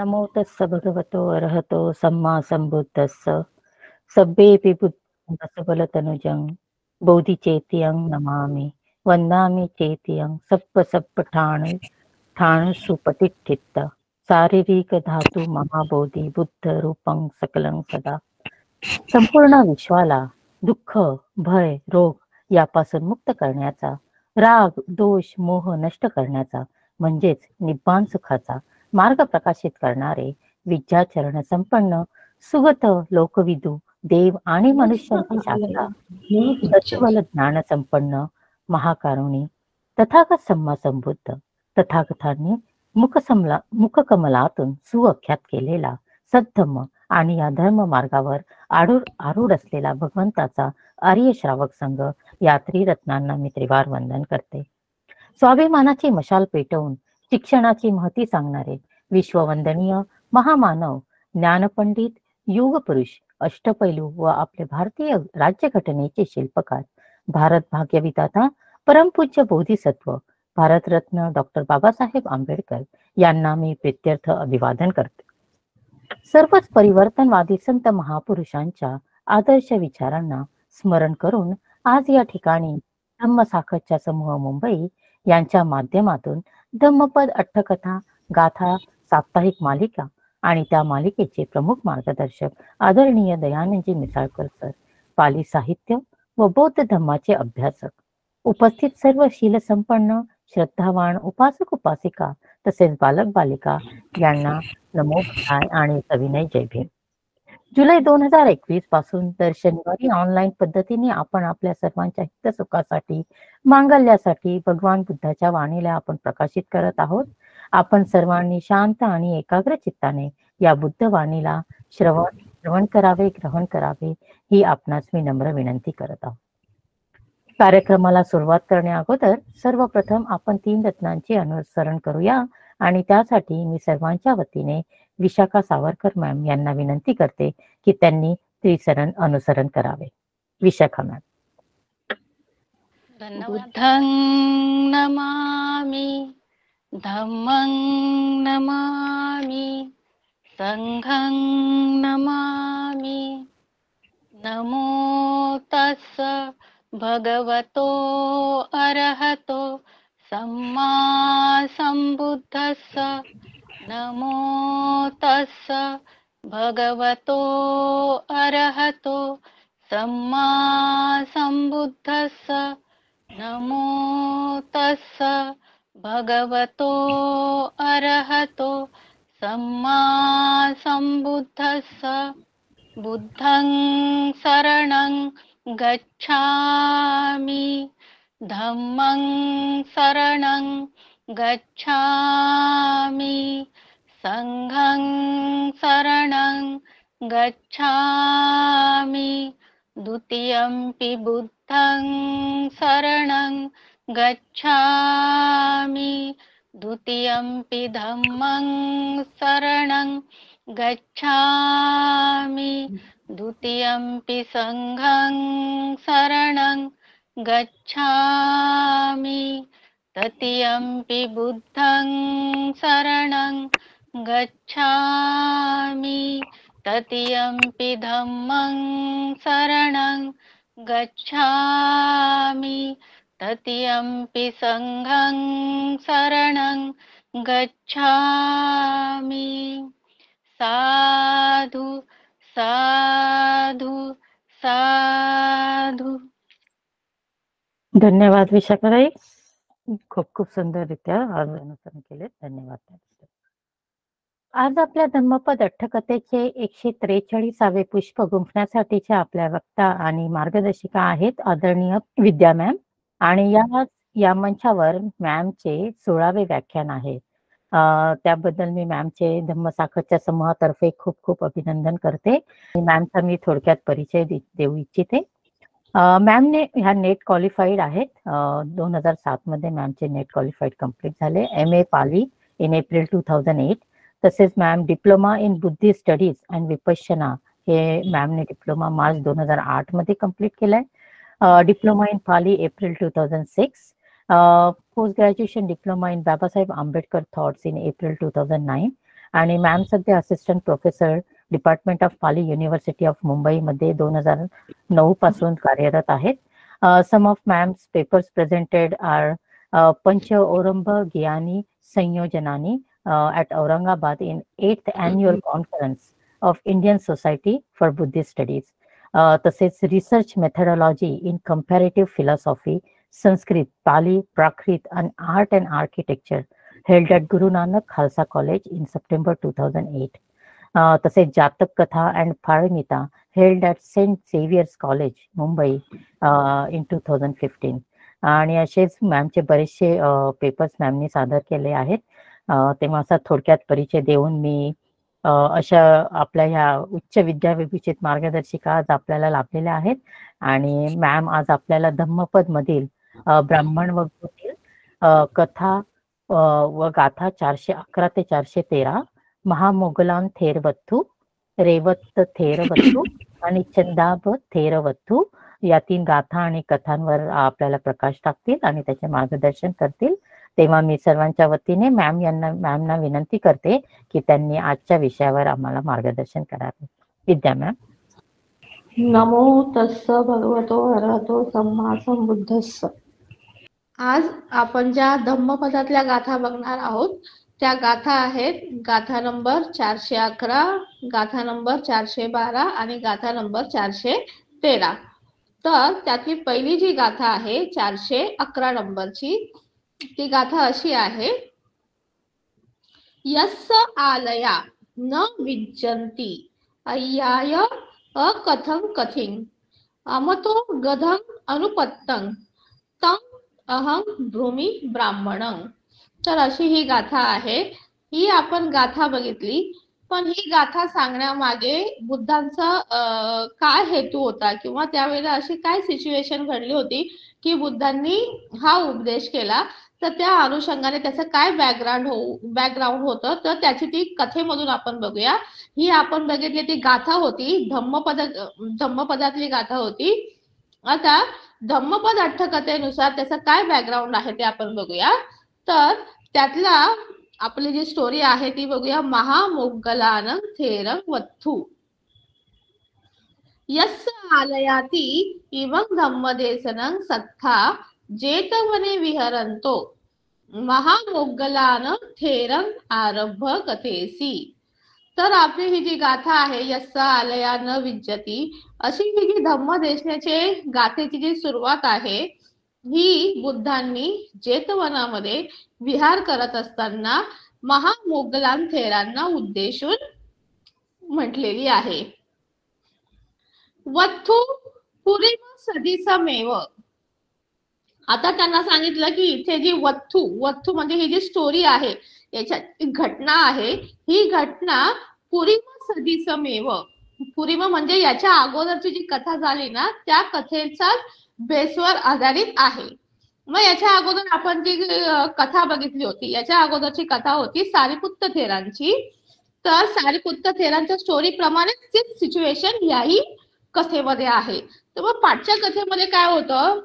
नमो तस्स भगवतो अरहतो सम्मा संबुद्धस्स सब्बेपि बुद्धं बलतनुजं बोधिचेत्यं नमामि वन्दामि चेत्यं सप्प ठाण सुपतिष्ठित शारीरिक धातू महाबोधी बुद्ध रूपं सकलं सदा संपूर्ण विश्वाला दुःख, भय, रोग यापासून मुक्त करण्याचा, राग, दोष, मोह नष्ट करण्याचा म्हणजेच निब्बाण सुखाचा मार्ग प्रकाशित करणारे विद्याचरण संपन्न सुगत लोकविदू देव आणि मनुष्यांची शास्त्रा तत्वल ज्ञान संपन्न महाकारुणी तथागत सम्मा संबुद्ध तथागतांनी मुखकमलातून सुव्याख्यात केलेला सद्धम्म आणि या धर्म मार्गावर आरूढ असलेला भगवंताचा आर्य श्रावक संघ या त्रिरत्नांना मी त्रिवार वंदन करते. स्वाभिमानाची मशाल पेटवून शिक्षणाची महती सांगणारे विश्ववंदनीय महामानव ज्ञानपंडित युगपुरुष अष्टपैलू व आपले भारतीय राज्यघटनेचे शिल्पकार भारत भाग्यविधाता परमपूज्य बोधिसत्व भारतरत्न डॉक्टर बाबासाहेब आंबेडकर यांना मी प्रीत्यर्थ अभिवादन करते. सर्वच परिवर्तनवादी संत महापुरुषांच्या आदर्श विचारांना स्मरण करून आज या ठिकाणी धम्मसाखरच्या समूह मुंबई यांच्या माध्यमातून धम्मपद अट्टकथा गाथा साप्ताहिक मालिका आणि त्या मालिकेचे प्रमुख मार्गदर्शक आदरणीय दयानंदजी मिसाळकर सर, पाली साहित्य व बौद्ध धम्माचे अभ्यासक, उपस्थित सर्व शीलसंपन्न श्रद्धावान उपासक उपासिका तसेच बालक बालिका यांना नमोभाय आणि सविनय जय भीम. जुलै 2021 पासून दर शनिवारी ऑनलाईन पद्धतीने आपण आपल्या सर्वांच्या हितसुखासाठी मांगल्यासाठी भगवान बुद्धाच्या वाणीला आपण प्रकाशित करत आहोत. आपण सर्वांनी शांत आणि एकाग्र चित्ताने या बुद्ध वाणीला श्रवण करावे, ग्रहण करावे ही आपणास मी नम्र विनंती करत आहोत. कार्यक्रमाला सुरुवात करण्या अगोदर सर्वप्रथम आपण 3 रत्नांचे अनुसरण करूया आणि त्यासाठी मी सर्वांच्या वतीने विशाखा सावरकर मॅम यांना विनंती करते की त्यांनी त्रिसरण अनुसरण करावे. विशाखा मॅम. बुद्धं नमामि धम्मं नमामि संघं नमामि नमो तस्स भगवतो अरहतो सम्मा संबुद्धस्स नमो तस्स भगवतो अरहतो सम्मा संबुद्धस्स नमो तस्स भगवतो अरहतो सम्मा संबुद्धस्स बुद्धं शरणं गच्छामि धम्मं शरणं गच्छामि संघं शरणं गच्छामि द्वितीयंपि बुद्धं शरणं गच्छामि द्वितीयंपि धम्मं शरणं गच्छामि द्वितीयंपि संघं शरणं गच्छामि तृतीयंपि बुद्धं शरणं गच्छामि तृतीयंपि धम्मं शरणं गच्छामि तृतीयंपि संघं शरणं गच्छामि. साधु साधु साधु. धन्यवाद विशाखाताई, खूप खूप सुंदररित्या आज अनुसरण केले. धन्यवाद. आज आपल्या धम्मपद अट्टकथेचे 143वे पुष्प गुंफण्यासाठीच्या आपल्या वक्ता आणि मार्गदर्शिका आहेत आदरणीय विद्या मॅम आणि या मंचावर मॅमचे 16वे व्याख्यान आहे. त्याबद्दल मी मॅमचे धम्मसाखरच्या समूहातर्फे खूप खूप अभिनंदन करते. मॅमचा मी थोडक्यात परिचय देऊ इच्छिते. मॅमने ह्या नेट क्वालिफाईड आहेत. 2007 मध्ये मॅमचे नेट क्वालिफाईड कम्प्लीट झाले. MA Pali in April 2008. तसेच मॅम डिप्लोमा इन बुद्धी स्टडीज अँड विपश्यना हे मॅमने डिप्लोमा मार्च 2008 मध्ये कम्प्लीट केलाय. Diploma in Pali April 2006. Post graduation diploma in Babasaheb Ambedkar thoughts in April 2009. आणि मॅम सध्या assistant professor department of Pali university of Mumbai मध्ये 2009 पासून कार्यरत आहेत. सम ऑफ मॅम्स पेपर्स प्रेझेंटेड आर पंच औरंभ ज्ञानी संयोजनानी at Aurangabad in 8th annual conference of Indian Society for Buddhist Studies. तसेच research methodology in comparative philosophy, Sanskrit, Pali, Prakrit and art and architecture held at Guru Nanak Khalsa College in September 2008. तसेच Jataka Katha and फाळमिता held at saint Xavier's college Mumbai in 2015. आणि असेच मॅमचे बरेचसे papers मॅमनी सादर केले आहेत. तेव्हा असा थोडक्यात परिचय देऊन मी अशा आपल्या ह्या उच्च विद्याविभूषित मार्गदर्शिका आज आपल्याला लाभलेल्या आहेत. आणि मॅम आज आपल्याला धम्मपद मधील ब्राह्मण व कथा व गाथा 411 ते 413, महामोगलान थेरवत्थू, रेवत्त थेरवत्थू आणि चंदाब थेरवत्थू या 3 गाथा आणि कथांवर आपल्याला प्रकाश टाकतील आणि त्याचे मार्गदर्शन करतील. तेव्हा मी सर्वांच्या वतीने मॅमना विनंती करते की त्यांनी आजच्या विषयावर आम्हाला मार्गदर्शन करावे. विद्या मॅम. नमो तस्स भगवतो अरहतो सम्मा संबुद्धस्स. आज आपण ज्या धम्मपदातल्या गाथा बघणार आहोत त्या गाथा आहेत गाथा नंबर 411, गाथा नंबर 412 आणि गाथा नंबर 413. तर त्यातली पहिली जी गाथा आहे 411 नंबरची, ती गाथा अशी आहे, यस्य आलया न विज्जन्ति अय्याय अकथं कथिं अमतो गधं अनुपत्तं तं अहं भ्रूमि ब्राह्मणं. तर अशी ही गाथा आहे. ही आपण गाथा बघितली, पण ही गाथा सांगण्यामागे बुद्धांचा काय हेतू होता किंवा त्यावेळेला अशी काय सिच्युएशन घडली होती की बुद्धांनी हा उपदेश केला, तर त्या अनुषंगाने त्याचं काय बॅकग्राऊंड होतं, तर त्याची ती कथेमधून आपण बघूया. ही आपण बघितली ती गाथा होती, धम्मपदातली गाथा होती. आता धम्मपद अठ्ठकथेनुसार त्याचं काय बॅकग्राऊंड आहे ते आपण बघूया. तर त्यातला आपली जी स्टोरी आहे ती बघूया. महामोग्गलानं थेरं वत्थू यस्य आलयाति इवं धम्मदेशनं सत्था जेतवने विहरन्तो महामोग्गलानं थेरं आरभ कथेसी. तर आपली ही जी गाथा आहे यस्य आलया न विज्जती, अशी ही जी धम्मदेशाचे गाथेची जी सुरुवात आहे ही बुद्धांनी जेतवनामध्ये विहार करत असताना महामोग्गलान थेरांना उद्देशून म्हटलेली आहे. वत्थू पुरीम सदिसमेव. आता त्यांना सांगितलं की इथे जी वत्थू म्हणजे ही जी स्टोरी आहे, याच्यात घटना आहे, ही घटना पुरीम सदिसमेव, पुरीम म्हणजे याच्या अगोदरची जी कथा झाली ना त्या कथेचा बेसवर आधारित आहे. मग याच्या अगोदर आपण जी कथा बघितली होती, याच्या अगोदरची कथा होती सारिपुत्त थेरांची. तर सारिपुत्त थेरांच्या स्टोरी प्रमाणे तीच सिच्युएशन याही कथेमध्ये आहे. तर मग पाठच्या कथेमध्ये काय होतं,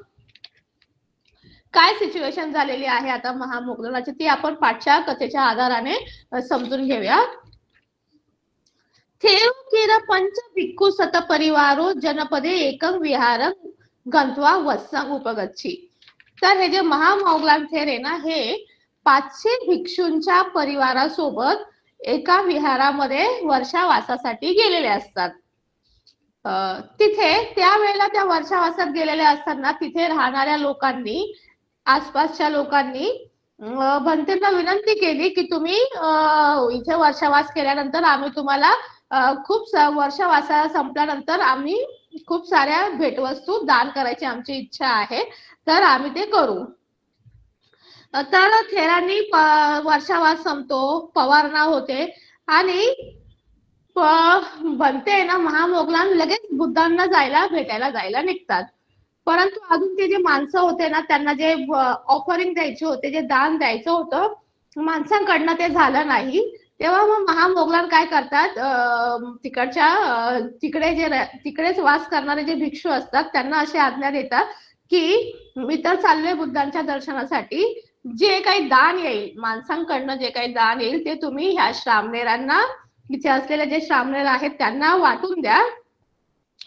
काय सिच्युएशन झालेली आहे आता महामोग्गलाची, ती आपण पाठच्या कथेच्या आधाराने समजून घेऊया. थेरुकिर पंच भिक्खू सत परिवारो जनपदे एकं विहारं गंत्वा वत्सं उपगच्छी. तर हे जे महामोग्गलान थेर आहे ना, हे 500 भिक्षूंच्या परिवारासोबत एका विहारामध्ये वर्षावासासाठी गेलेले असतात. तिथे त्यावेळेला त्या वर्षावासात गेलेले असताना तिथे राहणाऱ्या लोकांनी, आसपासच्या लोकांनी भंतेंना विनंती केली की तुम्ही इथे वर्षावास केल्यानंतर आम्ही तुम्हाला खूप वर्षावासा संपल्यानंतर आम्ही खूप साऱ्या भेटवस्तू दान करायची आमची इच्छा आहे, तर आम्ही ते करू. तर थेरांनी वर्षावास संपतो, पवारणा होते आणि बनते ना महामोग्गलान लगेच बुद्धांना भेटायला जायला निघतात. परंतु अजून ते जे माणसं होते ना, त्यांना जे ऑफरिंग द्यायचे होते, जे दान द्यायचं होतं, माणसांकडनं ते झालं नाही. तेव्हा मग महामोग्गलान काय करतात, तिकडेच वास करणारे जे भिक्षू असतात त्यांना अशी आज्ञा देतात की मी तर चाललोय बुद्धांच्या दर्शनासाठी, जे काही दान येईल, माणसांकडनं जे काही दान येईल ते तुम्ही ह्या श्रामणेरांना, इथे असलेले जे श्रामणेर आहेत त्यांना वाटून द्या,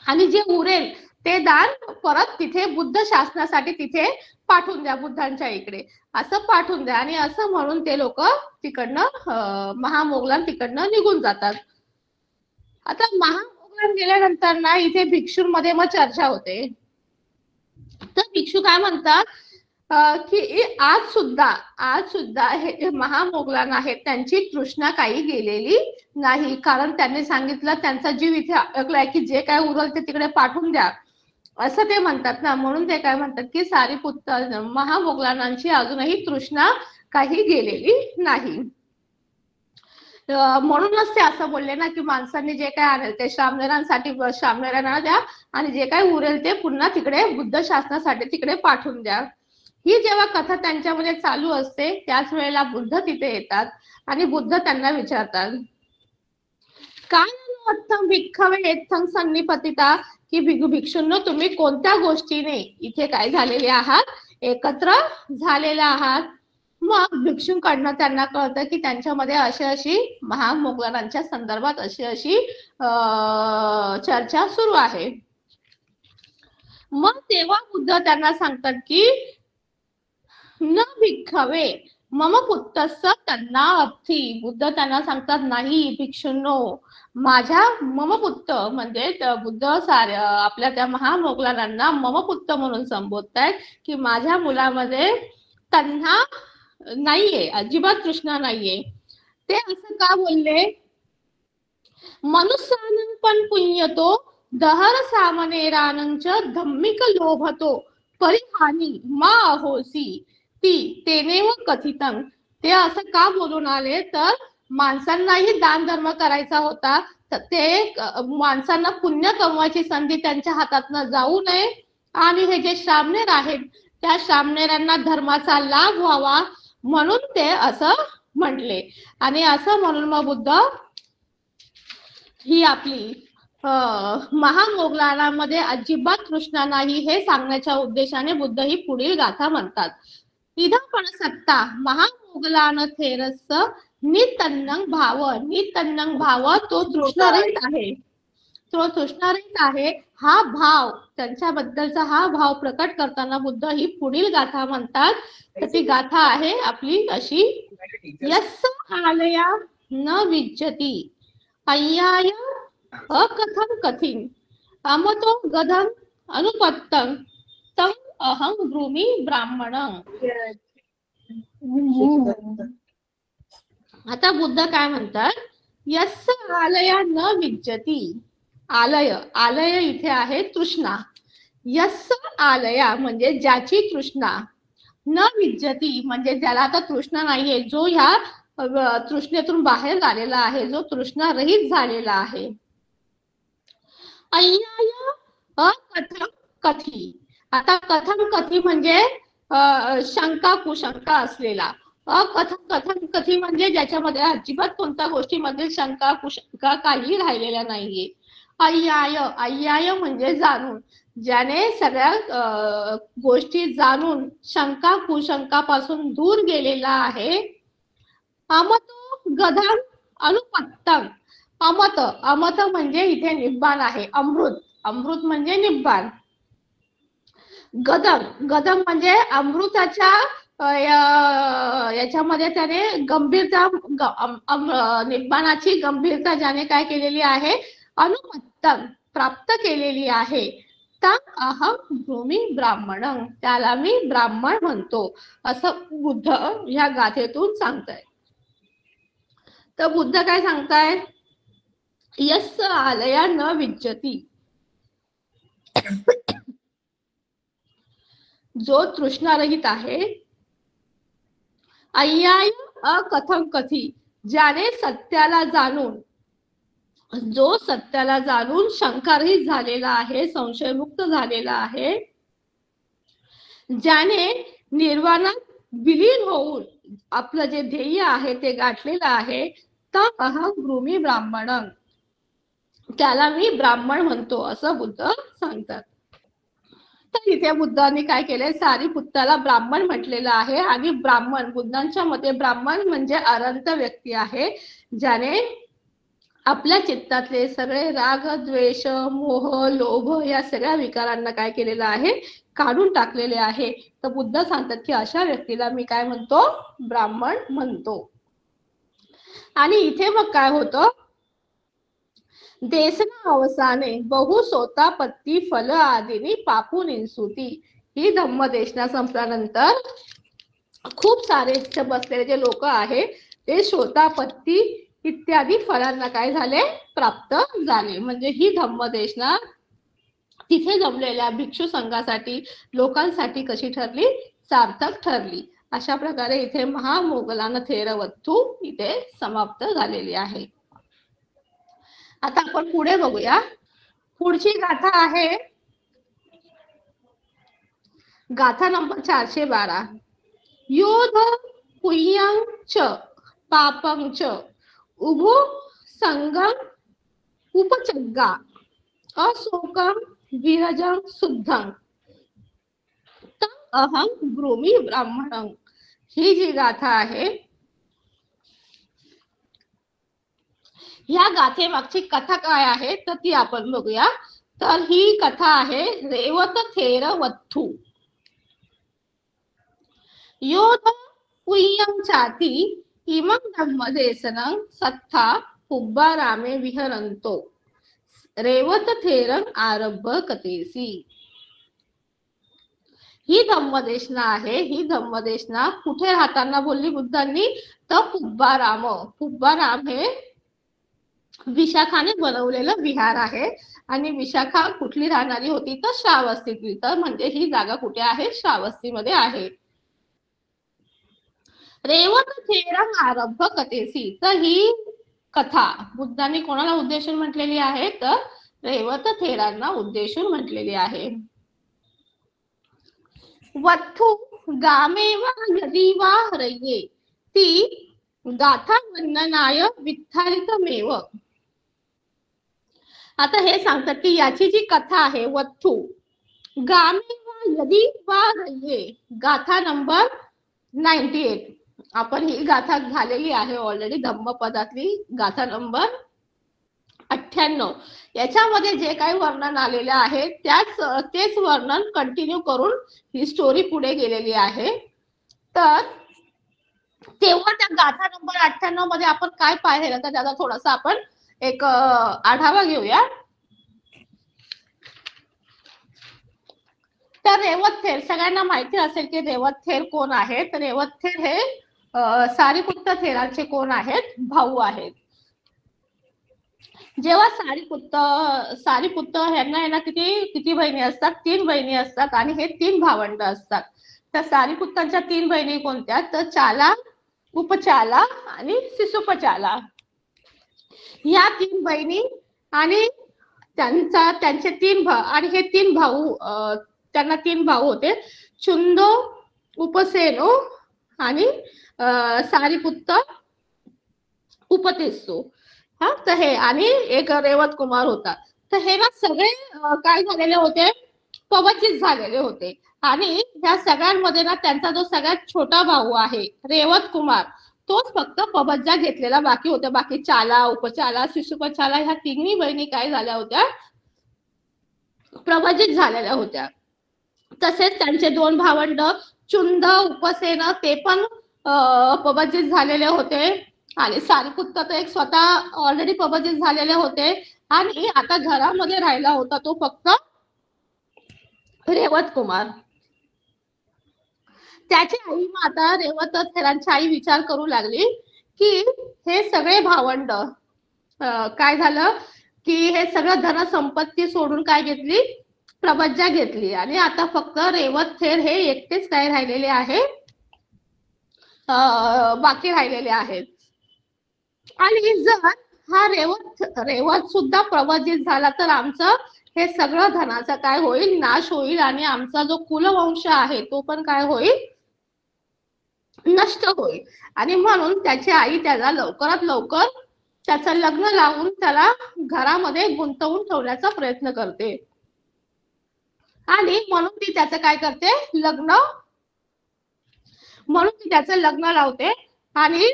आणि जे उरेल ते दान परत तिथे बुद्ध शासनासाठी तिथे पाठवून द्या, बुद्धांच्या इकडे असं पाठवून द्या. आणि असं म्हणून ते लोक तिकडनं महामोगलान तिकडनं निघून जातात. आता महामोगलान गेल्यानंतर ना इथे भिक्षूंमध्ये मग चर्चा होते. तर भिक्षू काय म्हणतात की आज सुद्धा हे महामोगलान आहेत त्यांची तृष्णा काही गेलेली नाही, कारण त्यांनी सांगितलं त्यांचा जीव इथे अडकलाय की जे काय उरल ते तिकडे पाठवून द्या असं ते म्हणतात ना. म्हणून ते काय म्हणतात की सारीपुत्त महामोगलानांची अजूनही तृष्णा काही गेलेली नाही. म्हणूनच ते असं बोलले ना की माणसांनी जे काय आणेल ते श्रामणेरांसाठी श्रामणेरांना द्या, आणि जे काय उरेल ते पुन्हा तिकडे बुद्ध शासनासाठी तिकडे पाठवून द्या. ही जेव्हा कथा त्यांच्यामध्ये चालू असते त्याच वेळेला बुद्ध तिथे येतात आणि बुद्ध त्यांना विचारतात, काय अर्थम भिक्खवे येथं सन्निपतिता, की भिक्षूंनो तुम्ही कोणत्या गोष्टीने इथे काय झालेले आहात, एकत्र झालेले आहात. मग भिक्षूंकडनं त्यांना कळतं की त्यांच्यामध्ये अशी महामोगलांच्या संदर्भात अशी चर्चा सुरू आहे. मग तेव्हा बुद्ध त्यांना सांगतात की न भिक्खवे मम पुत्तस्य त्यांना अर्थी. बुद्ध त्यांना सांगतात नाही भिक्षूंनो, माझ्या मम पुत्त म्हणजे बुद्ध आपल्या त्या महामोगलांना मम पुत्त म्हणून संबोधतायत की माझ्या मुलामध्ये त्यांना नाहीये, अजिबात तृष्णा नाहीये. ते असं का बोलले, मनुष्यानं पण पुण्यतो दहर सामनेरानंच धम्मिक लोभतो परिहानी मा अहोसी ती तेनेव कथितं. ते असं का बोलून आले तर माणसांनाही दान धर्म करायचा होता, तर ते माणसांना पुण्य कमवायची संधी त्यांच्या हातातनं जाऊ नये, आणि हे जे श्रामणेर आहेत त्या श्रामणेरांना धर्माचा लाभ व्हावा म्हणून ते असं म्हटले. आणि असं म्हणून मग बुद्ध ही आपली महामोगलांमध्ये अजिबात तृष्णा नाही हे सांगण्याच्या उद्देशाने बुद्ध ही पुढील गाथा म्हणतात. इथं पण सत्ता महामोगलान थेरस नितन्नंग भाव तो तृष्णारहित आहे, तो तृष्णारहित आहे. हा भाव त्यांच्याबद्दलचा हा भाव प्रकट करताना बुद्ध ही पुढील गाथा म्हणतात. तर ती गाथा आहे आपली अशी, यस्स आलया न विज्जती अय्याय अकथं कथिं अमतो गधं अनुपत्तं तं अहं ब्रूमि ब्राह्मणं. आता बुद्ध काय म्हणतात, यस्स आलया न विज्जती. आलय इथे आहे तृष्णा. यस्स आलया म्हणजे ज्याची तृष्णा, न विज्जती म्हणजे ज्याला आता तृष्णा नाहीये, जो ह्या तृष्णेतून बाहेर आलेला आहे, जो तृष्णा रहित झालेला आहे. अय्याय अकथं कथी. आता कथम कथी म्हणजे शंका कुशंका असलेला. कथम कथी म्हणजे ज्याच्यामध्ये अजिबात कोणत्या गोष्टीमध्ये शंका कुशंका काही राहिलेल्या नाहीये. अय्याय म्हणजे जाणून, ज्याने सगळ्या गोष्टी जाणून शंका कुशंकापासून दूर गेलेला आहे. अमतो गधं अनुपत्तं. अमत म्हणजे इथे निब्बाण आहे, अमृत म्हणजे निब्बाण. गदम म्हणजे अमृताच्या याच्यामध्ये त्याने गंभीरता, निब्बाणाची गंभीरता ज्याने काय केलेली आहे, अनुपत्तं प्राप्त केलेली आहे. तं अहं ब्रूमि ब्राह्मणं, त्याला मी ब्राह्मण म्हणतो असं बुद्ध ह्या गाथेतून सांगताय. तर बुद्ध काय सांगताय, यस्स आलया न विज्जती, जो तृष्णारहित आहे. अय्याय अकथं कथी, ज्याने सत्याला जाणून, जो सत्याला जाणून शंकारहित झालेला आहे, संशयमुक्त झालेला आहे. ज्याने निर्वाणात विलीन होऊन आपलं जे ध्येय आहे ते गाठलेलं आहे. तं अहं ब्रूमि ब्राह्मणं, त्याला मी ब्राह्मण म्हणतो असं बुद्ध सांगतात. तर इथे बुद्धांनी काय केलंय, सारीपुत्ताला ब्राह्मण म्हटलेलं आहे. आणि ब्राह्मण, बुद्धांच्या मते ब्राह्मण म्हणजे अनंत व्यक्ती आहे, ज्याने आपल्या चित्तातले सगळे राग, द्वेष, मोह, लोभ या सगळ्या विकारांना काय केलेलं आहे, काढून टाकलेले आहे. तर बुद्ध सांगतात की अशा व्यक्तीला मी काय म्हणतो, ब्राह्मण म्हणतो. आणि इथे मग काय होतं, देसना अवसाने बहु सोतापत्ती फल आदिनी पापून इंसुती. ही धम्मदेशना संपल्यानंतर खूप सारे इथे बसलेले जे लोक आहे ते शोतापत्ती इत्यादी फळांना काय झाले, प्राप्त झाले. म्हणजे ही धम्मदेशना तिथे जमलेल्या भिक्षू संघासाठी, लोकांसाठी कशी ठरली, सार्थक ठरली. अशा प्रकारे इथे महामोगलान थेरवत्थू इथे समाप्त झालेली आहे. आता आपण पुढे बघूया. पुढची गाथा आहे गाथा नंबर 412. योध पुय्यं च पापं च उभो संगम उपचग्गा अशोकं विरजं शुद्धं तं अहं ब्रूमि ब्राह्मणं. ही जी गाथा आहे, या गाथेमागची कथा काय आहे तर ती आपण बघूया. तर ही कथा आहे रेवत थेरवत्थू. योध पुय्यं चाती इमं धम्मदेशनं सत्था पुब्बारामे विहरन्तो रेवत थेरं आरभ्य कथेसी. ही धम्मदेशना आहे. ही धम्मदेशना कुठे राहताना बोलली बुद्धांनी, तर पुब्बाराम. पुब्बाराम हे विशाखाने बनवलेलं विहार आहे. आणि विशाखा कुठली राहणारी होती तर श्रावस्तीतली. तर म्हणजे ही जागा कुठे आहे, श्रावस्तीमध्ये आहे. रेवत थेरं आरभ्य कथेसी. तर ही कथा बुद्धांनी कोणाला उद्देशून म्हटलेली आहे, तर रेवत थेरांना उद्देशून म्हटलेली आहे. वत्थू गामेव यदि वा हरये ती गाथा वर्णनाय वित्थालितमेव. आता हे सांगतात की याची जी कथा आहे वत्थू गामेव यदि वा हरये, गाथा नंबर 98. आपण ही गाथा झालेली आहे ऑलरेडी, धम्मपदातली गाथा नंबर 98. याच्यामध्ये जे काही वर्णन आलेले आहे तेच वर्णन कंटिन्यू करून ही स्टोरी पुढे गेलेली आहे. तर तेव्हा त्या गाथा नंबर 98 मध्ये आपण काय पाहिलं तर त्याचा थोडासा आपण एक आढावा घेऊया. तर रेवतथेर, सगळ्यांना माहिती असेल की रेवतथेर कोण आहे. तर रेवतथेर हे सारीपुत्त थेरांचे कोण आहेत, भाऊ आहेत. जेव्हा सारीपुत्त ह्यांना किती बहिणी असतात, 3 बहिणी असतात आणि हे 3 भावंड असतात. तर सारीपुत्तांच्या 3 बहिणी कोणत्या, तर चाला, उपचाला आणि शिशुपचाला. ह्या 3 बहिणी आणि त्यांचे 3 आणि हे 3 भाऊ, त्यांना 3 भाऊ होते, चुंदो, उपसेनो आणि सारीपुत्त उपतेसो. हा, तर हे आणि एक रेवत कुमार होता. तर हे ना सगळे काय झालेले होते, पवचित झालेले होते. आणि ह्या सगळ्यांमध्ये ना त्यांचा जो सगळ्यात छोटा भाऊ आहे रेवत कुमार, तोच फक्त पबज्जा घेतलेला बाकी होता. बाकी चाला, उपचाला, शिशुपचाला ह्या 3ही बहिणी काय झाल्या होत्या, प्रवचित झालेल्या होत्या. तसेच त्यांचे 2 भावंड चुंद, उपसेन ते पण पबचित झालेले होते. आणि सारीपुत्त तर एक स्वतः ऑलरेडी पबचित झालेले होते. आणि आता घरामध्ये राहिला होता तो फक्त रेवत कुमार. त्याची आई माता रेवत थेरांची आई विचार करू लागली की हे सगळे भावंड काय झालं की हे सगळं धन संपत्ती सोडून काय घेतली, प्रबज्जा घेतली. आणि आता फक्त रेवत थेर हे एकटेच काय राहिलेले आहे, बाकी राहिलेले आहेत. आणि जर हा रेवत सुद्धा प्रवचित झाला तर आमचं हे सगळं धनाचं काय होईल, नाश होईल. आणि आमचा जो कुलवंश आहे तो पण काय होईल, नष्ट होईल. आणि म्हणून त्याची आई त्याला लवकरात लवकर त्याचं लग्न लावून त्याला घरामध्ये गुंतवून ठेवण्याचा प्रयत्न करते. आणि म्हणून ती त्याचं काय करते, म्हणून ती त्याचं लग्न लावते आणि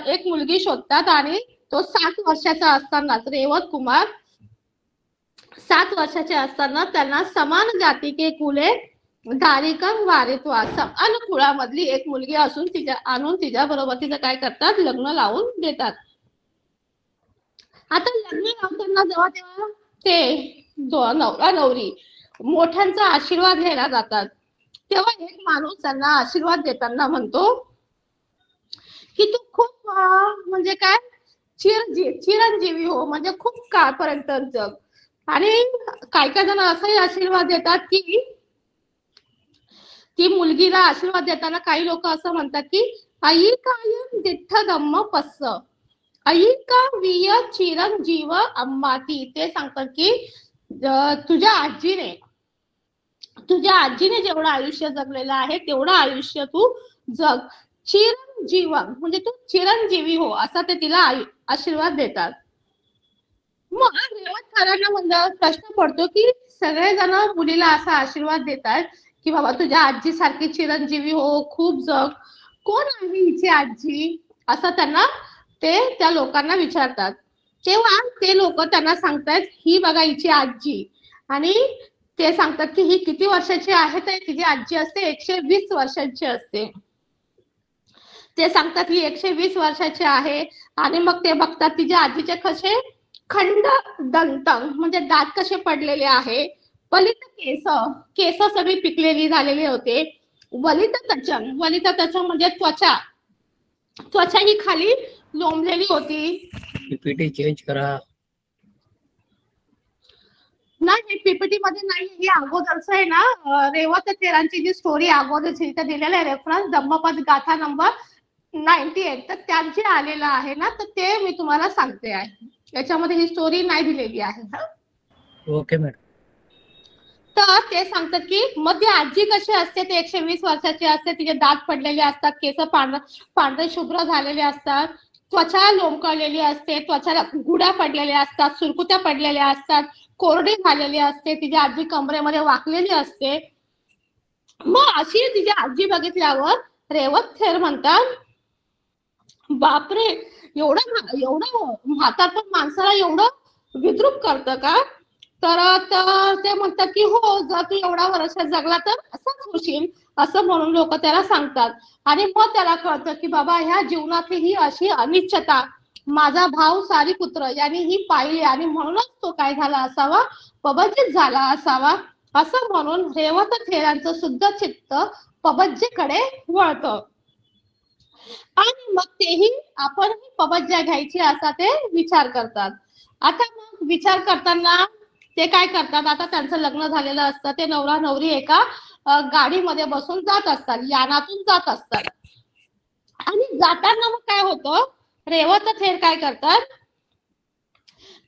एक मुलगी शोधतात आणि तो 7 वर्षाचा असतानाच रेवत कुमार 7 वर्षाचे असताना त्यांना समान जाती के कुले दारिकन वारित्वा समान कुळामधली एक मुलगी असून तिच्या बरोबर तिचं काय करतात, लग्न लावून देतात. आता लग्न लावताना जेव्हा तेव्हा ते नवरा नवरी मोठ्यांचा आशीर्वाद घ्यायला जातात, तेव्हा एक माणूस त्यांना आशीर्वाद देताना म्हणतो की तू खूप म्हणजे काय चिरंजीवी हो, म्हणजे खूप काळपर्यंत जग. आणि काही काही जण असाही आशीर्वाद देतात की ती मुलगीला आशीर्वाद देताना काही लोक असं म्हणतात की आई कायम दिठ्ठ धम्म पस्स आई का विय चिरंजीव अंबाती. ते सांगतात की तुझ्या आजीने जेवढं आयुष्य जगलेलं आहे तेवढं आयुष्य तू जग, चिरंजीवन म्हणजे तू चिरंजीवी हो, असा ते तिला आशीर्वाद देतात. मग रेवतकारांना म्हणजे प्रश्न पडतो की सगळेजण मुलीला असा आशीर्वाद देतात की बाबा तुझ्या आजी सारखी चिरंजीवी हो, खूप जग, कोण आहे हिची आजी, असं त्यांना त्या लोकांना विचारतात. तेव्हा ते लोक त्यांना सांगतात ही बघा हिची आजी. आणि ते सांगतात की ही किती वर्षाची आहे, तर तिची आजी असते 120 वर्षांची असते. ते सांगतात की 120 वर्षाची आहे. आणि मग ते बघतात तिच्या आजीचे कसे खंड दंत म्हणजे दात कसे पडलेले आहे, वलित केस सगळी पिकलेली झालेली होते, वलित तचम म्हणजे त्वचा ही खाली लोंबलेली होती. पीपीटी चेंज करा. नाही, पीपीटी मध्ये नाही, ही अगोदरच आहे ना, रेवत थेरांची जी स्टोरी अगोदरची इथे दिलेला आहे रेफरन्स धम्मपद गाथा नंबर 98, तर त्यांची आलेलं आहे ना, तर ते मी तुम्हाला सांगते आहे, याच्यामध्ये ही स्टोरी नाही दिलेली आहे. Okay madam. तर ते सांगतात की मग ती आजी कशी असते, ते 120 वर्षाची असते, तिचे दात पडलेले असतात, केस पांढरे शुभ्र झालेले असतात, त्वचा लोंबकळलेली असते, त्वचाला गुड्या पडलेल्या असतात, सुरकुत्या पडलेल्या असतात, कोरडी झालेली असते, तिची आजी कमरेमध्ये वाकलेली असते. मग अशी तिची आजी बघितल्यावर रेवत थेर म्हणतात बापरे, एवढं म्हातारपण माणसाला एवढं विद्रूप करतं का. तर ते म्हणतात की हो, जर तू एवढा वर्ष जगला तर असंच होशील, असं म्हणून लोक त्याला सांगतात. आणि मग त्याला कळतं की बाबा ह्या जीवनातली ही अशी अनिश्चितता माझा भाव सारीपुत्र यांनी ही पाहिली आणि म्हणूनच तो काय झाला असावा, पबज्जित झाला असावा, असं म्हणून रेवत थेरांचं शुद्ध चित्त पबज्जेकडे वळतं. आणि मग तेही आपण पबज्जा घ्यायची असा ते विचार करतात. आता मग विचार करताना ते काय करतात, आता त्यांचं लग्न झालेलं असतं, ते नवरा नवरी एका गाडीमध्ये बसून जात असतात, यानातून जात असतात. आणि जाताना मग काय होतं, रेवत थेर काय करतात,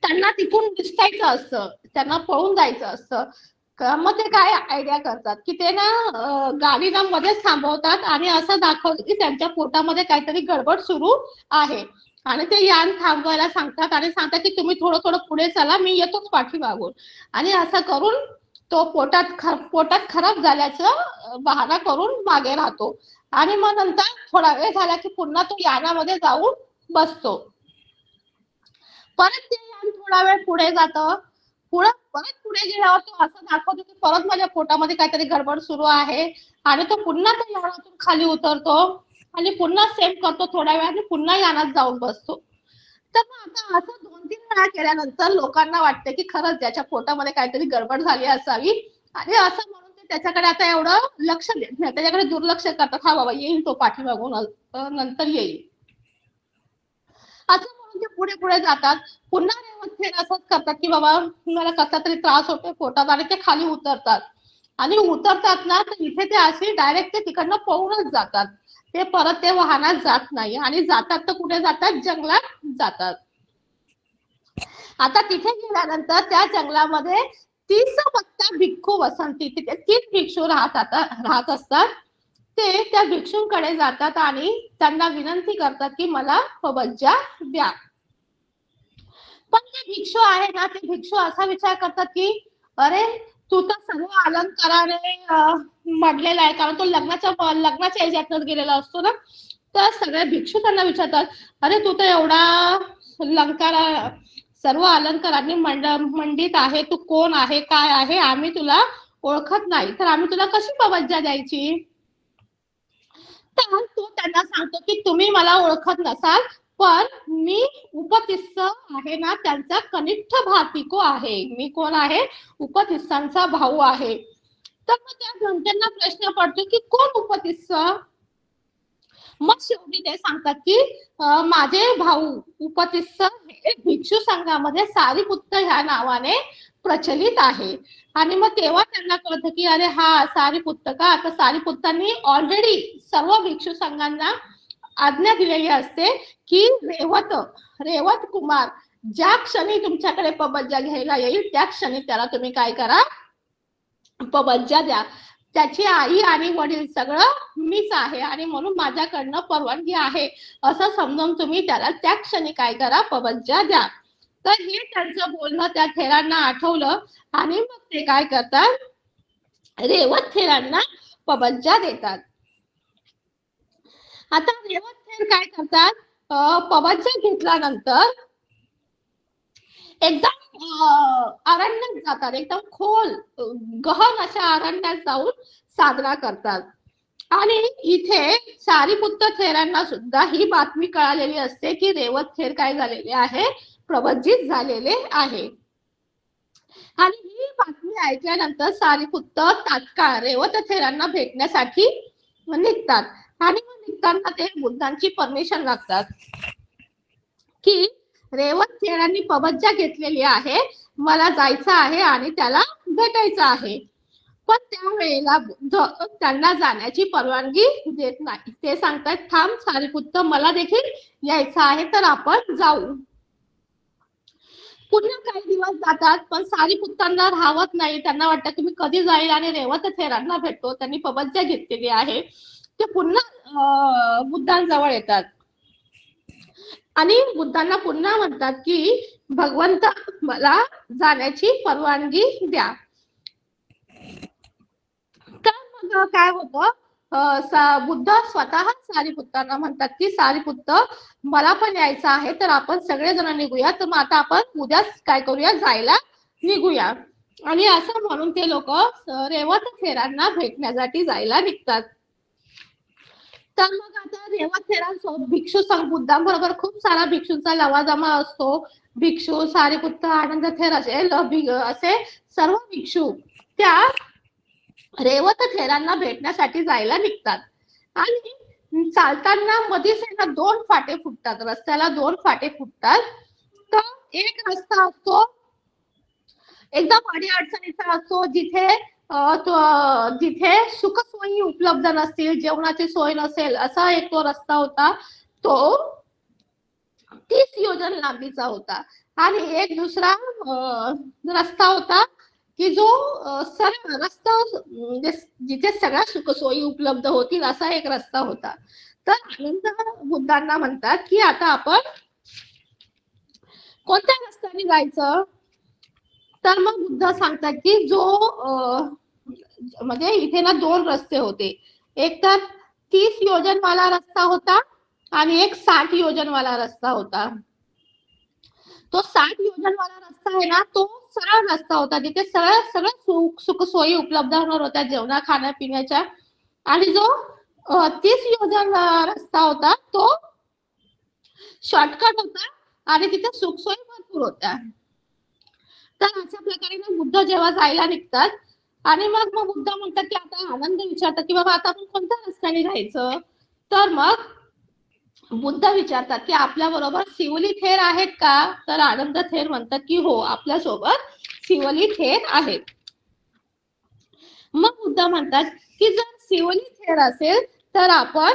त्यांना तिथून दिसायचं असतं, त्यांना पळून जायचं असतं. मग ते काय आयडिया करतात की ते ना गाडीला मध्येच थांबवतात आणि असं दाखवतात की त्यांच्या पोटामध्ये काहीतरी गडबड सुरू आहे. आणि ते यान थांबवायला सांगतात आणि सांगतात की तुम्ही थोडं थोडं पुढे चला, मी येतोच पाठीमागून. आणि असं करून तो पोटात खराब झाल्याचं बहाणा करून मागे राहतो. आणि मग नंतर थोडा वेळ झाला की पुन्हा तो यानामध्ये जाऊन बसतो. परत ते यान थोडा वेळ पुढे जातं, परत पुढे गेल्यावर तो असं दाखवतो की परत माझ्या पोटामध्ये काहीतरी गडबड सुरू आहे. आणि तो पुन्हा त्या यानातून खाली उतरतो आणि पुन्हा सेम करतो थोड्या वेळाने, पुन्हा यानात जाऊन बसतो. तर मग आता असं 2-3 वेळा केल्यानंतर लोकांना वाटतं की खरंच त्याच्या पोटामध्ये काहीतरी गडबड झाली असावी. आणि असं म्हणून ते त्याच्याकडे आता एवढं लक्ष देत नाही, त्याच्याकडे दुर्लक्ष करतात, हा बाबा येईल तो पाठीमागून, नंतर येईल, असं म्हणून ते पुढे पुढे जातात. पुन्हा रेवत थेर असंच करतात की बाबा मला कसा तरी त्रास होतोय पोटात, आणि ते खाली उतरतात. आणि उतरतात ना, तर इथे ते असे डायरेक्ट ते तिकडनं पळूनच जातात, ते परत ते वाहनात जात नाही. आणि जातात तर कुठे जातात, जंगलात जातात. आता तिथे गेल्यानंतर त्या जंगलामध्ये 30 पत्ता भिक्खू वसंती, तिथे 3 भिक्षू राहत असतात. ते त्या भिक्षूंकडे जातात आणि त्यांना विनंती करतात की मला पबज्जा द्या. पण ते भिक्षू आहे ना, ते भिक्षू असा विचार करतात की अरे तू तर सर्व अलंकाराने मडलेला आहे, कारण तो लग्नाच्या याच्यातच गेलेला असतो ना. तर सगळे भिक्षू त्यांना विचारतात, अरे तू तर एवढा सर्व अलंकारांनी मंडित आहे, तू कोण आहे, काय आहे, आम्ही तुला ओळखत नाही, तर आम्ही तुला कशी पबज्जा द्यायची. तर तो त्यांना सांगतो की तुम्ही मला ओळखत नसाल, पण मी उपतिस्स आहे ना त्यांचा कनिष्ठ भातिको आहे. मी कोण आहे, उपतिस्सांचा भाऊ आहे. तर मग त्या जनतेना प्रश्न पडतो की कोण उपतिस्स. मग शेवटी ते सांगतात की माझे भाऊ उपतिस्स हे भिक्षू संघामध्ये सारीपुत्त ह्या नावाने प्रचलित आहे. आणि मग तेव्हा त्यांना कळतं की अरे हा सारीपुत्त का. आता सारीपुत्तांनी ऑलरेडी सर्व भिक्षू संघांना आज्ञा दिलेली असते की रेवत कुमार ज्या क्षणी तुमच्याकडे पबज्जा घ्यायला येईल त्या क्षणी त्याला तुम्ही काय करा, पबज्जा द्या. त्याची आई आणि वडील सगळं मीच आहे आणि म्हणून माझ्याकडनं परवानगी आहे असं समजून तुम्ही त्याला त्या क्षणी काय करा, पबज्जा द्या. तर हे त्यांचं बोलणं त्या थेरांना आठवलं आणि मग ते काय करतात, रेवत थेरांना पबज्जा देतात. आता रेवत थेर काय करतात, पबज्जा घेतल्यानंतर एकदम अरण्यात जातात, एकदम खोल गहन अशा अरण्यात जाऊन साधना करतात. आणि इथे सारीपुत्त थेरांना सुद्धा ही बातमी कळालेली असते की रेवत थेर काय झालेले आहे, प्रबंधित झालेले आहे. आणि ही बातमी ऐकल्यानंतर सारीपुत्त तात्काळ रेवत थेरांना भेटण्यासाठी निघतात. आणि मग निघताना ते बुद्धांची परमिशन लागतात की रेवत थेरांनी पबज्जा घेतलेली आहे, मला जायचं आहे आणि त्याला भेटायचं आहे. पण त्यावेळेला बुद्ध त्यांना जाण्याची परवानगी देत नाही. ते सांगतात थांब सारीपुत्त, मला देखील यायचं आहे, तर आपण जाऊ. पुन्हा काही दिवस जातात पण सारीपुत्तांना राहत नाही. त्यांना वाटतं की मी कधी जाईल आणि रेवत थेरांना भेटतो, त्यांनी पबज्जा घेतलेली आहे. ते पुन्हा बुद्धांजवळ येतात आणि बुद्धांना पुन्हा म्हणतात की भगवंत मला जाण्याची परवानगी द्या. तर मग काय होतं, बुद्ध स्वतः सारीपुत्तांना म्हणतात की सारीपुत्त मला पण यायचं आहे, तर आपण सगळेजण निघूया. तर मग आता आपण उद्याच काय करूया, जायला निघूया. आणि असं म्हणून ते लोक रेवत थेरांना भेटण्यासाठी जायला निघतात. तर मग आता रेवत थेरांसोबत भिक्षू संघ बुद्धांबरोबर खूप सारा भिक्षूंचा लवाजमा असतो. भिक्षू, सारीपुत्त, आनंद थेर असे सर्व भिक्षू त्या रेवत थेरांना भेटण्यासाठी जायला निघतात. आणि चालताना मध्येच दोन फाटे फुटतात, रस्त्याला दोन फाटे फुटतात. तर एक रस्ता असतो एकदम अडीअडचणीचा असतो, जिथे सुखसोयी उपलब्ध नसतील, जेवणाची सोय नसेल, असा एक तो रस्ता होता. तो 30 योजन लांबीचा होता. आणि एक दुसरा रस्ता होता की जो सरळ रस्ता, जिथे सगळ्या सुखसोयी उपलब्ध होतील असा एक रस्ता होता. तर आनंद बुद्धांना म्हणतात की आता आपण कोणत्या रस्त्याने जायचं. तर मग बुद्ध सांगतात की म्हणजे इथे ना दोन रस्ते होते. एक तर 30 योजन वाला रस्ता होता आणि एक 60 योजन वाला रस्ता होता. तो 60 योजन वाला रस्ता आहे ना, तो सरळ रस्ता होता, जिथे सगळं सुख सोयी उपलब्ध होणार होत्या, जेवणा खाण्यापिण्याच्या. आणि जो 30 योजन रस्ता होता तो शॉर्टकट होता आणि तिथे सुखसोयी भरपूर होत्या. तर अशा प्रकारे बुद्ध जेव्हा जायला निघतात आणि मग बुद्ध म्हणतात की आता आनंद विचारतात की बाबा आता आपण कोणत्या रस्त्याने जायचं. तर मग बुद्ध विचारतात की आपल्या बरोबर शिवली थेर आहेत का. तर आनंद थेर म्हणतात की हो, आपल्या सोबत शिवली थेर आहेत. मग बुद्ध म्हणतात की जर शिवली थेर असेल तर आपण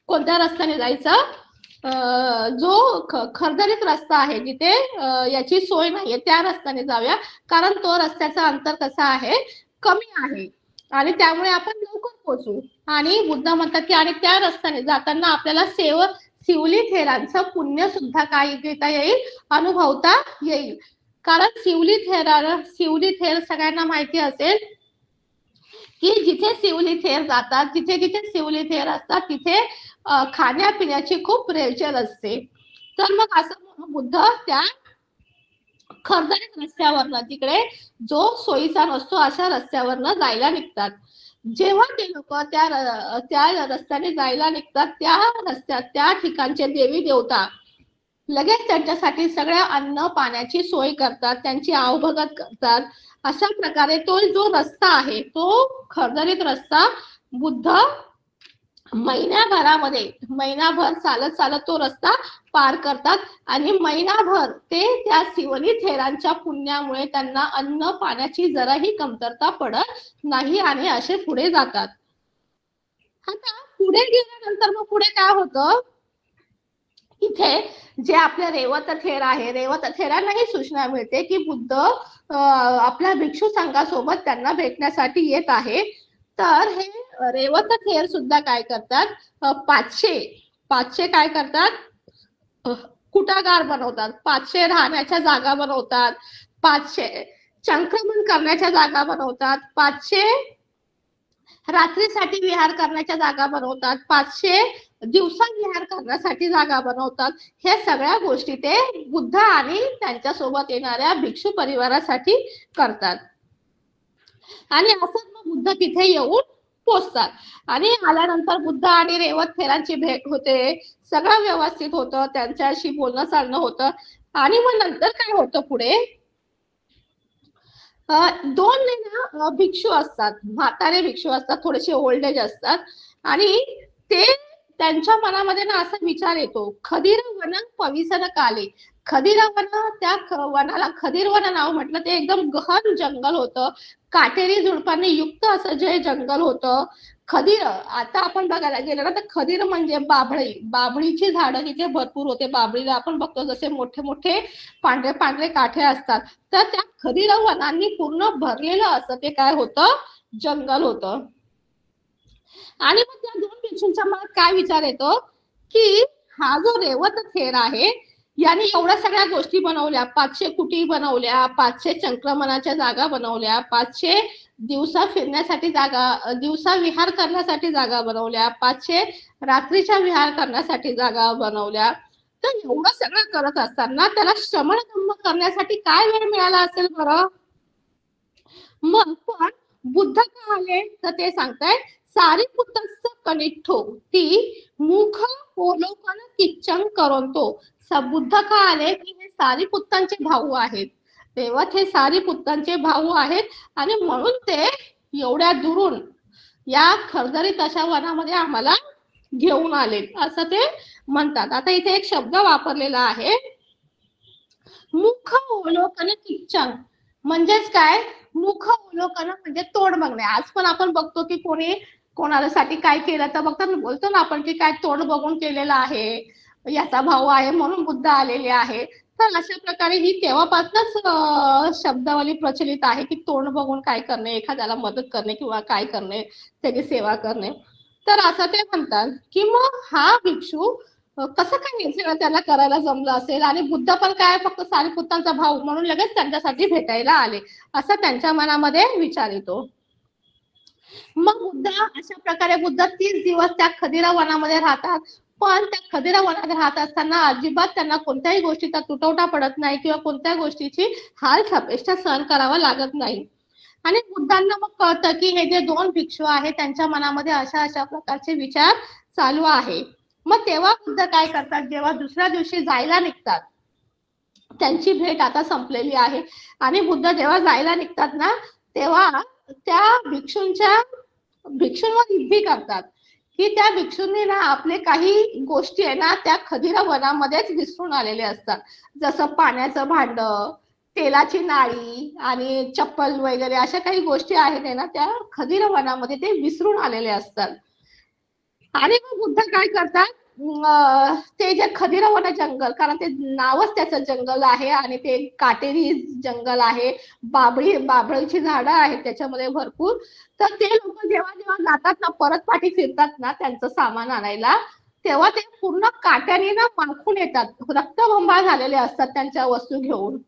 कोणत्या रस्त्याने जायचं. जो खरदरीत रस्ता आहे, जिथे याची सोय नाहीये, त्या रस्त्याने जाऊया, कारण तो रस्त्याचा अंतर कसा आहे, कमी आहे आणि त्यामुळे आपण लवकर पोहोचू. आणि बुद्ध म्हणतात की आणि त्या रस्त्याने जाताना आपल्याला शिवली थेरांचं पुण्य सुद्धा काय घेता येईल, अनुभवता येईल. कारण शिवली थेर सगळ्यांना माहिती असेल की जिथे शिवली थेर जातात, जिथे जिथे शिवली थेर असतात तिथे खाण्यापिण्याची खूप रेलचेल असते. तर मग असं बुद्ध त्या खरदरीत रस्त्यावरनं, तिकडे जो सोयीचा नसतो अशा रस्त्यावरनं जायला निघतात. जेव्हा ते लोक त्या रस्त्याने जायला निघतात, त्या रस्त्यात त्या ठिकाणचे देवी देवता लगेच त्यांच्यासाठी सगळ्या अन्न पाण्याची सोय करतात, त्यांची आवभगत करतात. अशा प्रकारे तो जो रस्ता आहे, तो खरदरीत रस्ता बुद्ध महिनाभर चालत चालत तो रस्ता पार करतात. आणि महिनाभर ते त्या शिवली थेरांच्या पुण्यामुळे त्यांना अन्न पाण्याची जराही कमतरता पडत नाही आणि असे पुढे जातात. आता पुढे गेल्यानंतर मग पुढे काय होतं, इथे जे आपले रेवत थेर आहे, रेवत थेरांनाही सूचना मिळते की बुद्ध आपल्या भिक्षू संघासोबत त्यांना भेटण्यासाठी येत आहे. तर हे रेवत थेर सुद्धा काय करतात, पाचशे काय करतात, कुटागार बनवतात, 500 राहण्याच्या जागा बनवतात, 500 संक्रमण करण्याच्या जागा बनवतात, 500 रात्रीसाठी विहार करण्याच्या जागा बनवतात, 500 दिवसा विहार करण्यासाठी जागा बनवतात. हे सगळ्या गोष्टी ते बुद्ध आणि त्यांच्या सोबत येणाऱ्या भिक्षू परिवारासाठी करतात. आणि असंच मग बुद्ध तिथे येऊन पोचतात. आणि आल्यानंतर बुद्ध आणि रेवत थेरांची भेट होते, सगळं व्यवस्थित होतं, त्यांच्याशी बोलणं चालणं होतं. आणि मग नंतर काय होतं, पुढे दोन भिक्षू असतात, म्हातारे भिक्षू असतात, थोडेसे ओल्ड एज असतात. आणि ते त्यांच्या मनामध्ये ना असा विचार येतो, खदीर वन पविसन काले. खदीर वन, त्या वनाला खदीर वन नाव म्हटलं, ते एकदम गहन जंगल होतं, काटेरी झुडपांनी युक्त असं जे जंगल होतं. खदीर, आता आपण बघायला गेलं ना तर खदीर म्हणजे बाभळीची झाडं तिथे भरपूर होते. बाभळीला आपण बघतो जसे मोठे मोठे पांढरे पांढरे काठे असतात, तर त्या खदीर वनांनी पूर्ण भरलेलं असं ते काय होतं, जंगल होतं. आणि मग त्या दोन भिक्षूंच्या मनात काय विचार येतो की हा जो रेवत थेर आहे याने एवढ्या सगळ्या गोष्टी बनवल्या, 500 कुटी बनवल्या, 500 संक्रमणाच्या जागा बनवल्या, 500 दिवसा फिरण्यासाठी जागा, दिवसा विहार करण्यासाठी जागा बनवल्या, 500 रात्रीच्या विहार करण्यासाठी जागा बनवल्या. तर एवढं सगळं करत असताना त्याला श्रमण धम्म करण्यासाठी काय वेळ मिळाला असेल बरं. मग पण बुद्ध का आले तर ते सांगताय, सारीपुत्तस्य कनिष्ठो ती मुख अवलोकन किच्चन करोंतो. बुद्ध का आले की हे सारीपुत्तांचे भाऊ आहेत, रेवत हे सारीपुत्तांचे भाऊ आहेत, आणि म्हणून ते एवढ्या दुरून या खरदरीत अशा वनामध्ये आम्हाला घेऊन आले असं ते म्हणतात. आता इथे एक शब्द वापरलेला आहे, मुख अवलोकन किच्चन. म्हणजेच काय, मुख अवलोकन म्हणजे तोंड बघणे. आज पण आपण बघतो की कोणी कोणासाठी काय केलं तर बघतात, बोलतो ना आपण की काय तोंड बघून केलेलं आहे, याचा भाऊ आहे म्हणून बुद्ध आलेले आहे. तर अशा प्रकारे ही तेव्हापासूनच शब्दावली प्रचलित आहे की तोंड बघून काय करणे, एखाद्याला मदत करणे किंवा काय करणे, त्याची सेवा करणे. तर असं ते म्हणतात की मग हा भिक्षू कसं काय सगळं त्याला करायला जमलं असेल, आणि बुद्ध पण काय फक्त सारीपुत्तांचा भाऊ म्हणून लगेच त्यांच्यासाठी भेटायला आले, असं त्यांच्या मनामध्ये विचार येतो. मग बुद्ध अशा प्रकारे बुद्ध 30 दिवस त्या खदिरा वनामध्ये राहतात. पण त्या खदिरा वनात राहत असताना अजिबात त्यांना कोणत्याही गोष्टीचा तुटवडा पडत नाही किंवा कोणत्या गोष्टीची हाल अपेक्षा सहन करावा लागत नाही. आणि बुद्धांना मग कळतं की हे जे दोन भिक्षू आहेत त्यांच्या मनामध्ये अशा प्रकारचे विचार चालू आहे. मग तेव्हा बुद्ध काय करतात, जेव्हा दुसऱ्या दिवशी जायला निघतात, त्यांची भेट आता संपलेली आहे, आणि बुद्ध जेव्हा जायला निघतात ना तेव्हा त्या भिक्षूंवर युद्धी करतात की त्या भिक्षूंनी ना आपले काही गोष्टी आहे ना त्या खदिरा वनामध्येच विसरून आलेले असतात, जसं पाण्याचं भांड, तेलाची नाळी आणि चप्पल वगैरे अशा काही गोष्टी आहेत ना त्या खदिरा वनामध्ये ते विसरून आलेले असतात. आणि मग बुद्ध काय करतात, ते जे खदिरा वन जंगल, कारण ते नावच त्याचं जंगल आहे आणि ते काटेरी जंगल आहे, बाभळीची झाडं आहेत त्याच्यामध्ये भरपूर. तर ते लोक जेव्हा जेव्हा जातात ना, परत पाठी फिरतात ना त्यांचं सामान आणायला, तेव्हा ते पूर्ण काट्याने ना माखून येतात, रक्तबंबाळ झालेले असतात त्यांच्या वस्तू घेऊन.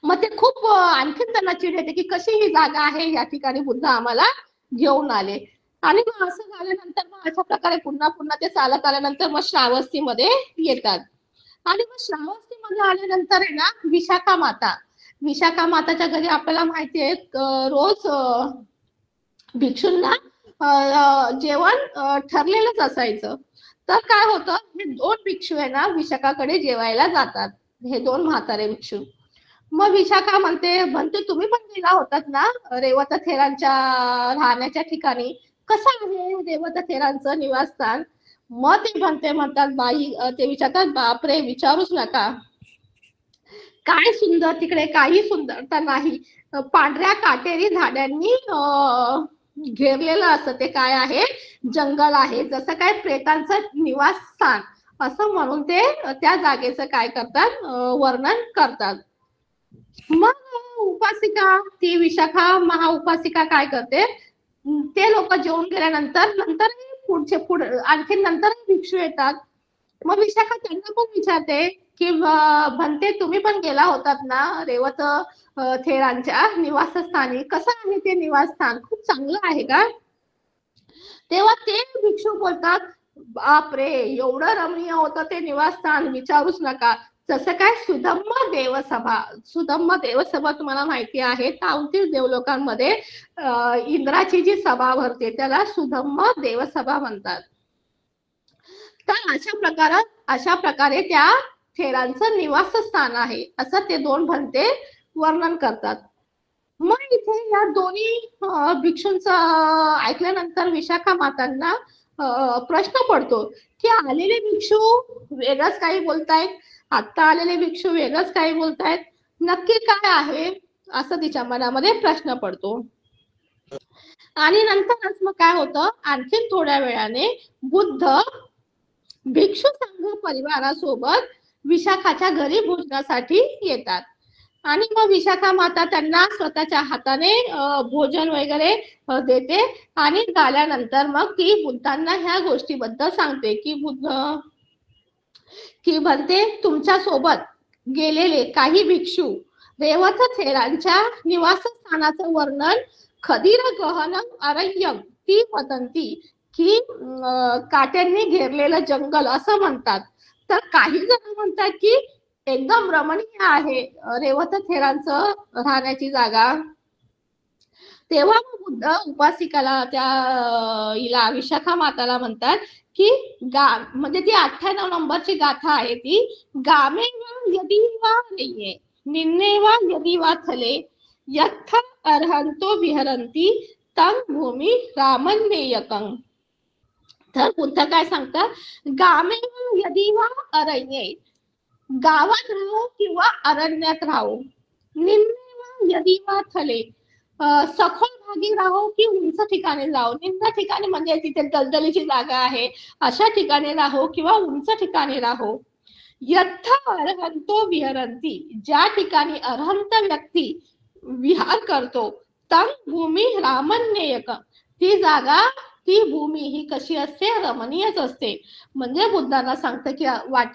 मग ते खूप आणखीन त्यांना चिड येते की कशी ही जागा आहे या ठिकाणी बुद्ध आम्हाला घेऊन आले. आणि मग असं झाल्यानंतर मग अशा प्रकारे पुन्हा पुन्हा ते चालत आल्यानंतर मग श्रावस्तीमध्ये येतात. आणि मग श्रावस्तीमध्ये आल्यानंतर आहे ना विशाखा माताच्या घरी आपल्याला माहिती आहे रोज भिक्षूंना जेवण ठरलेलंच असायचं. तर काय होतं, हे 2 भिक्षू आहे ना विशाखाकडे जेवायला जातात, हे 2 म्हातारे भिक्षू. मग विशाखा म्हणते तुम्ही पण गेला होतात ना रेवत थेरांच्या राहण्याच्या ठिकाणी, कसं आहे रेवत थेरांचं निवासस्थान? मग ते म्हणतात बाई, ते विचारतात बापरे विचारूच नका, काय सुंदर, तिकडे काही सुंदरता नाही, पांढऱ्या काटेरी झाडांनी घेरलेलं असं ते काय आहे, जंगल आहे, जसं काय प्रेतांचं निवासस्थान असं म्हणून ते त्या जागेचं काय करतात, वर्णन करतात. मग उपासिका, ती विशाखा महाउपासिका काय करते, ते लोक जेवून गेल्यानंतर नंतर भिक्षू येतात. मग विशाखा त्यांना पण विचारते की म्हणते तुम्ही पण गेला होतात ना रेवत थेरांच्या निवासस्थानी, कसं आहे ते निवासस्थान, खूप चांगलं आहे का? तेव्हा ते भिक्षू बोलतात बापरे एवढं रमणीय होतं ते निवासस्थान, विचारूच नका, जसं काय सुधम्म देवसभा तुम्हाला माहिती आहे 33 देवलोकांमध्ये इंद्राची जी सभा भरते त्याला सुधम्म देवसभा म्हणतात. तर अशा प्रकारे त्या थेरांचं निवासस्थान आहे असं ते 2 भंते वर्णन करतात. मग इथे या दोन्ही भिक्षूंचं ऐकल्यानंतर विशाखा मातांना प्रश्न पडतो की आलेले भिक्षू वेगळंच काही बोलतायत, आता आलेले भिक्षू वेगळंच काही बोलतायत, नक्की काय आहे असं तिच्या मनामध्ये प्रश्न पडतो. आणि नंतरच मग काय होतं, आणखीन थोड्या वेळाने बुद्ध भिक्षू संघ परिवारासोबत विशाखाच्या घरी भोजनासाठी येतात. आणि मग विशाखा माता त्यांना स्वतःच्या हाताने भोजन वगैरे देते. आणि झाल्यानंतर मग ती बुद्धांना ह्या गोष्टीबद्दल सांगते की म्हणते तुमच्या सोबत गेलेले काही भिक्षू रेवत थेरांच्या निवासस्थानाचं वर्णन खदीर गहनम अरण्यम ती वदंती की काट्यांनी घेरलेलं जंगल असं म्हणतात. तर काही जण म्हणतात की एकदम रमणीय आहे रेवत थेरांचं राहण्याची जागा. तेव्हा बुद्ध उपासिकाला त्या हिला विशाखा माताला म्हणतात की म्हणजे ती 98 नंबरची गाथा आहे ती, गामे वा यदी वा नाहीये निन्ने वा यदी वा थले यथ अर्हंतो विहरंती तं भूमी रामन्नेयकं. तर बुद्ध काय सांगतात, गामे वा यदी वा अरण्ये, गावात राहो किंवा अरण्यात राहो, निम्ने वा यदी वा थले, सखोल भागी राहो की उंच ठिकाणी राहो, निम्न ठिकाणी म्हणजे तिथे दलदलीची जागा आहे अशा ठिकाणी राहो किंवा उंच ठिकाणी राहो, यथ अर्हंतो विहरंती, ज्या ठिकाणी अर्हंत व्यक्ती विहार करतो, तं भूमी रामन्नेयक, ती जागा ती भूमी ही कशी असते, रमणीयच असते. म्हणजे बुद्धांना सांगतं की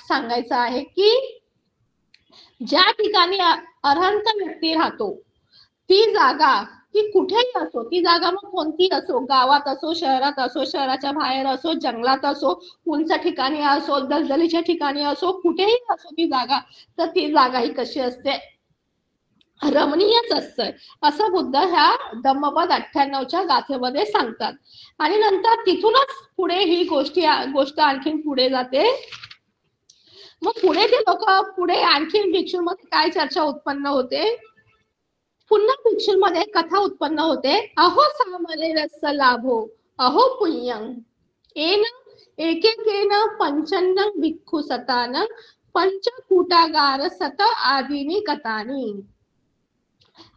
सांगायचं आहे की ज्या ठिकाणी अर्हंत व्यक्ती राहतो ती जागा ती कुठेही असो, ती जागा मग कोणती असो, गावात असो, शहरात असो, शहराच्या बाहेर असो, जंगलात असो, उंच ठिकाणी असो, दलदलीच्या ठिकाणी असो, कुठेही असो ती जागा, तर ती जागा ही कशी असते, रमणीयच असतं असं बुद्ध ह्या धम्मपद 98च्या गाथेमध्ये सांगतात. आणि नंतर तिथूनच पुढे ही गोष्ट आणखीन पुढे जाते. मग पुढे ते लोक पुढे आणखीन भिक्षूंमध्ये काय चर्चा उत्पन्न होते, पुन्हा भिक्षूंमध्ये कथा उत्पन्न होते, अहो सामरे रस लाभो अहो पुण्यं एन एकेकेन पंचन्नं भिक्खू सतानं पंचकूटागार सत आदीनी कथानी.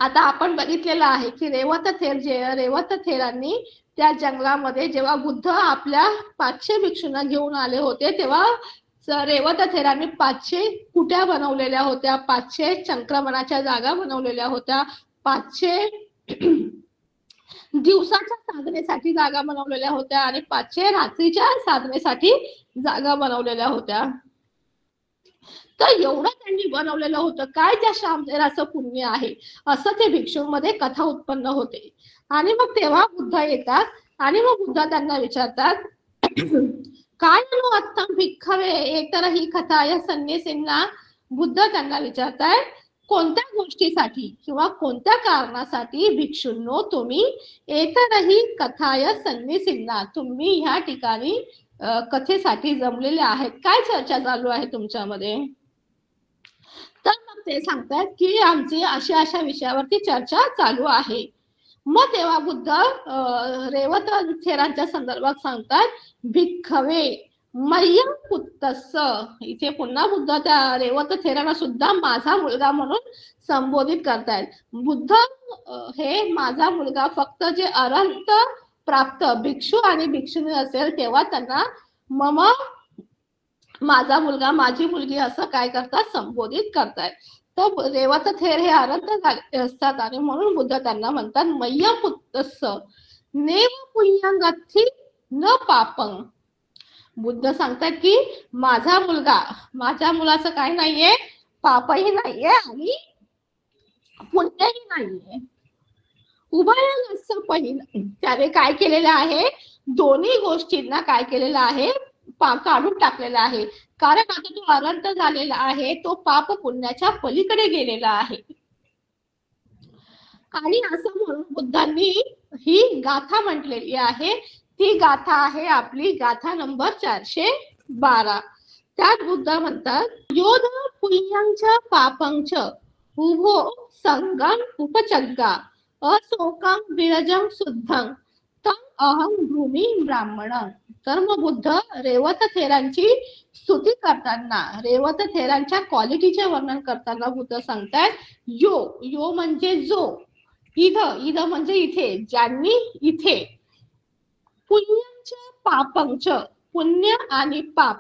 आता आपण बघितलेलं आहे की रेवत थेरांनी त्या जंगलामध्ये जेव्हा बुद्ध आपल्या 500 भिक्षूंना घेऊन आले होते तेव्हा रेवत थेरांनी 500 कुट्या बनवलेल्या होत्या, 500 संक्रमणाच्या जागा बनवलेल्या होत्या, 500 दिवसाच्या साधनेसाठी जागा बनवलेल्या होत्या आणि 500 रात्रीच्या साधनेसाठी जागा बनवलेल्या होत्या. तर एवढं त्यांनी बनवलेलं होतं, काय त्या श्रामतेराचं पुण्य आहे असं ते भिक्षूंमध्ये कथा उत्पन्न होते. आणि मग तेव्हा बुद्ध येतात आणि मग बुद्ध त्यांना विचारतात काय नो अत्तम भिक्खवे एकतर ही कथा या संन्यासींना बुद्ध त्यांना विचारताय कोणत्या गोष्टीसाठी किंवा कोणत्या कारणासाठी भिक्षूंनो तुम्ही एकरही कथाय संन्यासींना तुम्ही ह्या ठिकाणी कथेसाठी जमलेले आहेत, काय चर्चा चालू आहे तुमच्यामध्ये. तर मग ते सांगतात की आमची अशा अशा विषयावरती चर्चा चालू आहे. मग तेव्हा बुद्ध रेवत थेरांच्या संदर्भात सांगतात भिक्खवे मय्यम पुत्तस्स. इथे पुन्हा बुद्ध त्या रेवत थेरांना सुद्धा माझा मुलगा म्हणून संबोधित करतायत. बुद्ध हे माझा मुलगा फक्त जे अरहंत प्राप्त भिक्षू आणि भिक्षुणी असेल तेव्हा त्यांना मम माझा मुलगा माझी मुलगी असं काय करतात संबोधित करतायत. तर रेवत थेर हे अरहंत झाले असतात आणि म्हणून बुद्ध त्यांना म्हणतात मय्यम पुत्तस्स नेव पुण्यंगथी न पापं. बुद्ध सांगतात की माझा मुलगा, माझ्या मुलाचं काय नाहीये, पापही नाहीये आणि पुण्यही नाहीये. उभयंगस्स पहिलं त्याने काय केलेलं आहे, दोन्ही गोष्टींना काय केलेलं आहे, काढून टाकलेला आहे. कारण आता तो अरहंत झालेला आहे, तो पाप पुण्याच्या पलीकडे गेलेला आहे. आणि असं म्हणून बुद्धांनी ही गाथा म्हटलेली आहे. ती गाथा आहे आपली गाथा नंबर 412. त्यात बुद्ध म्हणतात योध पुण्यंच पापंच उभो संगम उपचग्गा अशोकम विरजम शुद्धं तम अहम भूमी ब्राह्मण. तर मग बुद्ध रेवत थेरांची स्तुती करताना, रेवत थेरांच्या क्वालिटीचे वर्णन करताना बुद्ध सांगतात यो, यो म्हणजे जो, इध, इध म्हणजे इथे, ज्यांनी इथे, पुण्यंच पापंच पुण्य आणि पाप,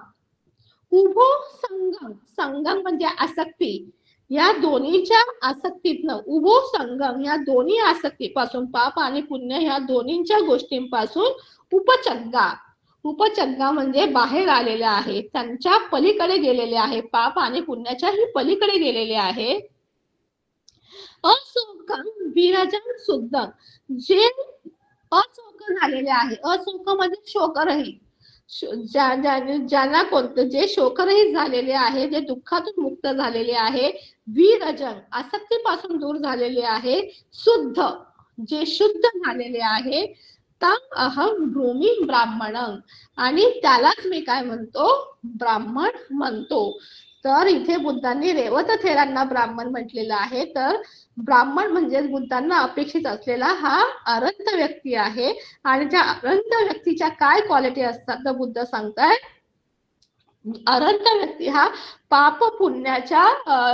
उभो संगम, संगम म्हणजे आसक्ती, या दोन्हीच्या आसक्तीतनं, उभो संगम या दोन्ही आसक्तीपासून, पाप आणि पुण्य ह्या दोन्हीच्या गोष्टींपासून उपचग्गा, उपचग्गा म्हणजे बाहेर आलेले आहे, त्यांच्या पलीकडे गेलेले आहे, पाप आणि पुण्याच्याही पलीकडे गेलेले आहे. अशोकम विरजम शुद्धं, जे अशोक झालेले आहे, अशोक म्हणजे शोकरहित, ज्यांना कोणतं जे शोकरहित झालेले आहे, जे दुःखातून मुक्त झालेले आहे, विरजन आसक्तीपासून दूर झालेले आहे, शुद्ध जे शुद्ध झालेले आहे, तम अहम भूमी ब्राह्मण, आणि त्यालाच मी काय म्हणतो, ब्राह्मण म्हणतो. तर इथे बुद्धांनी रेवत थेरांना ब्राह्मण म्हटलेलं आहे. तर ब्राह्मण म्हणजे बुद्धांना अपेक्षित असलेला हा अरहंत व्यक्ती आहे. आणि त्या अरहंत व्यक्तीच्या काय क्वालिटी असतात तर बुद्ध सांगताय अरहंत व्यक्ती हा पाप पुण्याच्या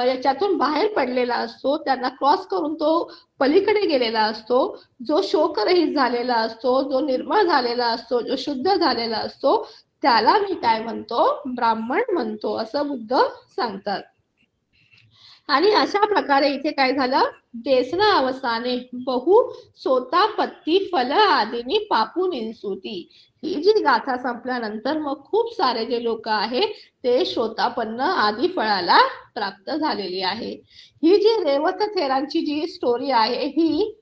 याच्यातून बाहेर पडलेला असतो, त्यांना क्रॉस करून तो पलीकडे गेलेला असतो, जो शोकरहित झालेला असतो, जो निर्मळ झालेला असतो, जो शुद्ध झालेला असतो, त्याला मी काय म्हणतो, ब्राह्मण म्हणतो, असं बुद्ध सांगतात. आणि अशा प्रकारे इथे काय झालं, देसना अवसाने बहु सोतापत्ती फल आदीनी पापून इन्सुती. ही जी गाथा संपल्यानंतर मग खूप सारे जे लोक आहेत ते श्रोतापन्न आदी फळाला प्राप्त झालेली आहे. ही जी रेवत थेरांची जी स्टोरी आहे ही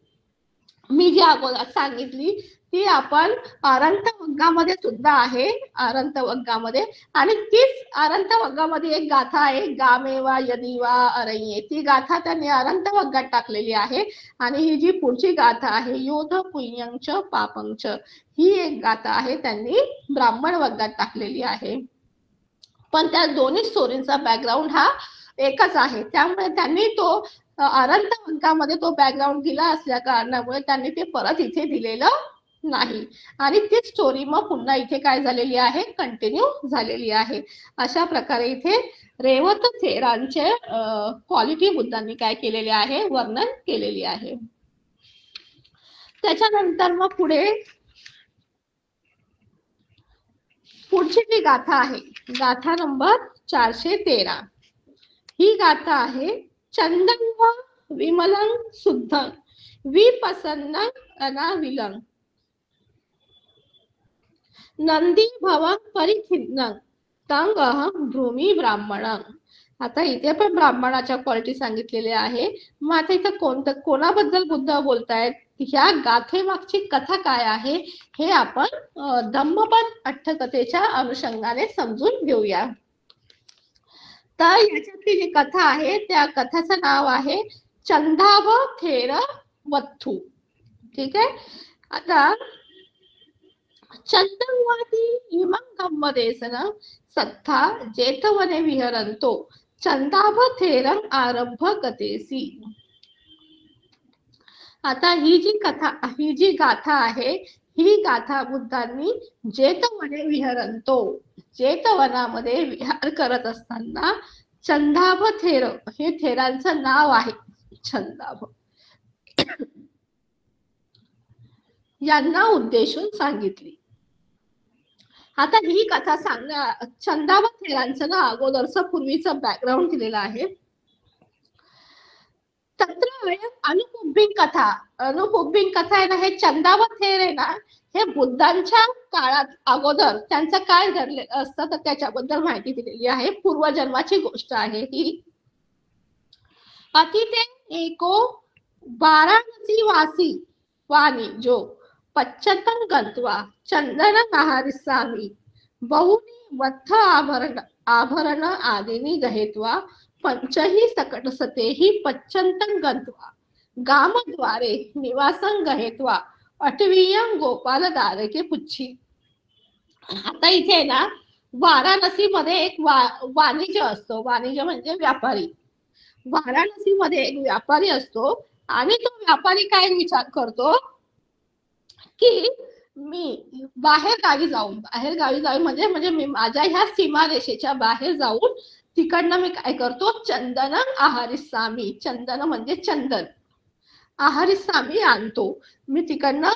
मी जी अगोदर सांगितली ती आपण अरहंत वग्गामध्ये सुद्धा आहे, अरहंत वग्गामध्ये. आणि तीच अरहंत वग्गामध्ये एक गाथा आहे, गामेवा यदिवा अरण्ये, ती गाथा त्यांनी अरहंत वग्गात टाकलेली आहे. आणि ही जी पुढची गाथा आहे योध पुण्यंच पापंच, ही एक गाथा आहे त्यांनी ब्राह्मण वग्गात टाकलेली आहे. पण त्या दोन्ही स्टोरींचा बॅकग्राऊंड हा एकच आहे, त्यामुळे त्यांनी तो अरहंत वग्गामध्ये तो बॅकग्राऊंड दिला असल्या कारणामुळे त्यांनी ते परत इथे दिलेलं नाही. आणि ती स्टोरी मग पुन्हा इथे काय झालेली आहे, कंटिन्यू झालेली आहे. अशा प्रकारे इथे रेवत थेरांचे क्वालिटी बुद्धांनी काय केलेले आहे, वर्णन केलेली आहे. त्याच्यानंतर मग पुढची जी गाथा आहे, गाथा नंबर 413. ही गाथा आहे चंदन व विमलं शुद्धं विपसन्न अनाविलं नंदी भवं परिखिन्नं तंग अहम भूमी ब्राह्मण. आता इथे पण ब्राह्मणाच्या क्वालिटी सांगितलेल्या आहे. मग आता इथं कोणाबद्दल बुद्ध बोलतायत, ह्या गाथेमागची कथा काय आहे हे आपण धम्मपद अट्टकथेच्या अनुषंगाने समजून घेऊया. तर याच्यातली जी कथा आहे त्या कथाचं नाव आहे चंदाव थेर वत्थू. ठीक आहे. आता चंदनवादी इमं धम्मदेशन सत्था जेतवने विहरंतो चंदाभ थेरम आरंभ गतेसी. आता ही जी गाथा आहे, ही गाथा बुद्धांनी जेतवने विहरंतो, जेतवनामध्ये विहार करत असताना चंदाभ थेर, हे थेरांचं नाव आहे चंदाभ, यांना उद्देशून सांगितली. आता ही कथा चंदाभ थेरांचं ना अगोदरचं पूर्वीचं बॅकग्राऊंड दिलेलं आहे. तत्र अनुपुब्बिंग कथा आहे ना, हे चंदाव थेर आहे ना, हे बुद्धांच्या काळात अगोदर त्यांचं काय घडलेलं असतं तर त्याच्याबद्दल माहिती दिलेली आहे. पूर्वजन्माची गोष्ट आहे ही. अतिथे एको वाराणसी वासी वाणी जो पच्चतं गत्वा चंदन आहारिस्सामि बहुनी वत्थ आभरण आदिनी गहेत्वा पंचही सकटसतेहि पच्चन्तं गत्वा गामद्वारे निवासं गहेत्वा अटवीयं गोपाल दारके पुच्छी. आता इथे ना वाराणसी मध्ये एक वाणिज्य असतो. वाणिज्य म्हणजे व्यापारी. वाराणसी मध्ये एक व्यापारी असतो आणि तो व्यापारी काय विचार करतो की मी बाहेर गावी जाऊन म्हणजे मी माझ्या ह्या सीमारेषेच्या बाहेर जाऊन तिकडनं मी काय करतो, चंदन आहारिस्सामि, चंदन म्हणजे चंदन, आहारिस्सामि आणतो मी तिकडनं.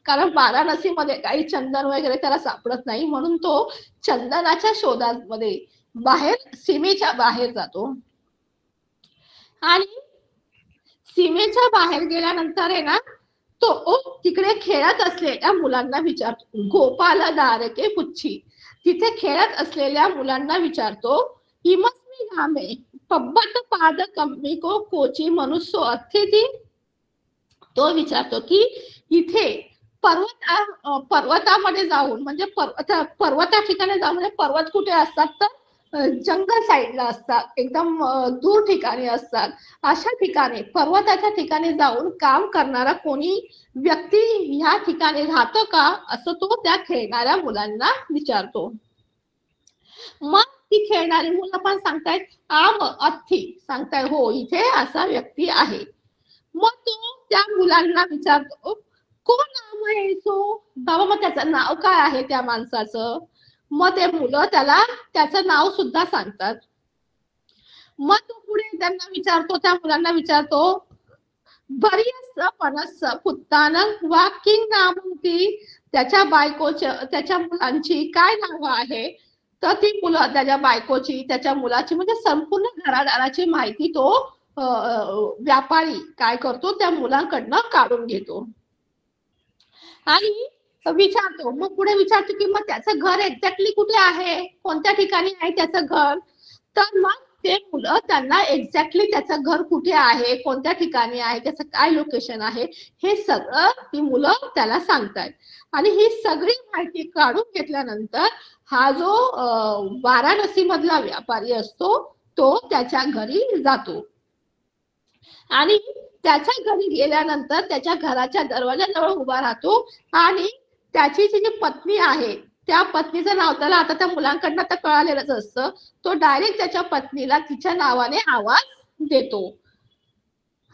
कारण वाराणसीमध्ये काही चंदन वगैरे त्याला सापडत नाही, म्हणून तो चंदनाच्या शोधामध्ये बाहेर सीमेच्या बाहेर जातो. आणि सीमेच्या बाहेर गेल्यानंतर आहे ना, तो तिकडे खेळत असलेल्या मुलांना विचारतो, गोपाल दारके पुच्छी, तिथे खेळत असलेल्या मुलांना विचारतो, इमस्मी गामे पब्बत पाद कम्मिको कोची मनुष्य अतिथी. तो विचारतो की इथे पर्वतामध्ये जाऊन, म्हणजे पर्वता ठिकाणी जाऊन, म्हणजे पर्वत कुठे असतात तर जंगल साईडला असतात, एकदम दूर ठिकाणी असतात. अशा ठिकाणी पर्वताच्या ठिकाणी जाऊन काम करणारा कोणी व्यक्ती ह्या ठिकाणी राहतो का, असं तो त्या खेळणाऱ्या मुलांना विचारतो. मग ती खेळणारी मुलं पण सांगतायत आम अथी, सांगताय हो इथे असा व्यक्ती आहे. मग तो त्या मुलांना विचारतो कोण नाम आहे सो, बाबा मग त्याचं नाव काय आहे त्या माणसाचं. मग ते मुलं त्याला त्याचं नाव सुद्धा सांगतात. मग तो पुढे त्यांना विचारतो, त्या मुलांना विचारतो, बरीच पणस पुत्तान वा किंग नामंती, त्याच्या बायकोच्या त्याच्या मुलांची काय नाव आहे. तर ती मुलं त्याच्या बायकोची त्याच्या मुलाची म्हणजे संपूर्ण घरादाराची माहिती तो व्यापारी काय करतो, त्या मुलांकडनं काढून घेतो आणि विचारतो. मग पुढे विचारतो की मग त्याचं घर एक्झॅक्टली कुठे आहे, कोणत्या ठिकाणी आहे त्याचं घर. तर मग ते मुलं त्यांना एक्झॅक्टली त्याचं घर कुठे आहे, कोणत्या ठिकाणी आहे, त्याचं काय लोकेशन आहे, हे सगळं ती मुलं त्याला सांगतात. आणि ही सगळी माहिती काढून घेतल्यानंतर हा जो वाराणसी मधला व्यापारी असतो तो त्याच्या घरी जातो. आणि त्याच्या घरी गेल्यानंतर त्याच्या घराच्या दरवाजाजवळ उभा राहतो आणि त्याची जी पत्नी आहे त्या पत्नीचं नाव त्याला आता त्या मुलांकडनं तर कळालेलंच असतं. तो डायरेक्ट त्याच्या पत्नीला तिच्या नावाने आवाज देतो.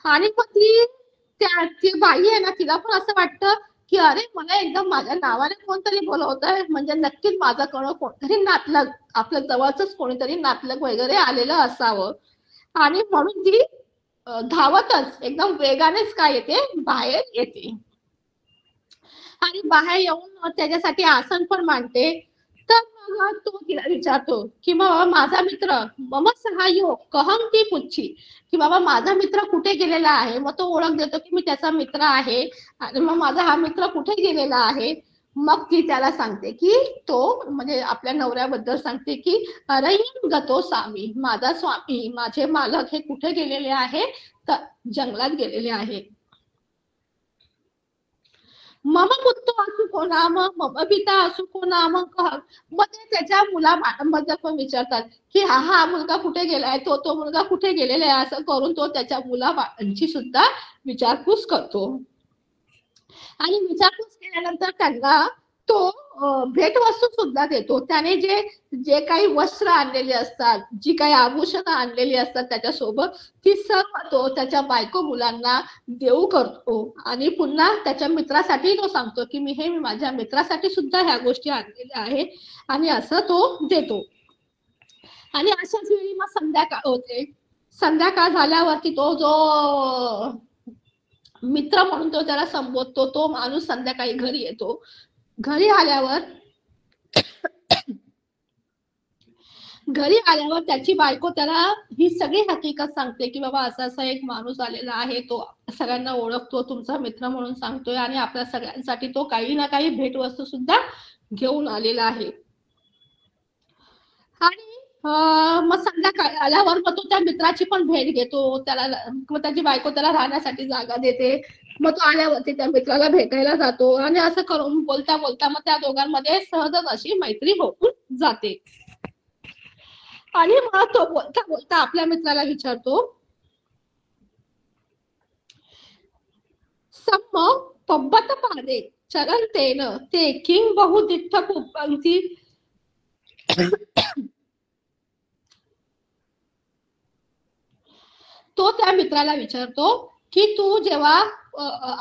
आणि मग ती बाई आहे ना, तिला पण असं वाटतं की अरे मला एकदम माझ्या नावाने कोणतरी बोलवतंय, म्हणजे नक्कीच माझ्याकडं कोणतरी नातलग, आपल्या जवळच कोणीतरी नातलग वगैरे आलेलं असावं. आणि म्हणून ती धावतच एकदम वेगानेच काय येते, बाहेर येते. आणि बाहेर येऊन त्याच्यासाठी आसन पण मांडते. तर मग तो तिला विचारतो की बाबा माझा मित्र मम सहाय्यो कहं ती पुच्छी, की बाबा माझा मित्र कुठे गेलेला आहे. मग तो ओळख देतो की मी त्याचा मित्र आहे. आणि मग माझा हा मित्र कुठे गेलेला आहे. मग ती त्याला सांगते की तो म्हणजे आपल्या नवऱ्याबद्दल सांगते की अरय्यम गतो स्वामी, माझा स्वामी माझे मालक हे कुठे गेलेले आहे, तर जंगलात गेलेले आहे. मम पुत्र असुको नाम मम पिता असुको नाम कह. मग ते त्याच्या मुलाबद्दल पण विचारतात की हा मुलगा कुठे गेलाय, तो मुलगा कुठे गेलेला आहे, असं करून तो त्याच्या मुलाबाळांची सुद्धा विचारपूस करतो. आणि विचारपूस केल्यानंतर त्यांना तो भेटवस्तू सुद्धा देतो. त्याने जे जे काही वस्त्र आणलेली असतात, जी काही आभूषणं आणलेली असतात त्याच्यासोबत, ती सर्व तो त्याच्या बायको मुलांना देऊ करतो. आणि पुन्हा त्याच्या मित्रासाठी तो सांगतो की मी माझ्या मित्रासाठी सुद्धा ह्या गोष्टी आणलेल्या आहे, आणि असं तो देतो. आणि अशाच वेळी मग संध्याकाळ होते. संध्याकाळ झाल्यावरती तो जो मित्र म्हणून तो त्याला संबोधतो, तो माणूस संध्याकाळी घरी येतो. घरी आल्यावर त्याची बायको त्याला ही सगळी हकीकत सांगते की बाबा असा असा एक माणूस आलेला आहे, तो सगळ्यांना ओळखतो, तुमचा मित्र म्हणून सांगतोय, आणि आपल्या सगळ्यांसाठी तो काही ना काही भेटवस्तू सुद्धा घेऊन आलेला आहे. आणि मग संध्याकाळी आल्यावर मग तो त्या मित्राची पण भेट घेतो. त्याला मग त्याची बायको त्याला राहण्यासाठी जागा देते. मग तो आल्यावरती त्या मित्राला भेटायला जातो, आणि असं करून बोलता बोलता मग त्या दोघांमध्ये सहजच अशी मैत्री होऊन जाते. आणि मग तो बोलता बोलता आपल्या मित्राला विचारतो, सम्म पब्बत पादे चरणतेन ते किंग बहुदिठ्ठ पुपंक्ती. तो त्या मित्राला विचारतो की तू जेव्हा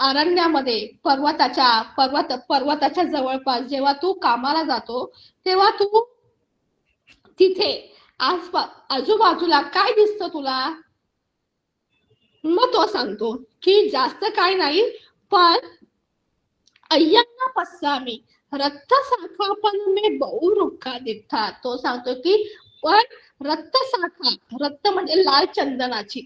अरण्यामध्ये पर्वताच्या जवळपास जेव्हा तू कामाला जातो, तेव्हा तू तिथे आजूबाजूला काय दिसतं तुला? मग तो सांगतो की जास्त काय नाही, पण अय्यंगा पस्सामी रक्त साखा पण मी बहु रुखा दिठा. तो सांगतो की पण रक्त साखा, रक्त म्हणजे लाल चंदनाची,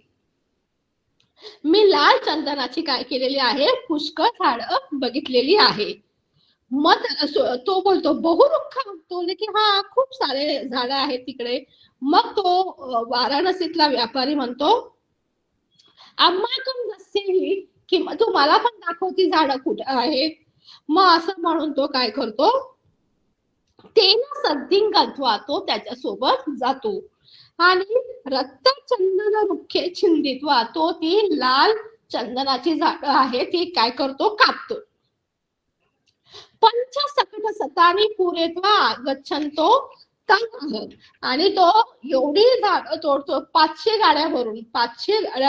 मी लाल चंदनाची काय केलेली आहे, पुष्कळ झाडं बघितलेली आहे. मग तो बोलतो बहुरुख, तो की हा खूप सारे झाडं आहेत तिकडे. मग तो वाराणसीतला व्यापारी म्हणतो आम्हाकम दस्सेही, की तू मला पण दाखव ती झाडं कुठे आहेत. मग असं म्हणून तो काय करतो, ते ना सद्दिंग गत्वा तो त्याच्यासोबत जातो, आणि रक्त चंदन रुखे छिंदित्वा तो ती लाल चंदनाची झाडं आहे ती काय करतो, कापतो. पंच सकट सतानी पुरेत्वा गच्छंतो तंग, आणि तो एवढी झाडं तोडतो, 500 गाड्या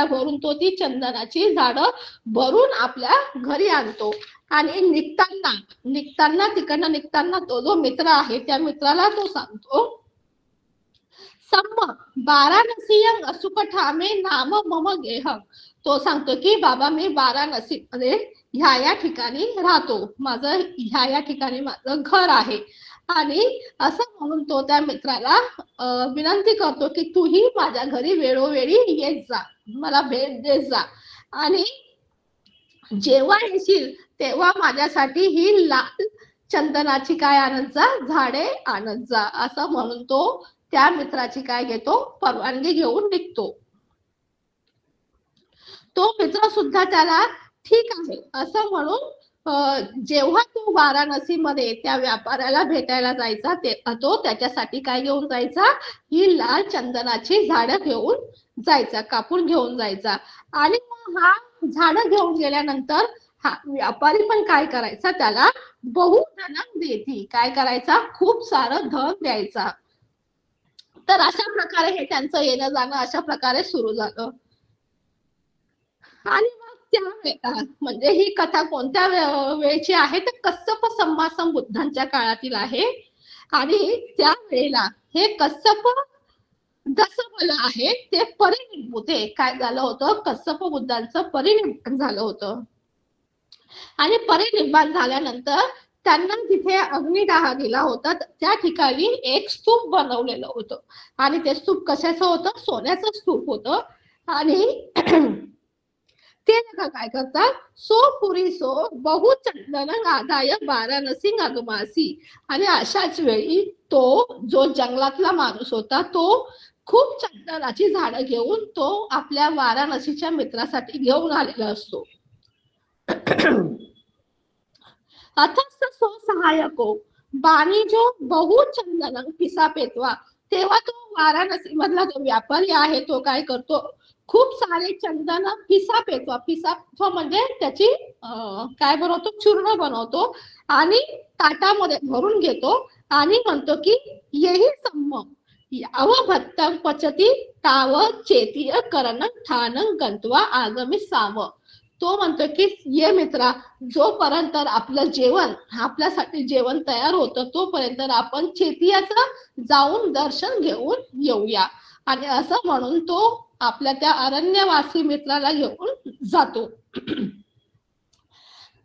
भरून तो ती चंदनाची झाडं भरून आपल्या घरी आणतो. आणि निघताना तिकडनं निघताना तो जो मित्र आहे त्या मित्राला तो सांगतो, सम्म वाराणसीयं असुक ठामे नाम मम गेहं. तो सांगतो की बाबा मी वाराणसी मध्ये ह्या ठिकाणी राहतो, माझं ह्या ठिकाणी माझं घर आहे. आणि असं म्हणून तो त्या मित्राला विनंती करतो की तूही माझ्या घरी वेळोवेळी येत जा, मला भेट देत जा, आणि जेव्हा येशील तेव्हा माझ्यासाठी ही लाल चंदनाची काय आणत जा, झाडे आणत जा. असं म्हणून तो त्या मित्राची काय घेतो, परवानगी घेऊन निघतो. तो मित्र सुद्धा त्याला ठीक आहे असं म्हणून जेव्हा तो वाराणसीमध्ये त्या व्यापाऱ्याला भेटायला जायचा, तो त्याच्यासाठी काय घेऊन जायचा, ही लाल चंदनाची झाडं घेऊन जायचा, कापून घेऊन जायचा. आणि मग हा झाडं घेऊन गेल्यानंतर हा व्यापारी पण काय करायचा, त्याला बहुधनम देती, काय करायचा, खूप सारं धन द्यायचा. तर अशा प्रकारे हे त्यांचं येणं जाणं अशा प्रकारे सुरू झालं. आणि मग त्या म्हणजे ही कथा कोणत्या वेळची आहे, तर कश्यप संभाषण बुद्धांच्या काळातील आहे. आणि त्या वेळेला हे कश्यप दशबल आहे ते परिनिर्मुते काय झालं होतं, कश्यप बुद्धांचं परिनिर्माण झालं होतं. आणि परिनिर्माण झाल्यानंतर त्यांना जिथे अग्निदाह दिला होता त्या ठिकाणी एक स्तूप बनवलेलं होतं, आणि ते स्तूप कशाचं होतं, सोन्याचं स्तूप होतं. आणि ते लोक काय करतात, सो पुरी सो बहु चंदन आदाय वाराणसी अगमासी. आणि अशाच वेळी तो जो जंगलातला माणूस होता तो खूप चंदनाची झाडं घेऊन तो आपल्या वाराणसीच्या मित्रासाठी घेऊन आलेला असतो. अथस सो सहायको बाणी जो बहु चंदन पिसा पेतवा. तेव्हा तो वाराणसी मधला जो व्यापारी आहे तो काय करतो, खूप सारे चंदन पिसा पेतवा. पिसा म्हणजे त्याची काय बनवतो, चूर्ण बनवतो आणि ताटामध्ये भरून घेतो आणि म्हणतो की येही सम्म अवभत्तं पचती ताव चेतीय करण ठान गंतवा आगमी साम. तो म्हणतो की ये मित्रा, जोपर्यंत आपलं जेवण आपल्यासाठी जेवण तयार होतं तोपर्यंत आपण चेतियाचं जाऊन दर्शन घेऊन येऊया. आणि असं म्हणून तो आपल्या त्या अरण्यवासी मित्राला घेऊन जातो.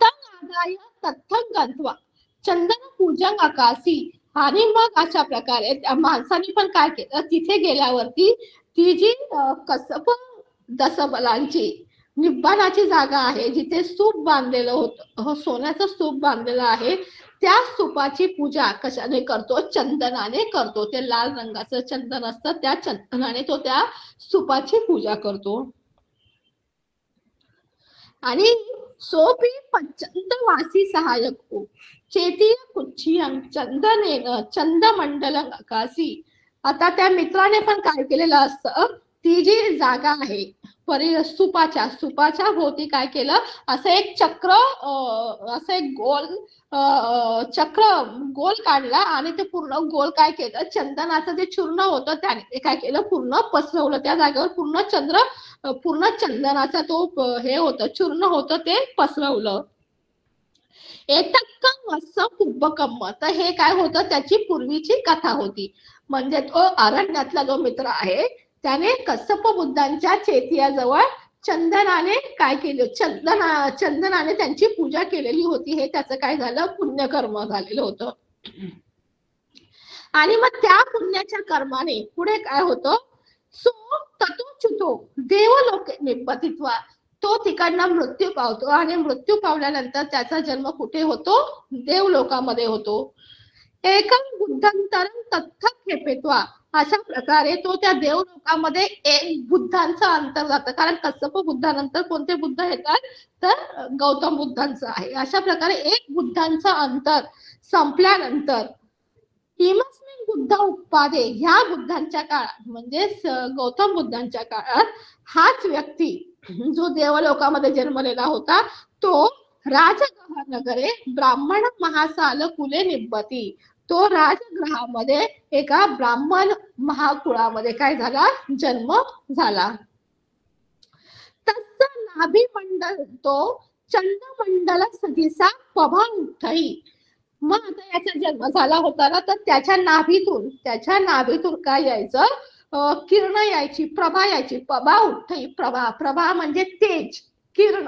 आदाय तत्थं गंतवा चंदन पूजन आकाशी. आणि मग अशा प्रकारे त्या माणसाने पण काय केलं, तिथे गेल्यावरती ती जी कसप दसबलांची निब्बाणाची जागा आहे जिथे स्तूप बांधलेलं होतं, सोन्याचं स्तूप बांधलेलं आहे, त्या स्तूपाची पूजा कशाने करतो, चंदनाने करतो. ते लाल रंगाचं चंदन असतं, त्या चंदनाने तो त्या स्तूपाची पूजा करतो. आणि सोपी पंचंदवासी सहायक चेतीय कुच्छियं चंदनेन चंदमंडल आकाशी. आता त्या मित्राने पण काय केलेलं असतं, ती जी जागा आहे स्तूपाच्या भोवती काय केलं, असं एक चक्र असं एक गोल चक्र गोल काढला आणि ते पूर्ण गोल काय केलं, चंदनाचं जे चूर्ण होतं त्याने ते काय केलं, पूर्ण पसरवलं त्या जागेवर. पूर्ण चंदनाचा तो हे होतं, चूर्ण होतं ते पसरवलं. एतक्कम असं कुब्बकम्म. तर हे काय होतं, त्याची पूर्वीची कथा होती. म्हणजे तो अरण्यातला जो मित्र आहे त्याने कश्यप बुद्धांच्या चेतियाजवळ चंदनाने काय केलं, चंदनाने त्यांची पूजा केलेली होती. हे त्याचं काय झालं, पुण्यकर्म झालेलं होतं. आणि मग त्या पुण्याच्या कर्माने पुढे काय होतं, सो ततोच्युतो देवलोके निपतित्वा. तो तिकडनं मृत्यू पावतो आणि मृत्यू पावल्यानंतर त्याचा जन्म कुठे होतो, देवलोकामध्ये होतो. एकम बुद्धांतरं तत्थं खेपेत्वा. अशा प्रकारे तो त्या देवलोकामध्ये एक बुद्धांचं अंतर जातं, कारण कश्यप बुद्धानंतर कोणते बुद्ध येतात, तर गौतम बुद्धांचं आहे. अशा प्रकारे एक बुद्धांचं अंतर संपल्यानंतर इमस्मिन बुद्ध उत्पादे, ह्या बुद्धांच्या काळात म्हणजे गौतम बुद्धांच्या काळात हाच व्यक्ती जो देवलोकामध्ये जन्मलेला होता तो राजगृह नगरे ब्राह्मण महासाल कुले निब्बती. तो राजगृहामध्ये एका ब्राह्मण महाकुळामध्ये काय झाला, जन्म झाला. तस नाभी मंडल तो चंद्रमंडल सदिसा पभा उठई. मग आता याचा जन्म झाला होता ना, तर त्याच्या नाभीतून काय यायचं, किरण यायची, प्रभा यायची. प्रभा उठई, प्रभा म्हणजे तेज, किरण.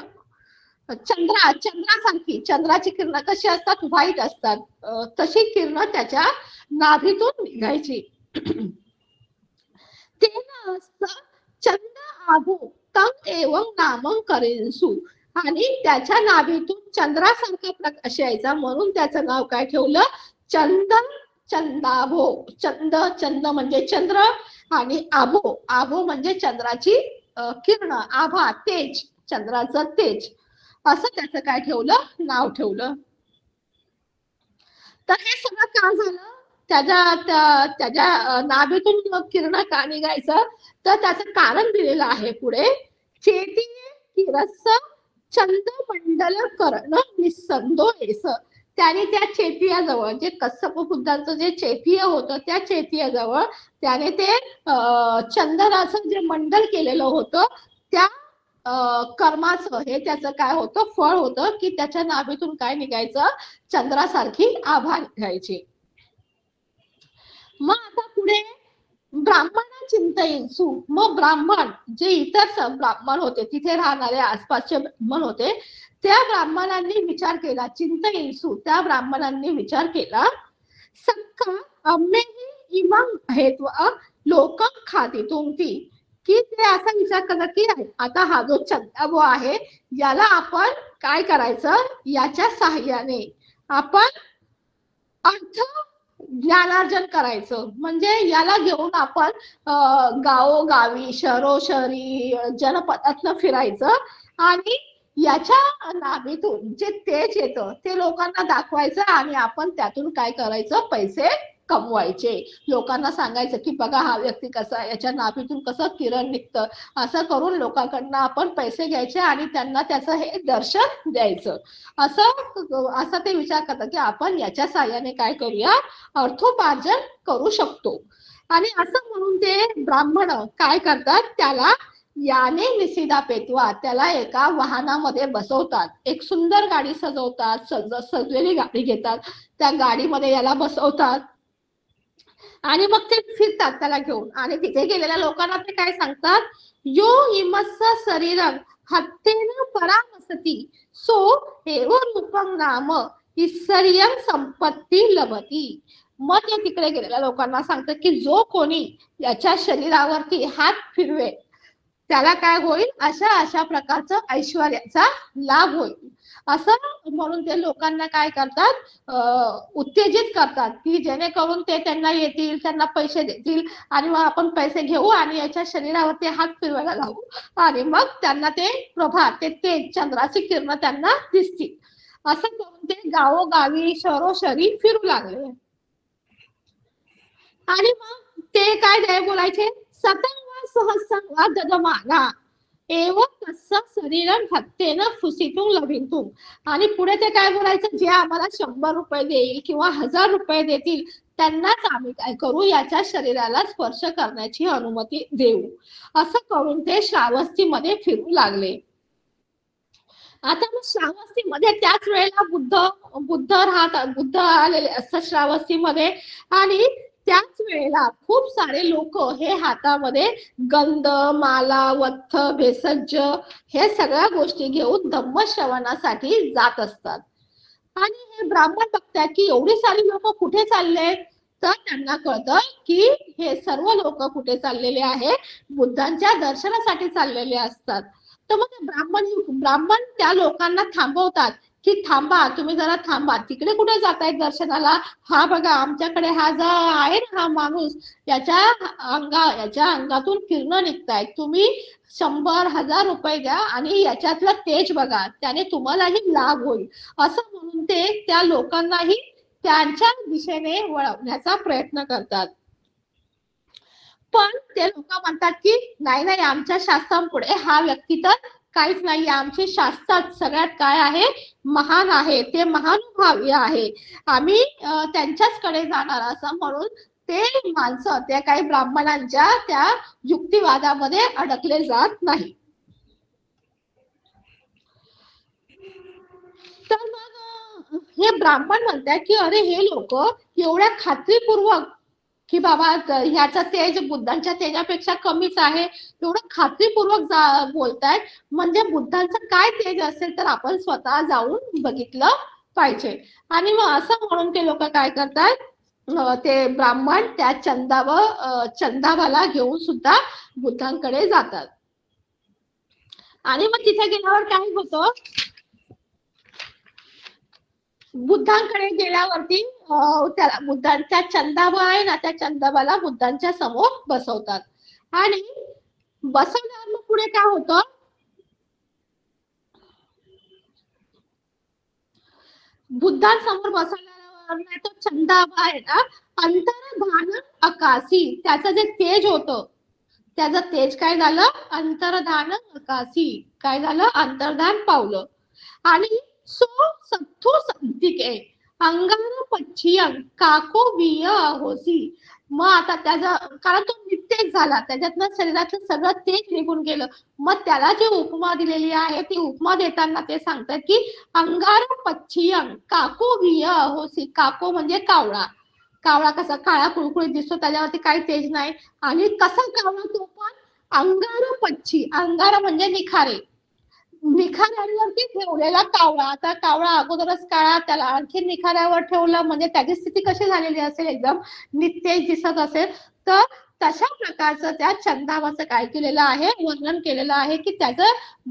चंद्रासारखी, चंद्राची किरण कशी असतात, व्हाईट असतात, तशी किरण त्याच्या नाभीतून निघायची. तेना चंद्र आभो तंग एवं नामं करेन्सु. आणि त्याच्या नाभीतून चंद्रासारखा प्रकाश यायचा म्हणून त्याचं नाव काय ठेवलं, चंदाभो. चंद म्हणजे चंद्र आणि आभो म्हणजे चंद्राची किरण, आभा तेज, चंद्राचं तेज, असं त्याचं काय ठेवलं, नाव ठेवलं. तर हे सगळं का झालं, त्याच्या नाभीतून किरण का निघायचं, तर त्याचं कारण दिलेलं आहे पुढे. चेतीये किरस चंद्रमंडल करण निसंदो एस. त्याने त्या चेतियाजवळ, जे कश्यप बुद्धांचं जे चेतीय होतं त्या चेतियाजवळ त्याने ते चंदनाचं जे मंडल केलेलं होतं त्या कर्माचं हे त्याचं काय होतं, फळ होतं की त्याच्या नाभीतून काय निघायचं, चंद्रासारखी आभा निघायची. मग आता पुढे ब्राह्मण चिंतयन्सु. मग ब्राह्मण जे इतर ब्राह्मण होते, तिथे राहणारे आसपासचे ब्राह्मण होते, त्या ब्राह्मणांनी विचार केला, चिंतयन्सु, त्या ब्राह्मणांनी विचार केला, सक्का अम्मेही इमं हेत्वा लोकं खादितुं ती. की ते असा विचार करतात की आता हा जो चंदाबो आहे याला आपण काय करायचं, याच्या सहाय्याने आपण अर्थ ज्ञानार्जन करायचं. म्हणजे याला घेऊन आपण गावोगावी शहरोशहरी जनपदातनं फिरायचं आणि याच्या नाभीतून जे तेज येतं ते लोकांना दाखवायचं आणि आपण त्यातून काय करायचं, पैसे कमवायचे. लोकांना सांगायचं की बघा हा व्यक्ती कसा, याच्या नाभीतून कसं किरण निघतं. असं करून लोकांकडनं आपण पैसे घ्यायचे आणि त्यांना त्याचं हे दर्शन द्यायचं. असं ते विचार करतात की आपण याच्या साहाय्याने काय करूया, अर्थोपार्जन करू शकतो. आणि असं म्हणून ते ब्राह्मण काय करतात, त्याला याने निसिदा पेटवा, त्याला एका वाहनामध्ये बसवतात. एक सुंदर गाडी सजवतात, सजलेली गाडी घेतात, त्या गाडीमध्ये याला बसवतात आणि मग ते फिरतात त्याला घेऊन. आणि तिथे गेलेल्या लोकांना ते काय सांगतात, यो इमस्स शरीरं हत्तेन परामसती सो एव रूपं नाम ईश्वरीयं संपत्ती लभती. मग ते तिकडे गेलेल्या लोकांना सांगतात की जो कोणी याच्या शरीरावरती हात फिरवे त्याला काय होईल, अशा अशा प्रकारचं ऐश्वर्याचा लाभ होईल. असं म्हणून ते लोकांना काय करतात, उत्तेजित करतात की जेणेकरून ते त्यांना येतील, त्यांना पैसे देतील आणि मग आपण पैसे घेऊ आणि याच्या शरीरावरती हात फिरवायला लावू आणि मग त्यांना ते प्रभा, ते चंद्राची किरण त्यांना दिसतील. असं करून ते गावोगावी शहरोशहरी फिरू लागले. आणि मग ते काय बोलायचे, सतंग सहस्रंगा ददमाना एव तस्स शरीरं हत्तेन फुसितुं लभिंतुं. आणि पुढे ते काय बोलायचं, जे आम्हाला 100 रुपये देईल किंवा 1000 रुपये देतील त्यांनाच आम्ही काय करू, याच्या शरीराला स्पर्श करण्याची अनुमती देऊ. असं करून ते श्रावस्तीमध्ये फिरू लागले. आता मग श्रावस्तीमध्ये त्याच वेळेला बुद्ध आलेले असतात श्रावस्तीमध्ये. आणि त्याच वेळेला खूप सारे लोक हे हातामध्ये गंध, माला, वत्थ, भेषज हे सगळ्या गोष्टी घेऊन धम्मश्रवणासाठी जात असतात. आणि हे ब्राह्मण बघतात की एवढी सारी लोक कुठे चालले, तर त्यांना कळतं की हे सर्व लोक कुठे चाललेले आहे, बुद्धांच्या दर्शनासाठी चाललेले असतात. तर मग ब्राह्मण त्या लोकांना थांबवतात की थांबा, तुम्ही जरा थांबा, तिकडे कुठे जातायत दर्शनाला, हा बघा आमच्याकडे हा जो आहे ना हा माणूस, याच्या अंगातून किरण निघतायत, तुम्ही 100,000 रुपये द्या आणि याच्यातलं तेज बघा, त्याने तुम्हालाही लाभ होईल. असं म्हणून ते त्या लोकांनाही त्यांच्या दिशेने वळवण्याचा प्रयत्न करतात. पण ते लोक म्हणतात की नाही, आमच्या शास्त्रांपुढे हा व्यक्ती तर काहीच नाही, आमचे शास्त्रात सगळ्यात काय आहे, महान आहे, ते महानुभावी आहे, आम्ही त्यांच्याचकडे जाणार. असं म्हणून ते माणसं त्या काही ब्राह्मणांच्या त्या युक्तिवादामध्ये अडकले जात नाही. तर मग हे ब्राह्मण म्हणतात की अरे हे लोक एवढ्या खात्रीपूर्वक की बाबा ह्याचं तेज बुद्धांच्या तेजापेक्षा कमीच आहे, एवढं खात्रीपूर्वक बोलतायत, म्हणजे बुद्धांचं काय तेज असेल तर आपण स्वतः जाऊन बघितलं पाहिजे. आणि मग असं म्हणून ते लोक काय करतात, ते ब्राह्मण त्या चंदाबाला घेऊन सुद्धा बुद्धांकडे जातात. आणि मग तिथे गेल्यावर काय होतं, बुद्धांकडे गेल्यावरती त्याला बुद्धांच्या चंदाबा आहे ना, त्या चंदाबाला बुद्धांच्या समोर बसवतात. आणि बसवल्यावर मग पुढे काय होतं, बुद्धांसमोर बसवल्यावर तो चंदाबा आहे ना, अंतर्धान आकाशी, त्याचं जे तेज होतं त्याचं तेज काय झालं, अंतर्धान आकाशी, काय झालं, अंतर्धान पावलं. आणि सो सत्थू संतिके अंगार पच्छियं काको विय होसी. मग आता त्याचा, कारण तो नितेज झाला, त्याच्यातनं शरीरातलं सगळं तेज निघून गेलं. मग त्याला जी उपमा दिलेली आहे ती उपमा देताना ते सांगतात की अंगार पच्छियं काको विय होसी. काको म्हणजे कावळा, कावळा कसा काळा कुळकुळीत दिसतो, त्याच्यावरती काही तेज नाही. आणि कसा कावळा तो पण, अंगार पच्छी, अंगार म्हणजे निखारे, निखाऱ्यावरती ठेवलेला कावळा. आता कावळा अगोदरच काळा, त्याला आणखी निखाऱ्यावर ठेवलं म्हणजे त्याची स्थिती कशी झालेली असेल, एकदम नितेज दिसत असेल. तर तशा प्रकारचं त्या चंदाबाचं काय केलेलं आहे, वर्णन केलेलं आहे की त्याचं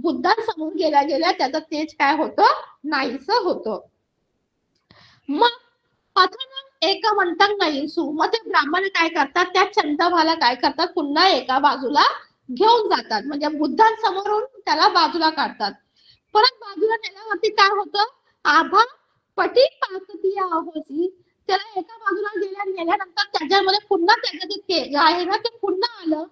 बुद्धांसमोर गेल्या गेल्या त्याचं तेज काय होतं, नाहीसं होतं. मग अथानं एक म्हणतात नाही सु, मग ते ब्राह्मण काय करतात, त्या चंदभाला काय करतात, पुन्हा एका बाजूला घेऊन जातात, म्हणजे बुद्धांसमोरून त्याला बाजूला काढतात. परत बाजूला नेल्यावरती काय होतं, आभा पटी पाकतीया होती, त्याला एका बाजूला गेल्यानंतर त्याच्यामध्ये पुन्हा त्याचं जे तेज आहे ना ते पुन्हा आलं.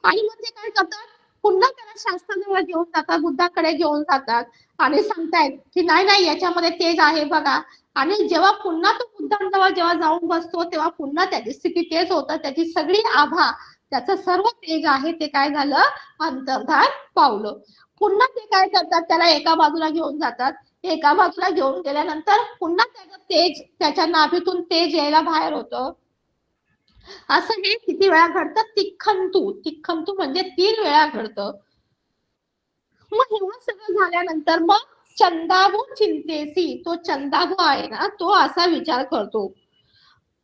आणि मग ते काय करतात, पुन्हा त्याला शास्त्राजवळ घेऊन जातात, बुद्धाकडे घेऊन जातात आणि सांगतायत की नाही नाही याच्यामध्ये तेज आहे बघा. आणि जेव्हा पुन्हा तो बुद्धांजवळ जेव्हा जाऊन बसतो तेव्हा पुन्हा त्याची स्थिती तेच होतं, त्याची सगळी आभा, त्याचं सर्व तेज आहे ते काय झालं, अंतर्धान पावलं. पुन्हा ते काय करतात, त्याला एका बाजूला घेऊन जातात, एका बाजूला घेऊन गेल्यानंतर पुन्हा त्याचं तेज, त्याच्या नाभीतून तेज यायला बाहेर होतं. असं हे किती वेळा घडतं, तिख्खंतू म्हणजे 3 वेळा घडतं. मग एवढं सगळं झाल्यानंतर मग चंदाबू चिंतेसी, तो चंदाबू आहे ना तो असा विचार करतो,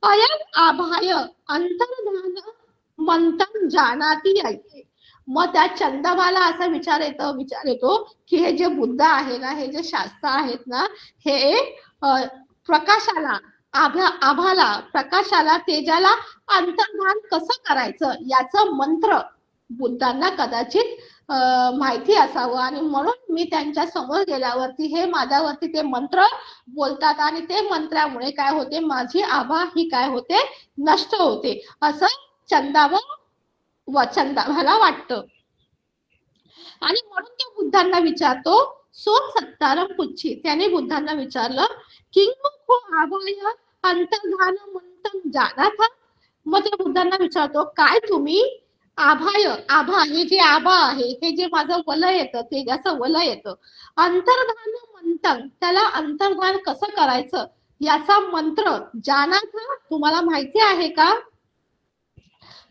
अयम आभाय अंतर्धान मंथन जानाती आहे. मग त्या चंदाबाला असा विचार येतो की हे जे बुद्ध आहे ना, हे जे शास्त्र आहेत ना, हे प्रकाशाला, आभाला, प्रकाशाला, तेजाला अंतर्धान कसं करायचं याचं मंत्र बुद्धांना कदाचित माहिती असावं. आणि म्हणून मी त्यांच्या समोर गेल्यावरती हे माझ्यावरती ते मंत्र बोलतात आणि ते मंत्रामुळे काय होते, माझी आभा ही काय होते, नष्ट होते, असं चंदाभाला वाटतं. आणि म्हणून तो बुद्धांना विचारतो, सो सत्तारम पुच्छी, त्याने बुद्धांना विचारलं किंग हो आभाय अंतर्धान मंथन जाना था. मग ते बुद्धांना विचारतो, काय तुम्ही आभाय, आभा, हे जे आभा आहे, हे जे माझं वलय येतं, तेजाचं वलय येतं, अंतर्धान मंथन, त्याला अंतर्धान कसं करायचं याचा मंत्र जाना था, तुम्हाला माहिती आहे का.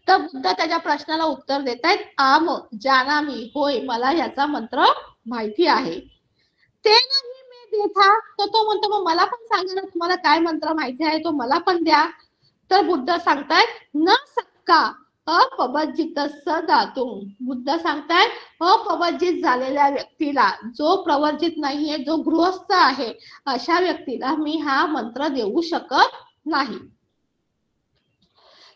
तर बुद्ध त्याच्या प्रश्नाला उत्तर देत आहेत, आम जानामी, होय मला याचा मंत्र माहिती आहे. ते नाही मी देथा, तर तो म्हणतो मग मला पण सांगा ना, तुम्हाला काय मंत्र माहिती आहे तो मला पण द्या. तर बुद्ध सांगतायत, न सक्का अपबज्जित दातुम, बुद्ध सांगतायत अपबज्जित झालेल्या व्यक्तीला, जो प्रवर्जित नाहीये, जो गृहस्थ आहे, अशा व्यक्तीला मी हा मंत्र देऊ शकत नाही.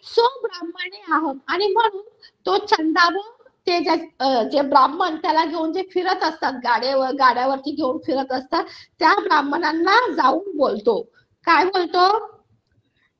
सो ब्राह्मणे अहम, आणि म्हणून तो चंदाबू, ते जे ब्राह्मण त्याला घेऊन जे फिरत असतात, गाड्यावरती घेऊन फिरत असतात, त्या ब्राह्मणांना जाऊन बोलतो, काय बोलतो,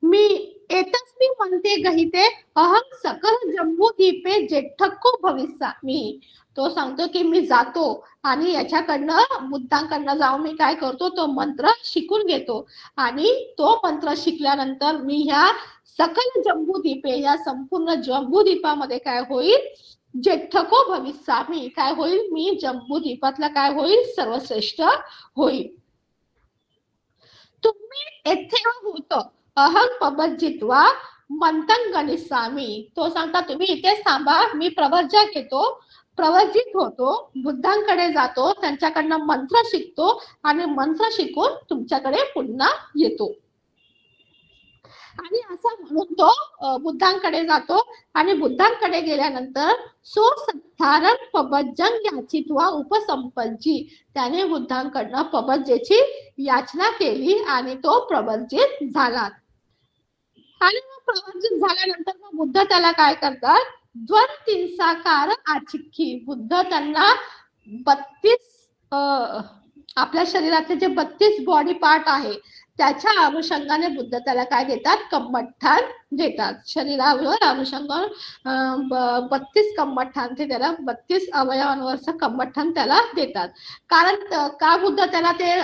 मी येतच मी म्हणते गहिते अहम सकल जम्बूद्वीपे जेठ्ठको भविष्यामी. तो सांगतो की मी जातो आणि याच्याकडनं, बुद्धांकडनं जाऊन मी काय करतो, तो मंत्र शिकून घेतो आणि तो मंत्र शिकल्यानंतर मी ह्या सकल जम्बूद्वीपे, या संपूर्ण जम्बूद्वीपामध्ये काय होईल, जेठ्ठको भविष्यामी, काय होईल, मी जम्बूद्वीपातला काय होईल, सर्वश्रेष्ठ होईल. तुम्ही येथे होत अहम पबज्जित्वा मंथन गणिसामी, तो सांगता तुम्ही इथेच थांबा, मी प्रवर्जित होतो, बुद्धांकडे जातो, त्यांच्याकडनं मंत्र शिकतो आणि मंत्र शिकून तुमच्याकडे पुन्हा येतो. आणि असं म्हणून तो बुद्धांकडे जातो आणि बुद्धांकडे गेल्यानंतर सो सत्तारण पबज्जंग याचित्वा उपसंपज्जी, त्याने बुद्धांकडनं पबज्जेची याचना केली आणि तो प्रवर्जित झाला. आणि मग प्रवर्जित झाल्यानंतर मग बुद्ध त्याला काय करतात, द्वंद्विंसाकार आचिक्की, बुद्ध त्यांना 32 आपल्या शरीरातले जे 32 बॉडी पार्ट आहे त्याच्या अनुषंगाने बुद्ध त्याला काय देतात, कम्मठ्ठान देतात. शरीरावर अनुषंगाने 32 कम्मठ्ठान, ते त्याला 32 अवयवांवरचं कम्मठ्ठान त्याला देतात. कारण का बुद्ध त्याला ते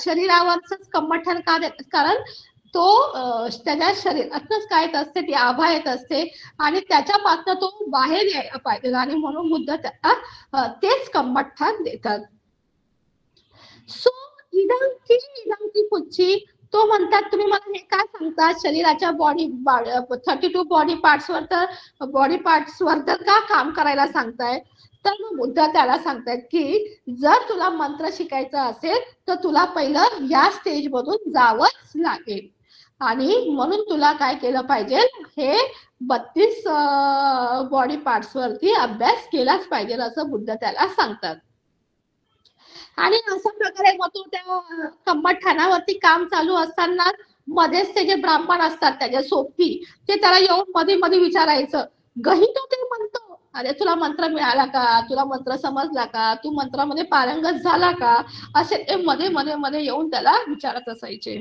शरीरावरच कम्मठ्ठान का देतात, कारण तो त्याच्या शरीरातच काय येत असते, ती आभा येत असते आणि त्याच्यापासून तो बाहेर यायला पाहिजे आणि म्हणून बुद्ध त्याला तेच कम्मठ्ठान देतात. सो इदंती पुच्छी, तो म्हणतात तुम्ही मला हे काय सांगता, शरीराच्या 32 बॉडी पार्ट्सवर तर का काम करायला सांगताय. तर मग बुद्ध त्याला सांगतायत की जर तुला मंत्र शिकायचं असेल तर तुला पहिलं या स्टेज मधून जावंच लागेल. आणि म्हणून तुला काय केलं पाहिजे, हे 32 बॉडी पार्ट्स वरती अभ्यास केलाच पाहिजे असं बुद्ध त्याला सांगतात. आणि अशा प्रकारे मग तो त्या कम्मठाणावरती काम चालू असताना मध्येच ते जे ब्राह्मण असतात त्याच्या सोबती, ते त्याला येऊन मध्ये मध्ये विचारायचं. गही तो ते म्हणतो, अरे तुला मंत्र मिळाला का, तुला मंत्र समजला का, तू मंत्रामध्ये पारंगत झाला का, असे ते मध्ये मध्ये मध्ये येऊन त्याला विचारत असायचे.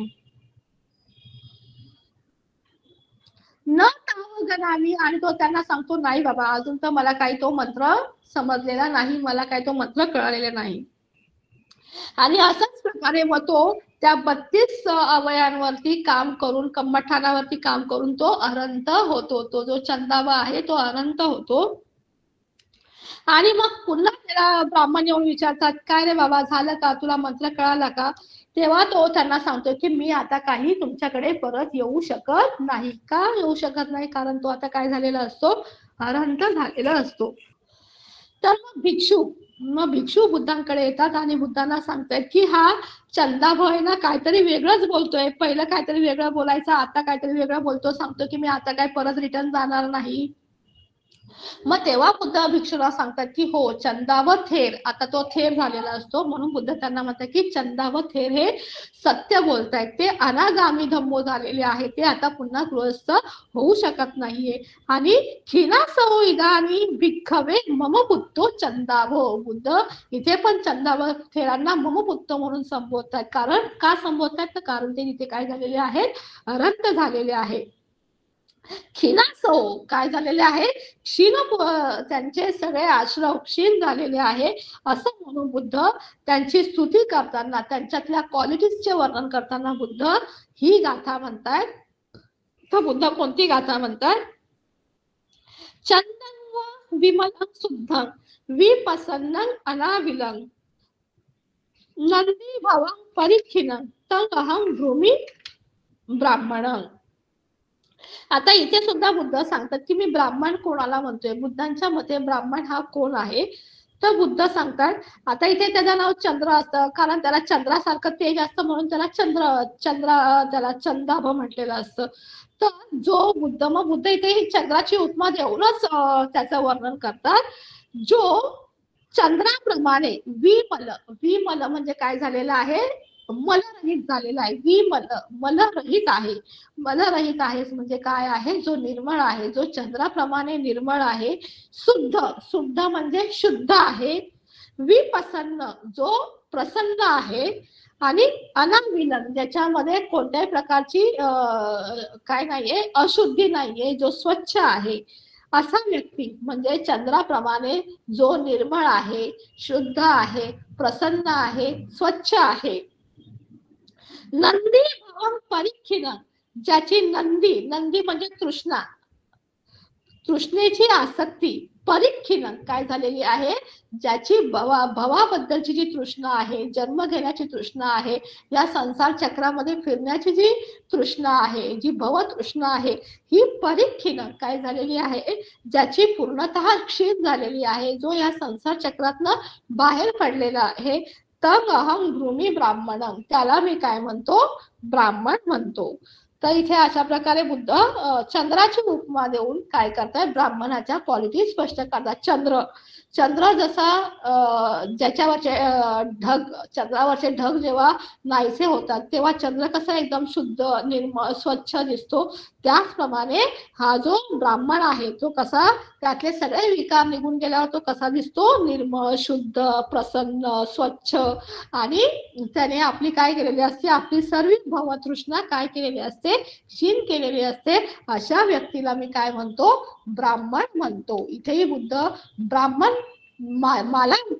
न तावगणाने, आणि तो त्यांना सांगतो नाही बाबा, अजून तर मला काही तो मंत्र समजलेला नाही, मला काही तो मंत्र कळलेला नाही. आणि अशाच प्रकारे मग तो त्या 32 अवयांवरती काम करून, कम्मठाणावरती काम करून तो अनंत होतो. तो जो चंदावा आहे तो अनंत होतो. आणि मग पुन्हा त्याला ब्राह्मण येऊन विचारतात, काय रे बाबा, झालं का, तुला मंत्र कळाला का? तेव्हा तो त्यांना सांगतो की मी आता काही तुमच्याकडे परत येऊ शकत नाही. का येऊ शकत नाही? कारण तो आता काय झालेला असतो, अनंत झालेला असतो. तर मग भिक्षू बुद्धांकडे येतात आणि बुद्धांना सांगतात की हा चंदाभ आहे ना, काहीतरी वेगळंच बोलतोय, पहिलं काहीतरी वेगळं बोलायचं, आता काहीतरी वेगळं बोलतो, सांगतो की मी आता काय परत रिटर्न जाणार नाही. मग तेव्हा बुद्ध भिक्षूला सांगतात की हो, चंदा व थेर, आता तो थेर झालेला असतो, म्हणून बुद्ध त्यांना म्हणतात की चंदा व थेर हे सत्य बोलतायत, ते अनागामी धम्मो झालेले आहे, ते आता पुन्हा गृहस्थ होऊ शकत नाहीये. आणि खिनासो इदानी भिक्खवे मम पुत्तो चंदावो, बुद्ध इथे पण चंदा व थेरांना मम पुत्तो म्हणून संबोधतात. कारण का संबोधतात? तर कारण ते इथे काय झालेले आहेत, अनंत झालेले आहे. खिनासो काय झालेले आहे, क्षीण, त्यांचे सगळे आश्रम क्षीण झालेले आहे असं म्हणून बुद्ध त्यांची स्तुती करताना, त्यांच्यातल्या क्वालिटीजचे वर्णन करताना बुद्ध ही गाथा म्हणतात. तर बुद्ध कोणती गाथा म्हणतात? चंदन व विमलं शुद्धं विप्रसन्नं अनाविलं नंदी भवं परिखिनं तं अहं भ्रूमि ब्राह्मणं. आता इथे सुद्धा बुद्ध सांगतात की मी ब्राह्मण कोणाला म्हणतोय. बुद्धांच्या मते ब्राह्मण हा कोण आहे? तर बुद्ध सांगतात, आता इथे त्याचं नाव चंद्र असतं, कारण त्याला चंद्रासारखं तेज असतं म्हणून त्याला त्याला चंदाभ म्हटलेलं असतं. तर जो बुद्ध, मग बुद्ध इथे ही चंद्राची उपमा देऊनच त्याचं वर्णन करतात. जो चंद्राप्रमाणे विमल म्हणजे काय झालेला आहे, मलरहित झालेला आहे. मलरहित आहे. मलरहित आहे म्हणजे काय आहे, जो निर्मळ आहे, जो चंद्राप्रमाणे निर्मळ आहे. शुद्ध म्हणजे शुद्ध आहे. विप्रसन्न जो प्रसन्न आहे. आणि अनाविलन ज्याच्यामध्ये कोणत्याही प्रकारची काय नाहीये, अशुद्धी नाहीये, जो स्वच्छ आहे, असा व्यक्ती म्हणजे चंद्राप्रमाणे जो निर्मळ आहे, शुद्ध आहे, प्रसन्न आहे, स्वच्छ आहे. नंदी भवं परिखिनं, ज्याची नंदी म्हणजे तृष्णेची आसक्ती, परिखिनं काय झालेली आहे, ज्याची भवाबद्दलची जी तृष्णा आहे, जन्म घेण्याची तृष्णा आहे, या संसार चक्रामध्ये फिरण्याची जी तृष्णा आहे, जी भव तृष्णा आहे, ही परिखिनं काय झालेली आहे, ज्याची पूर्णतः क्षीण झालेली आहे, जो या संसार चक्रातनं बाहेर पडलेला आहे. तंग अहं भ्रूमि ब्राह्मणं, त्याला मी काय म्हणतो, ब्राह्मण म्हणतो. तर इथे अशा प्रकारे बुद्ध चंद्राची उपमा देऊन काय करतात, ब्राह्मणाच्या क्वालिटी स्पष्ट करतात. चंद्र जसा ज्याच्यावरचे चंद्रावरचे ढग जेव्हा नाहीसे होतात तेव्हा चंद्र कसा एकदम शुद्ध, निर्मळ, स्वच्छ दिसतो, त्याचप्रमाणे हा जो ब्राह्मण आहे तो कसा, त्यातले सगळे विकार निघून गेल्यावर तो कसा दिसतो, निर्मळ, शुद्ध, प्रसन्न, स्वच्छ. आणि त्याने आपली काय केलेली असते, आपली सर्व भवतृष्णा काय केलेली असते, क्षीण केलेली असते. अशा व्यक्तीला मी काय म्हणतो, ब्राह्मण म्हणतो. इथेही बुद्ध ब्राह्मण,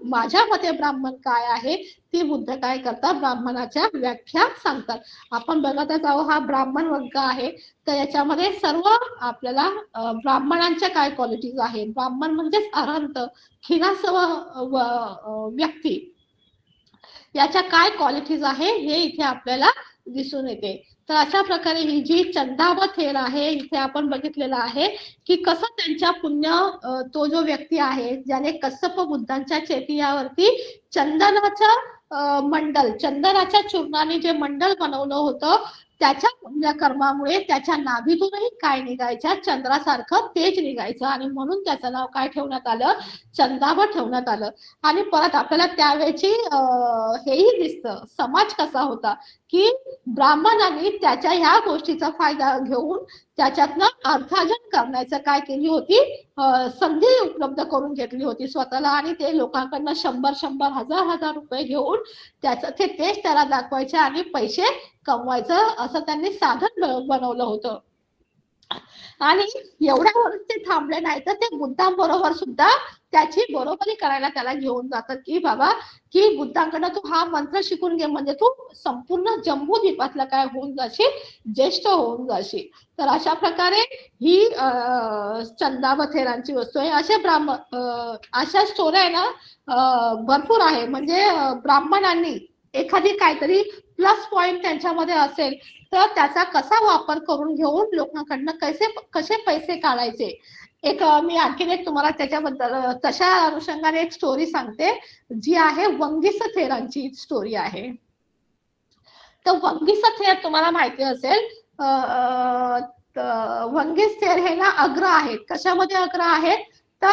माझ्या मते ब्राह्मण काय आहे ते बुद्ध काय करतात, ब्राह्मणाच्या व्याख्या सांगतात. आपण बघतच आहोत हा ब्राह्मण वर्ग आहे, तर याच्यामध्ये सर्व आपल्याला ब्राह्मणांच्या काय क्वालिटीज आहे, ब्राह्मण म्हणजेच अरहंत, खिनासव व्यक्ती, याच्या काय क्वालिटीज आहे हे इथे आपल्याला दिसून येते. तर अशा प्रकारे ही जी चंदा व थेर आहे, इथे आपण बघितलेलं आहे की कसं त्यांच्या पुण्य, तो जो व्यक्ती आहे ज्याने कश्यप बुद्धांच्या चेतियावरती चंदनाच्या मंडल, चंदनाच्या चूर्णाने जे मंडल बनवलं होतं, त्याच्या पुण्यकर्मामुळे त्याच्या नाभीतूनही काय निघायच्या, चंद्रासारखं तेज निघायचं आणि म्हणून त्याचं नाव काय ठेवण्यात आलं, चंदाब ठेवण्यात आलं. आणि परत आपल्याला त्यावेळेची हेही दिसतं समाज कसा होता की ब्राह्मणांनी त्याच्या ह्या गोष्टीचा फायदा घेऊन त्याच्यातनं अर्थार्जन करण्याचं काय केली होती, संधी उपलब्ध करून घेतली होती स्वतःला. आणि ते लोकांकडनं 100-100, 1000-1000 रुपये घेऊन त्याचं ते तेज त्याला दाखवायचे आणि पैसे कमवायचं असं त्यांनी साधन बनवलं होतं. आणि एवढ्यावरच ते थांबले नाही तर ते बुद्धांबरोबर सुद्धा त्याची बरोबरी करायला त्याला घेऊन जातात की बाबा की बुद्धांकडनं तू हा मंत्र शिकून घे म्हणजे तू संपूर्ण जम्बूद्वीपातला काय होऊन जाशील, ज्येष्ठ होऊन जाशील. तर अशा प्रकारे ही चंदाब थेरांची वस्तू आहे. अशा स्टोऱ्या आहे ना भरपूर आहे. म्हणजे ब्राह्मणांनी एखादी काहीतरी प्लस पॉइंट त्यांच्यामध्ये असेल तर त्याचा कसा वापर करून घेऊन लोकांकडनं कसे पैसे काढायचे. मी आणखीन एक तुम्हाला त्याच्याबद्दल तशा अनुषंगाने एक स्टोरी सांगते जी आहे वंगिस थेरांची स्टोरी आहे. तर वंगिस थेर तुम्हाला माहिती असेल, वंगिस थेर हे ना अग्र आहेत. कशामध्ये अग्र आहेत तर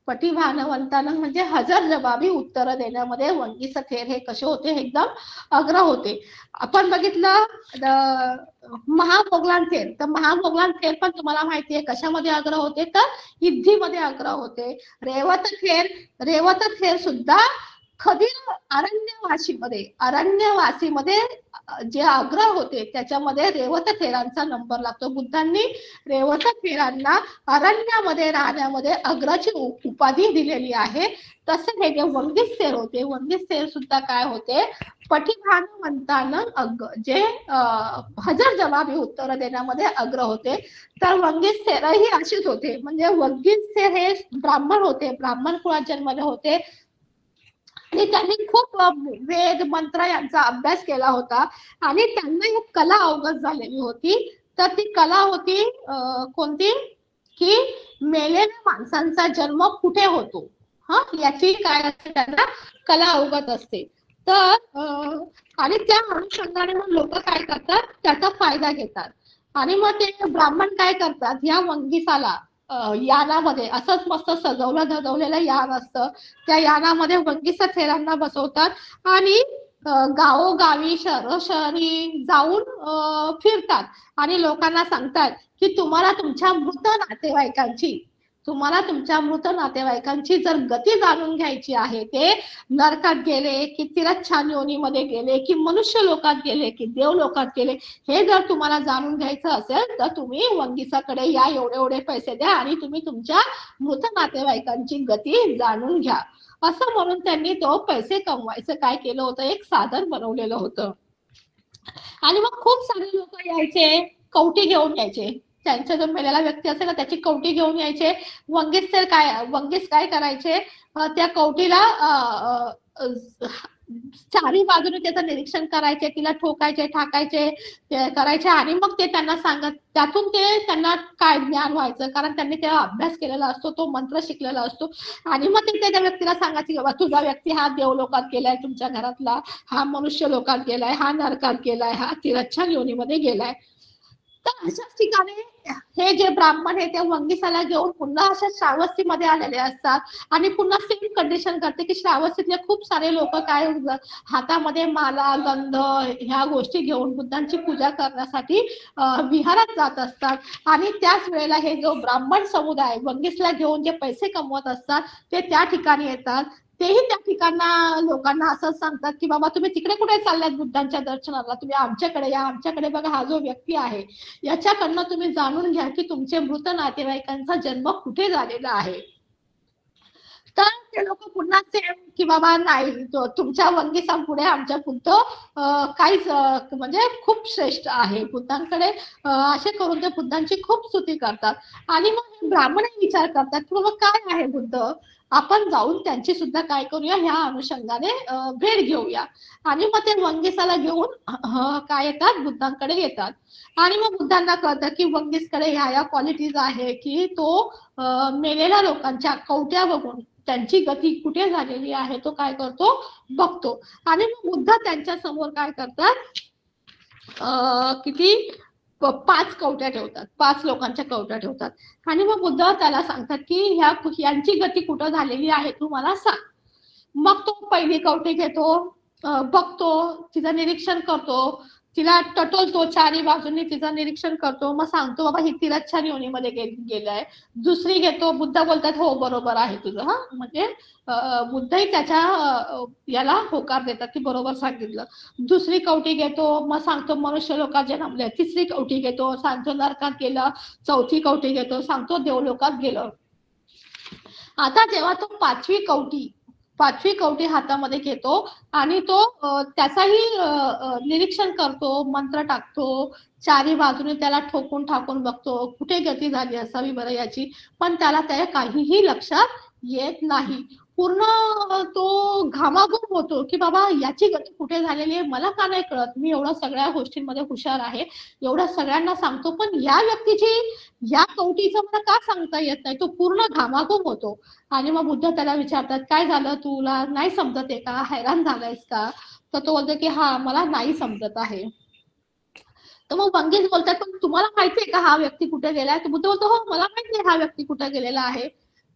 पटिभानवंतानं म्हणजे हजर जबाबी उत्तर देण्यामध्ये वंगिस थेर हे कसे होते, एकदम अग्र होते. आपण बघितलं महामोगलान थेर, तर महामोगलान थेर पण तुम्हाला माहिती आहे कशामध्ये अग्र होते तर युद्धीमध्ये अग्र होते. रेवत थेर सुद्धा खदीर अरण्यवासीमध्ये जे अग्र होते त्याच्यामध्ये रेवत थेरांचा नंबर लागतो. बुद्धांनी रेवत थेरांना अरण्यामध्ये राहण्यामध्ये अग्राची उपाधी दिलेली आहे. तसे हे जे वंगिस थेर होते, वंगिस थेर सुद्धा काय होते, पटिभानवंतानं जे हजर जबाबी उत्तर देण्यामध्ये अग्र होते. तर वंगिस थेर ही अशीच होते. म्हणजे वंगिस थेर हे ब्राह्मण होते, ब्राह्मण कुळात जन्मले होते आणि त्यांनी खूप वेद मंत्र यांचा अभ्यास केला होता आणि त्यांना एक कला अवगत झालेली होती. तर ती कला होती कोणती की मेलेल्या माणसांचा जन्म कुठे होतो याची काय असते, त्यांना कला अवगत असते. तर आणि त्या अनुषंगाने मग लोक काय करतात, त्याचा फायदा घेतात. आणि मग ते ब्राह्मण काय करतात, ह्या वंगिसाला यानामध्ये असंच मस्त सजवलं धजवलेलं यान असतं, त्या यानामध्ये वंगिस थेरांना बसवतात आणि गावोगावी शहरी जाऊन फिरतात आणि लोकांना सांगतात की तुम्हाला तुमच्या मृत नातेवाईकांची जर गती जाणून घ्यायची आहे, ते नरकात गेले की तिरच्छान योनीमध्ये गेले की मनुष्य लोकात गेले की देव लोकात गेले, हे जर तुम्हाला जाणून घ्यायचं असेल तर तुम्ही वंगिसाकडे या, एवढे पैसे द्या आणि तुम्ही तुमच्या मृत नातेवाईकांची गती जाणून घ्या. असं म्हणून त्यांनी तो पैसे कमवायचं काय केलं होतं, एक साधन बनवलेलं होतं. आणि मग खूप सारे लोक यायचे, कवटी घेऊन यायचे. त्यांचा जो मेलेला व्यक्ती असेल ना त्याची कवटी घेऊन यायचे. वंगिस काय करायचे, त्या कवटीला चारी बाजूने त्याचं निरीक्षण करायचे, तिला ठोकायचे, ठाकायचे करायचे आणि मग ते त्यांना सांगत, त्यातून ते त्यांना काय ज्ञान व्हायचं, कारण त्यांनी तेव्हा अभ्यास केलेला असतो, तो मंत्र शिकलेला असतो. आणि मग ते त्या व्यक्तीला सांगायचे की बाबा तुझा व्यक्ती हा देव लोकात गेलाय, तुमच्या घरातला हा मनुष्य लोकात गेलाय, हा नरकात गेलाय, हा तिरच्छान योनीमध्ये गेलाय. तर अशाच ठिकाणी हे जे ब्राह्मण आहे त्या वंगिसाला घेऊन पुन्हा अशा श्रावस्तीमध्ये आलेले असतात आणि पुन्हा सेम कंडिशन करते की श्रावस्तीतले खूप सारे लोक काय हातामध्ये माला, गंध ह्या गोष्टी घेऊन बुद्धांची पूजा करण्यासाठी विहारात जात असतात. आणि त्याच वेळेला हे जो ब्राह्मण समुदाय वंगिसला घेऊन जे पैसे कमवत असतात ते त्या ठिकाणी येतात. तेही त्या ठिकाणा लोकांना असं सांगतात की बाबा तुम्ही तिकडे कुठे चालल्यात बुद्धांच्या दर्शनाला, तुम्ही आमच्याकडे या, आमच्याकडे बघा हा जो व्यक्ती आहे याच्याकडनं तुम्ही जाणून घ्या की तुमचे मृत नातेवाईकांचा जन्म कुठे झालेला आहे. तर ते लोक पुन्हा सेम की बाबा नाही, तुमच्या वंगिसांपुढे आमच्या बुद्ध काहीच म्हणजे खूप श्रेष्ठ आहे, बुद्धांकडे असे करून ते बुद्धांची खूप स्तुती करतात. आणि मग ब्राह्मणही विचार करतात की बाबा काय आहे बुद्ध, आपण जाऊन त्यांची सुद्धा काय करूया, ह्या अनुषंगाने भेट घेऊया. आणि मग ते वंगिसाला घेऊन काय येतात, बुद्धांकडे येतात. आणि मग बुद्धांना कळतं की वंगिसकडे ह्या क्वालिटीज आहे की तो मेलेल्या लोकांच्या कवट्या बघून त्यांची गती कुठे झालेली आहे तो काय करतो, बघतो. आणि मग बुद्ध त्यांच्या समोर काय करतात, किती 5 कवट्या ठेवतात, 5 लोकांच्या कवट्या ठेवतात. आणि मग बुद्ध त्याला सांगतात की यांची गती कुठं झालेली आहे तू मला सांग. मग तो पहिली कवटी घेतो, बघतो, तिचं निरीक्षण करतो, तिला टटोलतो, चारी बाजूंनी तिचं निरीक्षण करतो, मग सांगतो बाबा ही तिरच्छन योनीमध्ये गेलाय. दुसरी घेतो, बुद्ध बोलतात हो बरोबर आहे तुझं. हा म्हणजे बुद्धही त्याच्या याला होकार देतात की बरोबर सांगितलं. दुसरी कवटी घेतो, मग सांगतो मनुष्य लोकात जन्मले. तिसरी कवटी घेतो, सांगतो नरकात गेलं. चौथी कवटी घेतो, सांगतो देवलोकात गेलं. आता जेव्हा तो पाचवी कवटी हातामध्ये घेतो आणि तो त्याचाही निरीक्षण करतो, मंत्र टाकतो, चारी बाजूने त्याला ठोकून ठाकून बघतो कुठे गती झाली असावी बरं याची, पण त्याला त्या काहीही लक्षात येत नाही. पूर्ण तो घामाघूम होतो की बाबा याची गती कुठे झालेली आहे, मला का नाही कळत, मी एवढ्या सगळ्या गोष्टींमध्ये हुशार आहे, एवढ्या सगळ्यांना सांगतो, पण या व्यक्तीची या कवटीचं मला का सांगता येत नाही. तो पूर्ण घामाघूम होतो. आणि मग बुद्ध त्याला विचारतात काय झालं, तुला नाही समजत आहे का, हैराण झालायस का. तर तो बोलतो की हा मला नाही समजत आहे. तर मग वंगीज बोलतात पण तुम्हाला माहितीये का हा व्यक्ती कुठे गेलाय. तो बुद्ध बोलतो हो मला माहितीये हा व्यक्ती कुठे गेलेला आहे.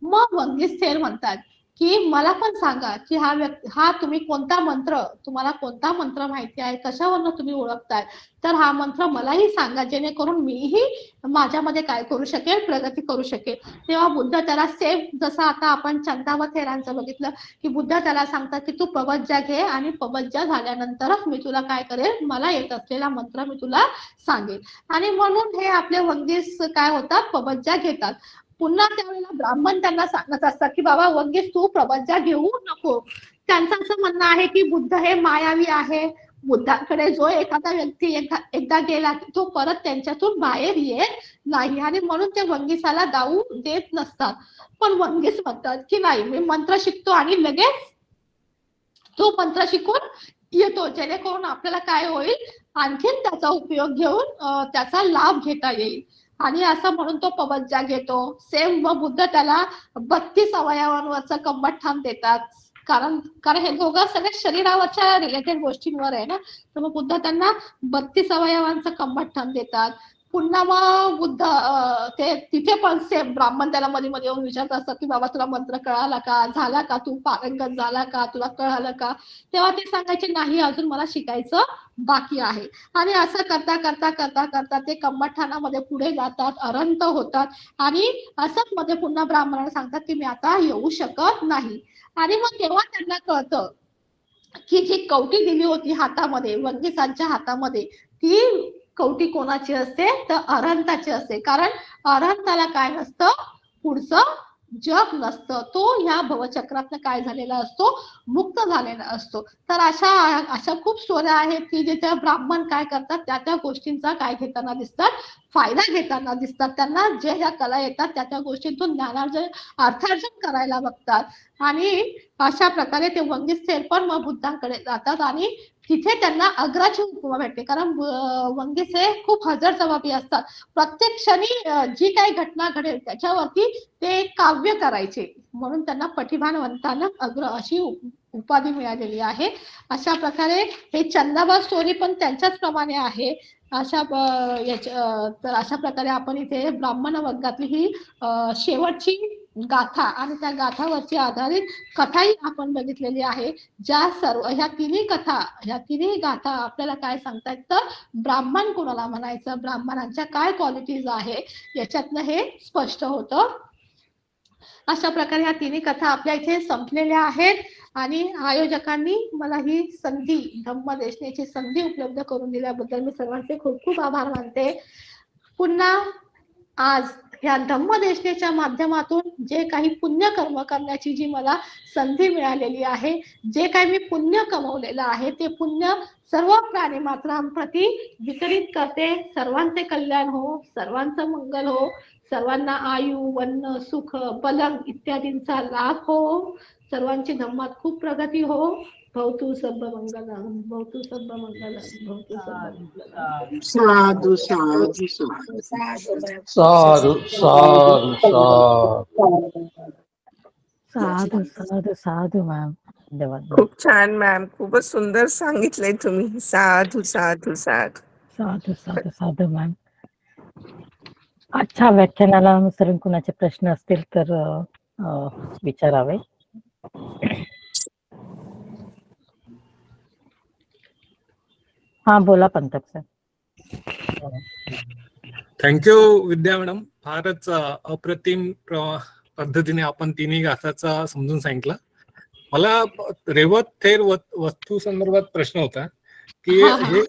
मग वंगीज थेर म्हणतात की मला पण सांगा की हा तुम्ही कोणता मंत्र, तुम्हाला कोणता मंत्र माहिती आहे, कशावरनं तुम्ही ओळखताय, तर हा मंत्र मलाही सांगा जेणेकरून मीही माझ्यामध्ये काय करू शकेल, प्रगती करू शकेल. तेव्हा बुद्ध त्याला सेम जसं आता आपण चंदा व थेरांचं बघितलं की बुद्ध त्याला सांगतात की तू पवज्जा घे आणि पवज्जा झाल्यानंतरच मी तुला काय करेल, मला येत असलेला मंत्र मी तुला सांगेल. आणि म्हणून हे आपले वंगीस काय होतात, पवज्जा घेतात. पुन्हा त्यावेळेला ब्राह्मण त्यांना सांगत असतात की बाबा वंगीस तू प्रवज्जा घेऊ नको. त्यांचं असं म्हणणं आहे की बुद्ध हे मायावी आहे. बुद्धाकडे जो एखादा व्यक्ती एकदा गेला की तो परत त्यांच्यातून बाहेर येत नाही आणि म्हणून ते वंगीसाला जाऊ देत नसतात. पण वंगीस म्हणतात की नाही मी मंत्र शिकतो आणि लगेच तो मंत्र शिकून येतो जेणेकरून आपल्याला काय होईल, आणखीन त्याचा उपयोग घेऊन त्याचा लाभ घेता येईल. आणि असं म्हणून तो पवज्जा घेतो. सेम व बुद्ध त्याला 32 अवयवांवरचं कम्बठ्ठाण देतात. कारण हे दोघं सगळे शरीरावरच्या रिलेटेड गोष्टींवर आहे ना. तर मग बुद्ध त्यांना 32 अवयवांचं कम्बठ्ठाण देतात. पुन्हा मग बुद्ध ते तिथे पण सेम ब्राह्मण त्याला मध्ये मध्ये येऊन विचारत असतात की बाबा तुला मंत्र कळाला का, झाला का, तू पारंगत झाला का, तुला कळालं का. तेव्हा ते सांगायचे नाही अजून मला शिकायचं बाकी आहे. आणि असं करता करता करता करता ते कम्बठ्ठाणामध्ये पुढे जातात, अरंत होतात. आणि असंच मध्ये पुन्हा ब्राह्मणाला सांगतात की मी आता येऊ शकत नाही. आणि मग तेव्हा त्यांना कळतं की जी कवटी दिली होती हातामध्ये, वंगीसांच्या हातामध्ये, ती कवटी कोणाची असते तर अरहंताची असते. कारण अरहंताला काय नसतं, पुढचं जग नसतं. तो ह्या भवचक्रातनं काय झालेला असतो, मुक्त झालेला असतो. तर अशा खूप स्टोऱ्या आहेत की जिथे ब्राह्मण काय करतात त्या गोष्टींचा काय घेताना दिसतात, फायदा घेताना दिसतात. त्यांना जे ह्या कला येतात त्या गोष्टींतून ज्ञानार्जन, अर्थार्जन करायला बघतात. आणि अशा प्रकारे ते वंगीस थेर पण मग बुद्धांकडे जातात आणि तिथे त्यांना अग्राची उपमा भेटते. कारण वंगीस हे खूप हजरजबाबी असतात. प्रत्येक क्षणी जी काही घटना घडेल त्याच्यावरती ते काव्य करायचे, म्हणून त्यांना पठिभानवंतानं अग्र अशी उपाधी मिळालेली आहे. अशा प्रकारे हे चंदाबा स्टोरी पण त्यांच्याच प्रमाणे आहे. तर अशा प्रकारे आपण इथे ब्राह्मण वर्गातली ही शेवटची गाथा आणि त्या गाथावरची आधारित कथाही आपण बघितलेली आहे. ज्या ह्या तिन्ही गाथा आपल्याला काय सांगतायत तर ब्राह्मण कोणाला म्हणायचं, ब्राह्मणांच्या काय क्वालिटीज आहे याच्यातनं हे स्पष्ट होतं. अशा प्रकारे ह्या तिन्ही कथा आपल्या इथे संपलेल्या आहेत. आणि आयोजकांनी मला ही संधी, धम्मदेशनेची संधी उपलब्ध करून दिल्याबद्दल मी सर्वांचे खूप खूप आभार मानते. पुन्हा आज या धम्मदेशनेच्या माध्यमातून जे काही पुण्यकर्म करण्याची जी मला संधी मिळालेली आहे, जे काही मी पुण्य कमवलेलं आहे ते पुण्य सर्व प्राणी मात्रांप्रती वितरित करते. सर्वांचे कल्याण हो, सर्वांचं मंगल हो, सर्वांना आयु, वन्न, सुख, बलम इत्यादींचा लाभ हो, सर्वांची धम्मात खूप प्रगती हो. भवतु सब मंगलम, भवतु सब मंगलम, भवतु सब मंगलम. साधु साधु साधु साधु साधु साधु साधू साधू साधू मॅम, धन्यवाद. खूप छान मॅम, खूपच सुंदर सांगितलंय तुम्ही. साधु साधु साधु. साधू साधू साधू मॅम. अच्छा, व्याख्यानाला अनुसरून कुणाचे प्रश्न असतील तर विचारावे. हा बोला पंतक सर. थँक्यू विद्या मॅडम. फारच अप्रतिम पद्धतीने आपण तिन्ही घासाचा समजून सांगितलं. मला रेवत थेर वस्तू संदर्भात प्रश्न होता की हे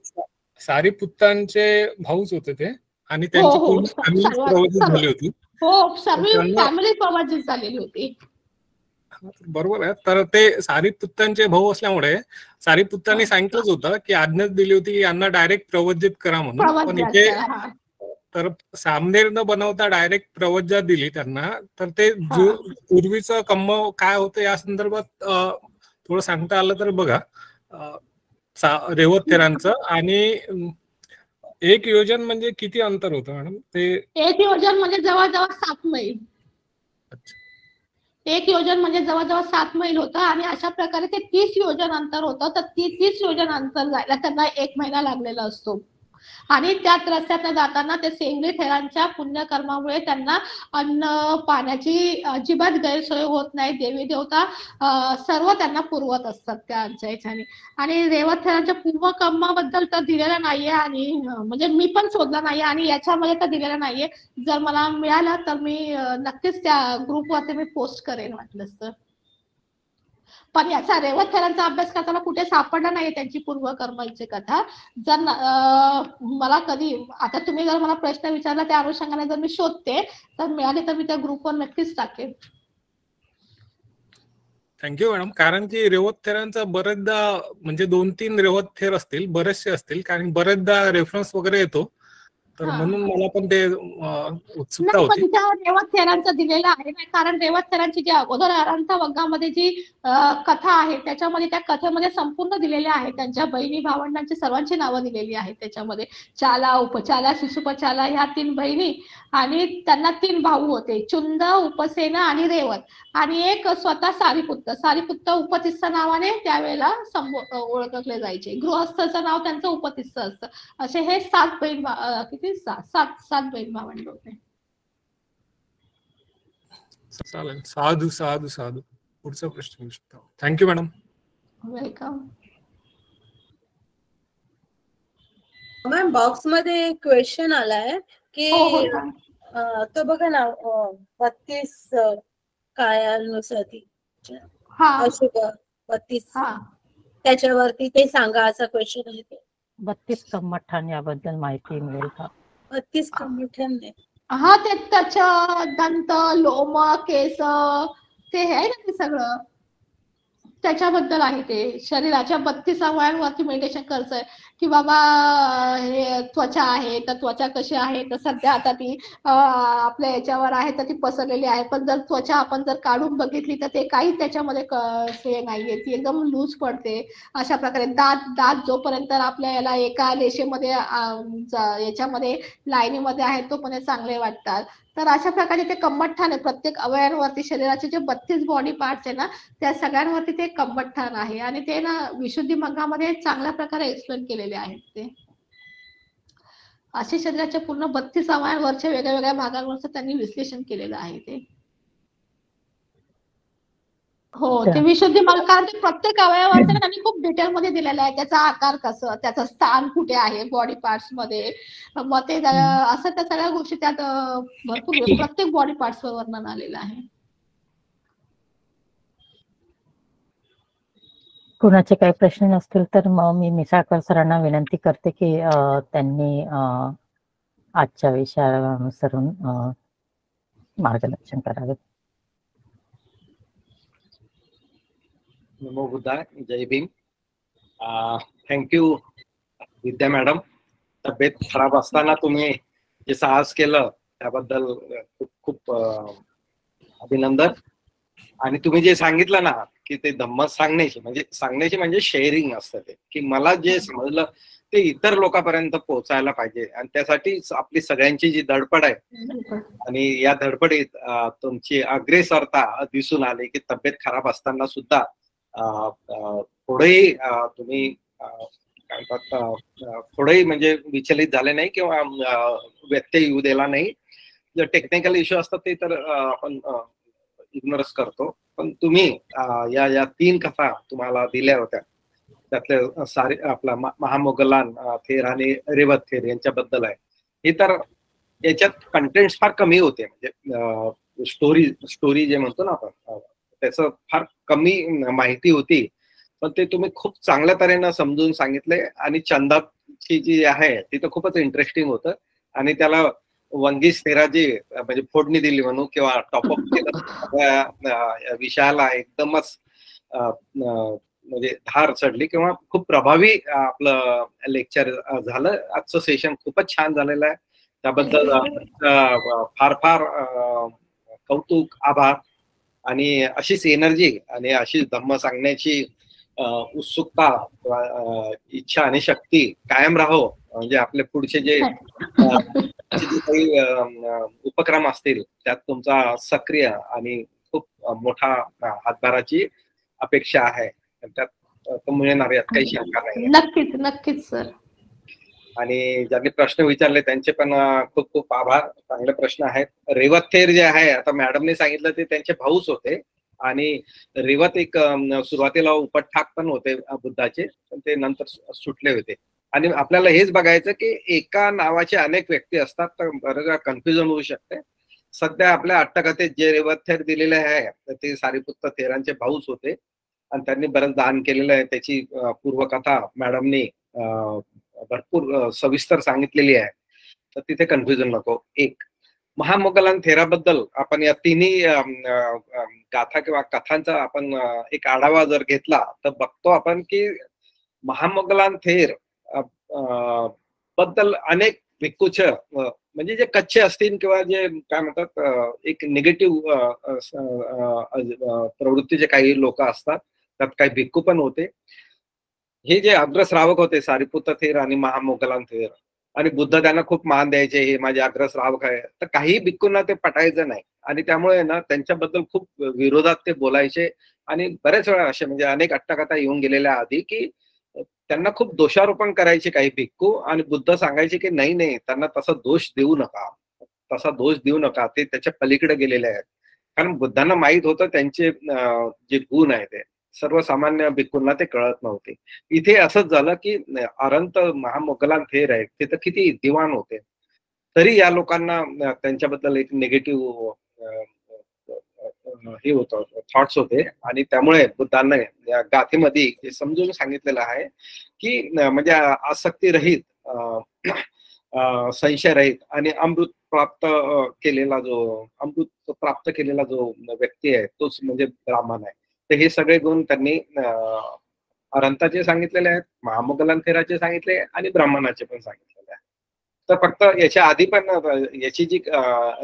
सारीपुत्तांचे भाऊच होते ते आणि त्यांची पूर्ण फॅमिली प्रवचित झाली होती. हो, सर्व फॅमिली प्रवचित झालेली होती. बरोबर आहे. तर ते सारीपुत्तांचे भाऊ असल्यामुळे सारीपुत्तांनी सांगितलंच होतं की आज्ञा दिली होती की यांना डायरेक्ट प्रवचित करा म्हणून. पण इथे तर सामनेर न बनवता डायरेक्ट प्रवज्जा दिली त्यांना. तर ते पूर्वीचं कम्म काय होतं या संदर्भात थोडं सांगता आलं तर बघा. रेवत थेरांचं आणि एक योजन म्हणजे किती अंतर होतं मॅडम? ते एक योजन म्हणजे जवळजवळ 7 मैल. एक योजन म्हणजे जवळजवळ 7 मैल होतं आणि अशा प्रकारे ते 30 योजन अंतर होतं. तर 30 योजन अंतर जायला त्यांना 1 महिना लागलेला असतो. आणि त्याच रस्त्यात जाताना ते सेंगरी थेरांच्या पुण्यकर्मामुळे त्यांना अन्न पाण्याची अजिबात गैरसोय होत नाही. देवी देवता सर्व त्यांना पुरवत असतात त्यांच्या ह्याच्याने. आणि रेवत थेरांच्या पूर्वकर्माबद्दल तर दिलेलं नाहीये आणि म्हणजे मी पण शोधलं नाहीये आणि याच्यामध्ये तर दिलेलं नाहीये. जर मला मिळालं तर मी नक्कीच त्या ग्रुपवरती मी पोस्ट करेन वाटलंच तर. पण याचा रेवत थेरांचा अभ्यास करताना कुठे सापडला नाही त्यांची पूर्वकर्माची कथा. जर मला कधी आता तुम्ही जर मला प्रश्न विचारला त्या अनुषंगाने जर मी शोधते तर मिळाले तर मी त्या ग्रुपवर नक्कीच टाकेन. Thank you madam. कारण की रेवत थेरांचा बरेचदा म्हणजे 2-3 रेवत थेर असतील, बरेचसे असतील, कारण बरेचदा रेफरन्स वगैरे येतो. तर म्हणून मला पण ते उत्सुकता होती. रेवत थेरांचं दिलेलं आहे ना, कारण रेवत थेरांची जी अगोदर अरंथा वग्गामध्ये जी कथा आहे त्याच्यामध्ये त्या कथेमध्ये संपूर्ण दिलेल्या आहेत. त्यांच्या बहिणी भावंडांची सर्वांची नावं दिलेली आहेत त्याच्यामध्ये. चाला, उपचाला, शिशुपचाला ह्या 3 बहिणी आणि त्यांना 3 भाऊ होते, चुंद, उपसेना आणि रेवत. आणि एक स्वतः सारीपुत्त. सारीपुत्त उपतिस्स नावाने त्यावेळेला ओळखले जायचे. गृहस्थचं नाव त्यांचं उपतिस्स असतं. असे हे 7 बहीण किती 7 बहीण भावंड होते. चालेल. साधू साधू साधू. पुढचा प्रश्न घेऊ शकता. Thank you madam. Welcome. Ma'am box मध्ये क्वेश्चन आलाय की तो बघा ना 32 कायानुसाती अशुभ 32 त्याच्यावरती ते सांगा असा क्वेश्चन आहे. ते 32 कम्मठान याबद्दल माहिती मिळेल का? 32 कम्मठान नाही. हा, ते त्याच्या दंत, लोम, केस ते आहे ना, ते सगळं त्याच्याबद्दल आहे. ते शरीराच्या 32 अवयवांवरती मेडिटेशन करायचंय की बाबा हे त्वचा आहे तर त्वचा कशी आहे. तर सध्या आता ती आपल्या याच्यावर आहे तर ती पसरलेली आहे. पण जर त्वचा आपण जर काढून बघितली तर ते काही त्याच्यामध्ये हे नाहीये, ती एकदम लूज पडते. अशा प्रकारे दात जोपर्यंत आपल्या याला एका रेषेमध्ये याच्यामध्ये लाईनीमध्ये आहेत तोपर्यंत चांगले वाटतात. तर अशा प्रकारे ते कम्मठान आहे. प्रत्येक अवयवांवरती शरीराचे जे 32 बॉडी पार्ट्स आहे ना त्या सगळ्यांवरती ते कम्मठान आहे आणि ते ना विशुद्धी मग्गामध्ये चांगल्या प्रकारे एक्सप्लेन केलेले आहेत. ते असे शरीराच्या पूर्ण 32 अवयवांवरच्या वेगळ्या वेगळ्या भागांवरचं त्यांनी विश्लेषण केलेलं आहे. ते हो, ते विशुद्धी मग कारण ते प्रत्येक अवयवाचं त्यांनी खूप डिटेल मध्ये दिलेलं आहे. त्याचा आकार कसं, त्याचं स्थान कुठे आहे बॉडी पार्ट्स मध्ये, मग ते असं त्या सगळ्या गोष्टी त्यात भरपूर प्रत्येक बॉडी पार्ट्स वर वर्णन आलेलं आहे. कुणाचे काही प्रश्न नसतील तर मग मी मिसाळकर सरांना विनंती करते की त्यांनी आजच्या विषयानुसरून मार्गदर्शन करावे. नमो बुद्धाय. जय भीम. थँक्यू विद्या मॅडम. तब्येत खराब असताना तुम्ही जे साहस केलं त्याबद्दल खूप खूप अभिनंदन. आणि तुम्ही जे सांगितलं ना की ते धम्म सांगण्याची म्हणजे शेअरिंग असतं ते, की मला जे समजलं ते इतर लोकांपर्यंत पोहोचायला पाहिजे. आणि त्यासाठी आपली सगळ्यांची जी धडपड आहे आणि या धडपडीत तुमची अग्रेसरता दिसून आली की तब्येत खराब असताना सुद्धा थोडेही तुम्ही काय म्हणतात थोडंही म्हणजे विचलित झाले नाही किंवा व्यत्यय येऊ दिला नाही. जर टेक्निकल इश्यू असतात ते तर आपण इग्नोरच करतो. पण तुम्ही या 3 कथा तुम्हाला दिल्या होत्या त्यातले सारे आपला महामोगलान थेर आणि रेवत थेर यांच्याबद्दल आहे. हे तर याच्यात कंटेंट्स फार कमी होते, म्हणजे स्टोरी जे म्हणतो ना आपण त्याचं फार कमी माहिती होती, पण ते तुम्ही खूप चांगल्या तऱ्हेनं समजून सांगितले. आणि चंदाची जी आहे ती तर खूपच इंटरेस्टिंग होतं आणि त्याला वंगीस थेराजी म्हणजे फोडणी दिली म्हणू किंवा टॉपअप केलं विषयाला एकदमच म्हणजे धार चढली किंवा खूप प्रभावी आपलं लेक्चर झालं. आजचं सेशन खूपच छान झालेलं आहे, त्याबद्दल फार फार कौतुक, आभार. आणि अशीच एनर्जी आणि अशीच धम्म सांगण्याची उत्सुकता, इच्छा आणि शक्ती कायम राहो. म्हणजे आपले पुढचे जे काही उपक्रम असतील त्यात तुमचा सक्रिय आणि खूप मोठा हातभाराची अपेक्षा आहे, त्यात मिळणार यात काही शंका नाही. नक्कीच नक्कीच सर. आणि ज्यांनी प्रश्न विचारले त्यांचे पण खूप खूप आभार. चांगले प्रश्न आहेत. रेवत थेर जे आहे आता मॅडमने सांगितलं ते त्यांचे भाऊच होते आणि रेवत एक सुरुवातीला उपठाक पण होते बुद्धाचे, पण ते नंतर सुटले होते. आणि आपल्याला हेच बघायचं की एका नावाचे अनेक व्यक्ती असतात तर बरं कन्फ्युजन होऊ शकते. सध्या आपल्या अट्टकथेत जे रेवत थेर दिलेले आहे ते सारीपुत्त थेरांचे भाऊच होते आणि त्यांनी बरंच दान केलेलं आहे. त्याची पूर्वकथा मॅडमनी भरपूर सविस्तर सांगितलेली आहे, तर तिथे कन्फ्युजन नको. एक महामोगलान थेराबद्दल आपण या तिन्ही गाथा किंवा कथांचा आपण एक आढावा जर घेतला तर बघतो आपण की महामोगलान थेर बद्दल अनेक भिक्खूच म्हणजे जे कच्चे असतील किंवा जे काय म्हणतात एक निगेटिव्ह प्रवृत्तीचे काही लोक असतात, त्यात काही भिक्खू पण होते. हे जे अग्रश्रावक होते सारीपुत्त थेर आणि महामोगलान थेर, आणि बुद्ध त्यांना खूप मान द्यायचे, हे माझे अग्रश्रावक आहे. तर काही भिक्खूंना ते पटायचं नाही आणि त्यामुळे ना त्यांच्याबद्दल खूप विरोधात ते बोलायचे. आणि बरेच वेळा असे म्हणजे अनेक अट्टकथा येऊन गेलेल्या आधी की त्यांना खूप दोषारोपण करायचे काही भिक्खू आणि बुद्ध सांगायचे की नाही नाही त्यांना तसा दोष देऊ नका, तसा दोष देऊ नका, ते त्याच्या पलीकडे गेलेले आहेत. कारण बुद्धांना माहित होतं त्यांचे जे गुण आहे ते सर्वसामान्य भिक्खूंना ते कळत नव्हते. इथे असंच झालं की अरंत महामोगलान थेर आहे ते तर किती दिवाण होते, तरी या लोकांना त्यांच्याबद्दल एक निगेटिव्ह हे होतं, थॉट्स होते. आणि त्यामुळे बुद्धांना या गाथेमध्ये समजून सांगितलेलं आहे की म्हणजे आसक्ती रहित, संशय रहित आणि अमृत प्राप्त केलेला जो व्यक्ती आहे तोच म्हणजे ब्राह्मण आहे. तर हे सगळे गुण त्यांनी अरंताचे सांगितलेले आहेत, महामोगलान थेराचे सांगितले आणि ब्राह्मणाचे पण सांगितलेले आहे. तर फक्त याच्या आधी पण याची जी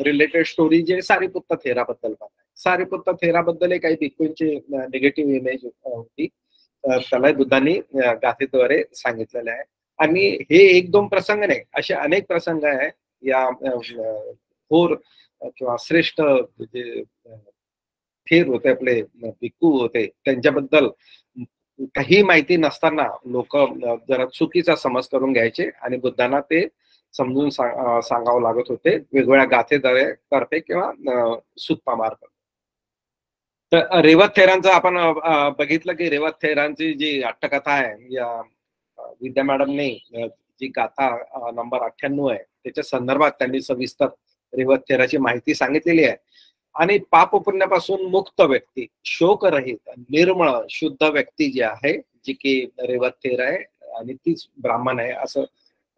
रिलेटेड स्टोरी जे सारीपुत्त थेराबद्दल पण आहे. सारीपुत्त थेराबद्दल काही भिक्खूंची निगेटिव्ह इमेज होती, त्याला बुद्धांनी गाथेद्वारे सांगितलेले आहे. आणि हे 1-2 प्रसंग नाही, असे अनेक प्रसंग आहे या थोर किंवा श्रेष्ठ जे थेर होते आपले भिक्खू होते त्यांच्याबद्दल काही माहिती नसताना लोक जरा चुकीचा समज करून घ्यायचे आणि बुद्धांना ते समजून सांगावं लागत होते वेगवेगळ्या गाथेद्वारे करते किंवा सुत्ता मार्फत. तर रेवत थेरांचं आपण बघितलं की रेवत थेरांची जी अट्टकथा आहे या विद्या मॅडमने जी गाथा नंबर 98 आहे त्याच्या संदर्भात त्यांनी सविस्तर रेवत थेराची माहिती सांगितलेली आहे. आणि पाप पुण्यापासून मुक्त व्यक्ती, शोकरहित, निर्मळ, शुद्ध व्यक्ती जी आहे जी की रेवत थेर आहे आणि तीच ब्राह्मण आहे असं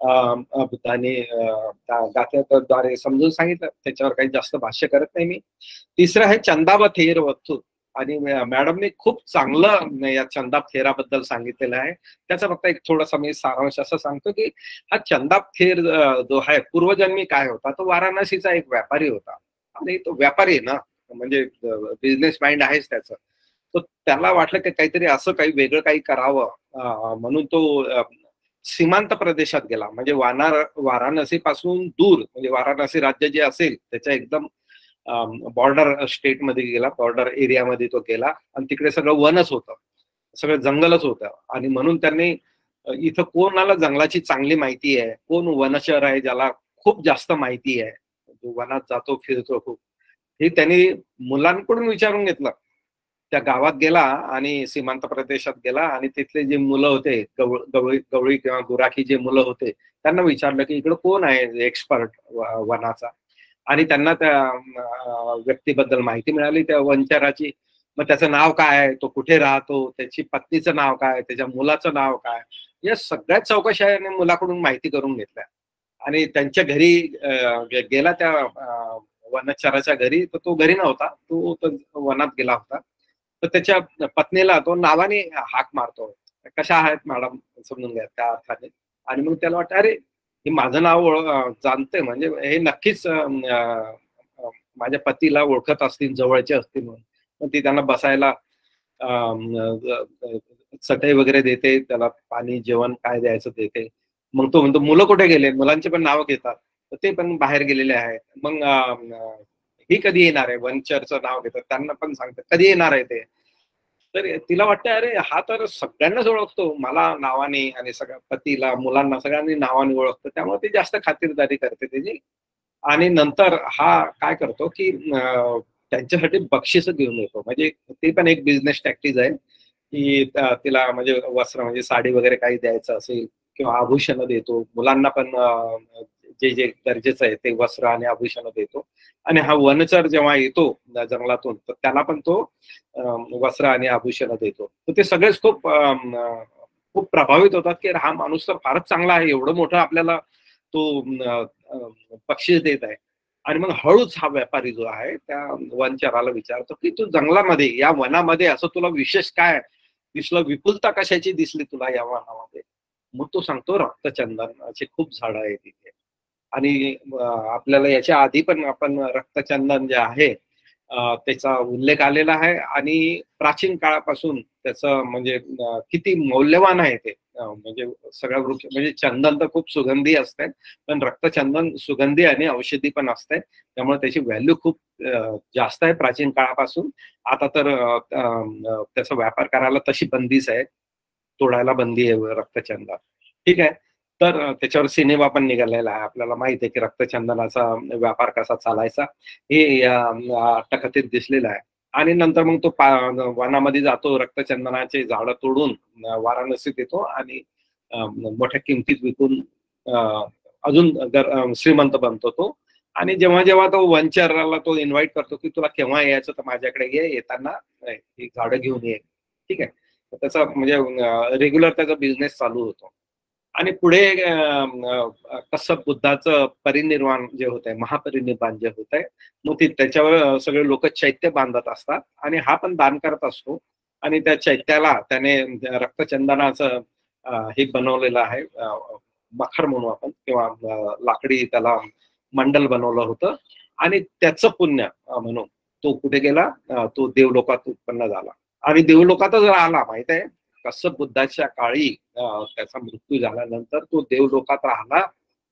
बुद्धाने गाथेद्वारे समजून सांगितलं. त्याच्यावर काही जास्त भाष्य करत नाही मी. तिसरं आहे चंदाब थेर वत्थू, आणि मॅडमने खूप चांगलं या चंदाब थेराबद्दल सांगितलेलं आहे. त्याचा फक्त एक थोडासा मी सारांश असं सांगतो की हा चंदाब थेर जो आहे पूर्वजन्मी काय होता, तो वाराणसीचा एक व्यापारी होता. आणि तो व्यापारी ना म्हणजे बिझनेस माइंड आहेच त्याचं. तो त्याला वाटलं की काहीतरी असं काही वेगळं काही करावं म्हणून तो सीमांत प्रदेशात गेला. म्हणजे वाराणसी पासून दूर, म्हणजे वाराणसी राज्य जे असेल त्याच्या एकदम बॉर्डर स्टेट मध्ये गेला, बॉर्डर एरियामध्ये तो गेला आणि तिकडे सगळं वनच होतं, सगळं जंगलच होतं. आणि म्हणून त्यांनी इथं कोणाला जंगलाची चांगली माहिती आहे, कोण वनचर आहे ज्याला खूप जास्त माहिती आहे, जो वनात जातो फिरतो खूप, हे त्यांनी मुलांकडून विचारून घेतलं. त्या गावात गेला आणि सीमांत प्रदेशात गेला आणि तिथले जे मुलं होते, गवळी किंवा गुराखी जे मुलं होते, त्यांना विचारलं की इकडे कोण आहे एक्सपर्ट वनाचा, आणि त्यांना त्या व्यक्तीबद्दल माहिती मिळाली, त्या वनचराची. मग त्याचं नाव काय आहे, तो कुठे राहतो, त्याची पत्नीचं नाव काय, त्याच्या मुलाचं नाव काय, या सगळ्याच चौकशाने मुलाकडून माहिती करून घेतल्या. आणि त्यांच्या घरी गेला, त्या वनचराच्या घरी. तर तो घरी नव्हता, तो वनात गेला होता. तर त्याच्या पत्नीला तो नावाने हाक मारतो, कशा आहेत मॅडम, समजून घ्या त्या अर्थाने. आणि मग त्याला वाटतं अरे हे माझं नाव जाणते, म्हणजे हे नक्कीच माझ्या पतीला ओळखत असतील, जवळचे असतील म्हणून. मग ती त्यांना बसायला चटई वगैरे देते, त्याला पाणी जेवण काय द्यायचं देते. मग तो म्हणतो मुलं कुठे गेले, मुलांचे पण नाव घेतात, तर ते पण बाहेर गेलेले आहेत. मग ही कधी येणार आहे, वनचरचं नाव घेतात, त्यांना पण सांगतात कधी येणार आहे ते. तर तिला वाटतं अरे हा तर सगळ्यांनाच ओळखतो मला नावाने, आणि सगळ्या पतीला मुलांना सगळ्यांनी नावाने ओळखतो, त्यामुळे ती जास्त खातिरदारी करते त्याची. आणि नंतर हा काय करतो की त्यांच्यासाठी बक्षीस घेऊन येतो. म्हणजे ते पण एक बिझनेस टॅक्टिस आहे की तिला म्हणजे वस्त्र, म्हणजे साडी वगैरे काही द्यायचं असेल किंवा आभूषणं देतो, मुलांना पण जे जे गरजेचं आहे ते वस्त्र आणि आभूषणं देतो. आणि हा वनचर जेव्हा येतो जंगलातून, तर त्याला पण तो वस्त्र आणि आभूषणं देतो. तर ते सगळेच खूप खूप प्रभावित होतात की हा माणूस तर फारच चांगला आहे, एवढं मोठं आपल्याला तो बक्षीस देत आहे. आणि मग हळूच हा व्यापारी जो आहे त्या वनचराला विचारतो की तू जंगलामध्ये, या वनामध्ये असं तुला विशेष काय दिसलं, विपुलता कशाची दिसली तुला या वनामध्ये. मग तो सांगतो रक्तचंदनाचे खूप झाडं आहेत तिथे. आणि आपल्याला याच्या आधी पण आपण रक्तचंदन जे आहे त्याचा उल्लेख आलेला आहे, आणि प्राचीन काळापासून त्याचं म्हणजे किती मौल्यवान आहे ते. म्हणजे सगळ्या वृक्ष, म्हणजे चंदन तर खूप सुगंधी असते, पण रक्तचंदन सुगंधी आणि औषधी पण असते, त्यामुळे त्याची व्हॅल्यू खूप जास्त आहे प्राचीन काळापासून. आता तर त्याचा व्यापार करायला तशी बंदीच आहे, तोडायला बंदी आहे रक्तचंदन. ठीक आहे. तर त्याच्यावर सिनेमा पण निघालेला आहे. आपल्याला माहिती आहे की रक्तचंदनाचा व्यापार कसा चालायचा हे या अट्टकथेत दिसलेलं आहे. आणि नंतर मग तो वनामध्ये जातो, रक्तचंदनाचे झाडं तोडून वाराणसीत येतो आणि मोठ्या किमतीत विकून अजून श्रीमंत बनतो तो. आणि जेव्हा जेव्हा तो वनचराला तो इन्व्हाइट करतो की तुला केव्हा यायचं तर माझ्याकडे ये, येताना ही झाडं घेऊन ये. ठीक आहे. त्याचा म्हणजे रेग्युलर त्याचा बिझनेस चालू होतो. आणि पुढे कसं बुद्धाचं परिनिर्वाण जे होत आहे, महापरिनिर्वाण जे होत आहे, मग त्याच्यावर सगळे लोक चैत्य बांधत असतात आणि हा पण दान करत असतो. आणि त्या चैत्याला त्याने रक्तचंदनाचं हे बनवलेलं आहे, मखर म्हणू आपण, किंवा लाकडी त्याला मंडल बनवलं होतं. आणि त्याचं पुण्य म्हणून तो कुठे गेला, तो देवलोकात उत्पन्न झाला. आणि देवलोकातच राहिला. माहित आहे कसं बुद्धाच्या काळी त्याचा मृत्यू झाल्यानंतर तो देवलोकात राहिला,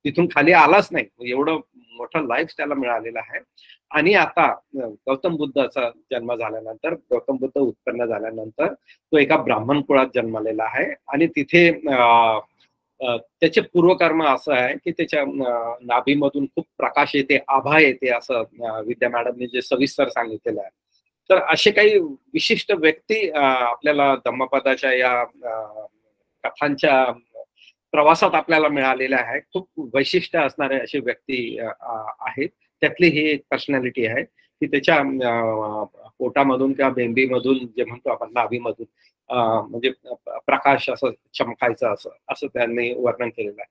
तिथून खाली आलाच नाही. एवढं मोठं लाईफ त्याला मिळालेलं आहे. आणि आता गौतम बुद्धाचा जन्म झाल्यानंतर, गौतम बुद्ध उत्पन्न झाल्यानंतर तो एका ब्राह्मण कुळात जन्मलेला आहे. आणि तिथे त्याचे पूर्वकर्म असं आहे की त्याच्या नाभीमधून खूप प्रकाश येते, आभा येते, असं विद्या मॅडमने जे सविस्तर सांगितलेलं आहे. तर असे काही विशिष्ट व्यक्ती आपल्याला धम्मपदाच्या या कथांच्या प्रवासात आपल्याला मिळालेल्या आहेत. खूप वैशिष्ट्य असणारे असे व्यक्ती आहेत. त्यातली ही एक पर्सनॅलिटी आहे की त्याच्या पोटामधून किंवा बेंबीमधून, जे म्हणतो आपण नाभीमधून, म्हणजे प्रकाश असं चमकायचं, असं त्यांनी वर्णन केलेलं आहे.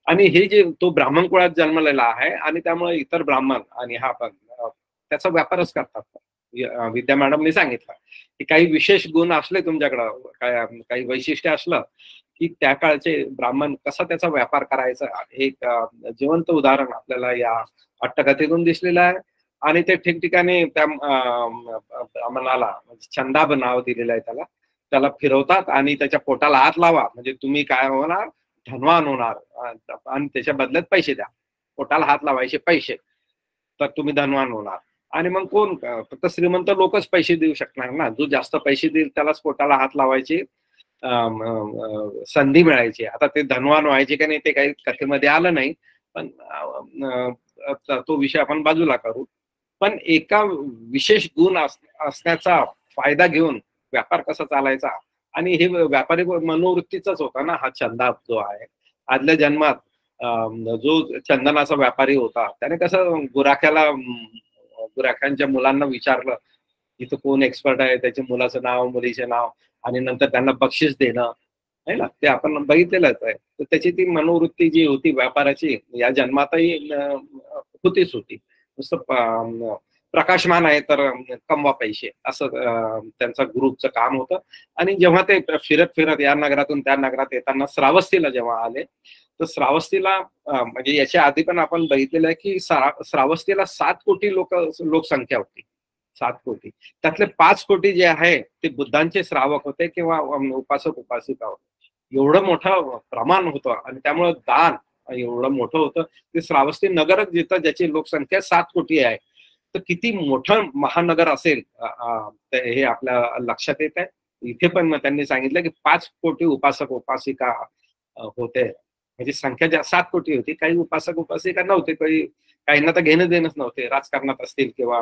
आणि हे जे तो ब्राह्मण कुळात जन्मलेला आहे आणि त्यामुळे इतर ब्राह्मण आणि हा पण त्याचा व्यापारच करतात. विद्या मॅडमने सांगितलं की काही विशेष गुण असले तुमच्याकडं, काही वैशिष्ट्य असलं की त्या काळचे ब्राह्मण कसा त्याचा व्यापार करायचा, हे एक जिवंत उदाहरण आपल्याला या अट्टकथेतून दिसलेलं आहे. आणि ते ठिकठिकाणी त्या ब्राह्मणाला चंदाब नाव दिलेलं आहे, त्याला फिरवतात आणि त्याच्या पोटाला हात लावा म्हणजे तुम्ही काय होणार, धनवान होणार, आणि त्याच्या बदल्यात पैसे द्या. पोटाला हात लावायचे पैसे, तर तुम्ही धनवान होणार. आणि मग कोण, फक्त श्रीमंत लोकच पैसे देऊ शकणार ना. जो जास्त पैसे देईल त्यालाच पोटाला हात लावायची संधी मिळायची. आता ते धनवान व्हायचे का नाही ते काही कथेमध्ये आलं नाही, पण तो विषय आपण बाजूला करू. पण एका विशेष गुण असण्याचा फायदा घेऊन व्यापार कसा चालायचा, आणि हे व्यापारी मनोवृत्तीचाच होता ना हा चंदा जो आहे. आदल्या जन्मात जो चंदनाचा व्यापारी होता त्याने कसं गुराख्यांच्या मुलांना विचारलं इथं कोण एक्सपर्ट आहे, त्याच्या मुलाचं नाव, मुलीचे नाव, आणि नंतर त्यांना बक्षीस देणं आहे ना, ते आपण बघितलेलंच आहे. तर त्याची ती मनोवृत्ती जी होती व्यापाराची या जन्मातही होतीच होती. नुसतं प्रकाशमान आहे तर कमवा पैसे, असं त्यांचं ग्रुपचं काम होतं. आणि जेव्हा ते फिरत फिरत या नगरातून त्या नगरात येताना श्रावस्तीला जेव्हा आले, तर श्रावस्तीला म्हणजे याच्या आधी पण आपण बघितलेलं आहे की श्रावस्तीला 7 कोटी लोकसंख्या होती. 7 कोटी, त्यातले 5 कोटी जे आहे ते बुद्धांचे श्रावक होते किंवा उपासक उपासिका होते. एवढं मोठं प्रमाण होतं, आणि त्यामुळे दान एवढं मोठं होतं. ते श्रावस्ती नगरच जिथं ज्याची लोकसंख्या 7 कोटी आहे, तर किती मोठं महानगर असेल हे आपल्या लक्षात येत आहे. इथे पण त्यांनी सांगितलं की 5 कोटी उपासक उपासिका होते. म्हणजे संख्या 7 कोटी होती. काही उपासक उपासिका नव्हते, काहींना तर घेणं देणंच नव्हते, राजकारणात असतील किंवा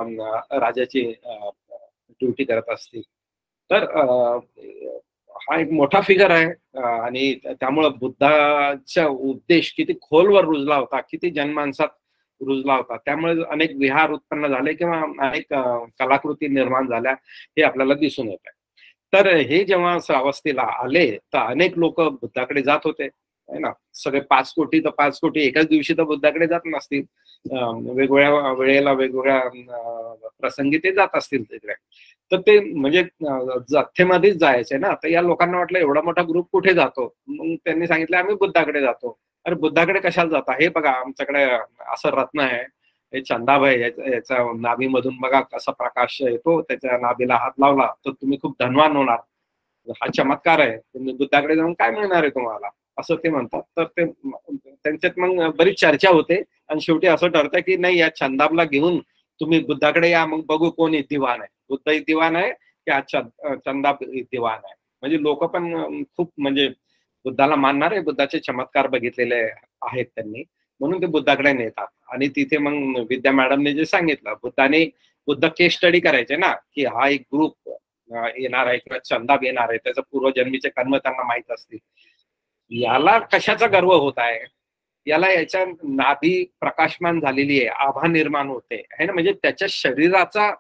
राजाची ड्युटी करत असतील. तर हा एक मोठा फिगर आहे, आणि त्यामुळं बुद्धाचा उपदेश किती खोलवर रुजला होता, किती जनमानसात रुजला होता. त्यामुळे अनेक विहार उत्पन्न झाले किंवा अनेक कलाकृती निर्माण झाल्या हे आपल्याला दिसून येत आहे. तर हे जेव्हा श्रावस्तीला आले तर अनेक लोक बुद्धाकडे जात होते, है ना. सगळे 5 कोटी तर 5 कोटी एकाच दिवशी तर बुद्धाकडे जात नसतील, वेगवेगळ्या वेळेला वेगवेगळ्या प्रसंगी ते जात असतील तिकडे. तर ते म्हणजे जथ्थेमध्येच जायचे ना. तर या लोकांना वाटलं एवढा मोठा ग्रुप कुठे जातो, मग त्यांनी सांगितलं आम्ही बुद्धाकडे जातो. अरे बुद्धाकडे कशाला जाता, हे बघा आमच्याकडे असं रत्न आहे, हे चंदाभाई, याच्या नाभीमधून बघा कसा प्रकाश येतो, त्याच्या नाभीला हात लावला तर तुम्ही खूप धनवान होणार, हा चमत्कार आहे, तुम्ही बुद्धाकडे जाऊन काय मिळणार आहे तुम्हाला, असं ते म्हणतात. तर ते त्यांच्यात मग बरीच चर्चा होते, आणि शेवटी असं ठरतं की नाही, या चंदाबला घेऊन तुम्ही बुद्धाकडे या, मग बघू कोण इतिवान आहे, बुद्ध इतिवान आहे की हा चंदाब इतिवान आहे. म्हणजे लोक पण खूप म्हणजे बुद्धाला मानणारे, बुद्धाचे चमत्कार बघितलेले आहेत त्यांनी, म्हणून ते बुद्धाकडे नेतात. आणि तिथे मग विद्या मॅडमने जे सांगितलं, बुद्ध केस स्टडी करायचे ना, की हा एक ग्रुप येणार आहे किंवा चंदाब येणार आहे, त्याचं पूर्वजन्मीचे कर्म त्यांना माहित असतील. याला कशाचा गर्व होत आहे, याला याच्या नाभी प्रकाशमान झालेली आहे, आभा निर्माण होते है ना. म्हणजे त्याच्या शरीराचा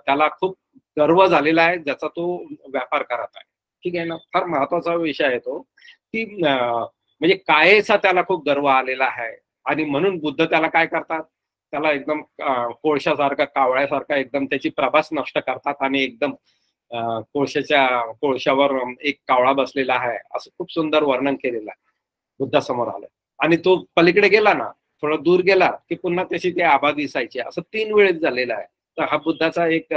त्याला खूप गर्व झालेला आहे, ज्याचा तो व्यापार करत आहे. ठीक आहे ना. फार महत्वाचा विषय आहे तो, की म्हणजे कायेचा त्याला खूप गर्व आलेला आहे. आणि म्हणून बुद्ध त्याला काय करतात, त्याला एकदम कोळशासारखा, कावळ्यासारखा एकदम त्याची प्रभास नष्ट करतात, आणि एकदम कोळशावर एक कावळा बसलेला आहे असं खूप सुंदर वर्णन केलेलं आहे. बुद्धासमोर आलं आणि तो पलीकडे गेला ना, थोडा दूर गेला की पुन्हा त्याची ते आभा दिसायची, असं 3 वेळेस झालेलं आहे. तर हा बुद्धाचा एक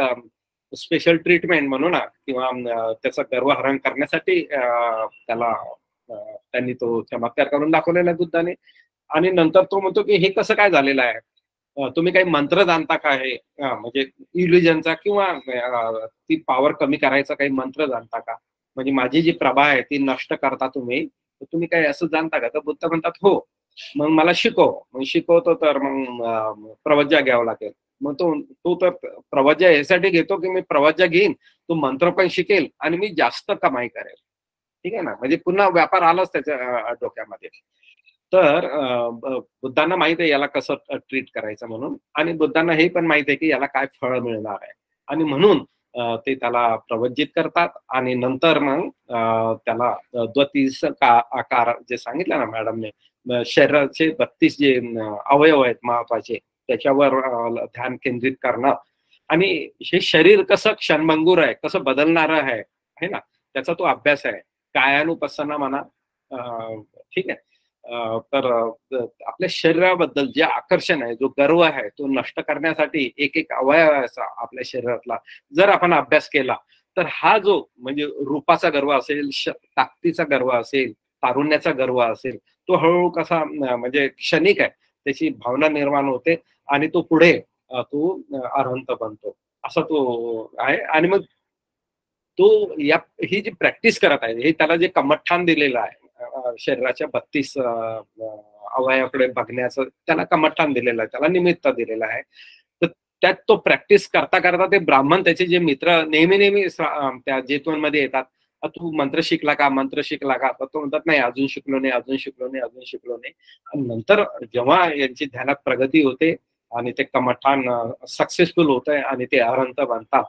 स्पेशल ट्रीटमेंट म्हणू ना, किंवा त्याचा गर्वहरण करण्यासाठी त्यांनी तो चमत्कार करून दाखवलेला आहे बुद्धाने. आणि नंतर तो म्हणतो की हे कसं काय झालेलं आहे, तुम्ही काही मंत्र जाणता का, हे म्हणजे इल्युजनचा किंवा ती पॉवर कमी करायचा काही मंत्र जाणता का, म्हणजे माझी जी प्रभा आहे ती नष्ट करता तुम्ही काही असं जाणता का. तर बुद्ध म्हणतात हो, मग मला शिकव. मग शिकवतो तर मग प्रवज्जा घ्यावं लागेल. मग तो तर प्रवज्जा यासाठी घेतो की मी प्रवज्जा घेईन, तो मंत्र पण शिकेल आणि मी जास्त कमाई करेल. ठीक आहे ना. म्हणजे पुन्हा व्यापार आलाच त्याच्या डोक्यामध्ये. तर बुद्धांना माहित आहे याला कसं ट्रीट करायचं म्हणून, आणि बुद्धांना हे पण माहित आहे की याला काय फळ मिळणार आहे, आणि म्हणून ते त्याला प्रवज्जित करतात. आणि नंतर मग त्याला 32 आकार जे सांगितलं ना मॅडमने, शरीराचे 32 जे अवयव आहेत महत्वाचे, त्याच्यावर ध्यान केंद्रित करणं. आणि हे शरीर कसं क्षणभंगूर आहे, कसं बदलणारं आहे है ना, त्याचा तो अभ्यास आहे. कायानुपස්සना म्हणा. ठीक आहे. तर आपल्या शरीराबद्दल जे आकर्षण आहे, जो गर्व आहे, तो नष्ट करण्यासाठी एक अवयवाचा आपल्या शरीरातला जर आपण अभ्यास केला, तर हा जो म्हणजे रूपाचा गर्व असेल, ताकदीचा गर्व असेल, तारुण्याचा गर्व असेल, तो हळूहळू कसा म्हणजे क्षणिक आहे, त्याची भावना निर्माण होते आणि तो पुढे तो अरहंत बनतो, असा तो आहे. आणि मग तो ही जी प्रॅक्टिस करत आहे, हे त्याला जे कमठ्ठाण दिलेलं आहे शरीराच्या 32 अवयवाकडे बघण्याचं त्याला कमठ्ठाण दिलेलं आहे, त्याला निमित्त दिलेलं आहे. तर त्यात तो प्रॅक्टिस करता करता ते ब्राह्मण त्याचे जे मित्र नेहमी त्या जेतवनमध्ये येतात, तू मंत्र शिकला का, मंत्र शिकला का, तर तो म्हणतात नाही अजून शिकलो नाही, अजून शिकलो नाही, अजून शिकलो नाही. आणि नंतर जेव्हा यांची ध्यानात प्रगती होते आणि ते कमठ्ठाण सक्सेसफुल होत आहे आणि ते अरहंत बनतात,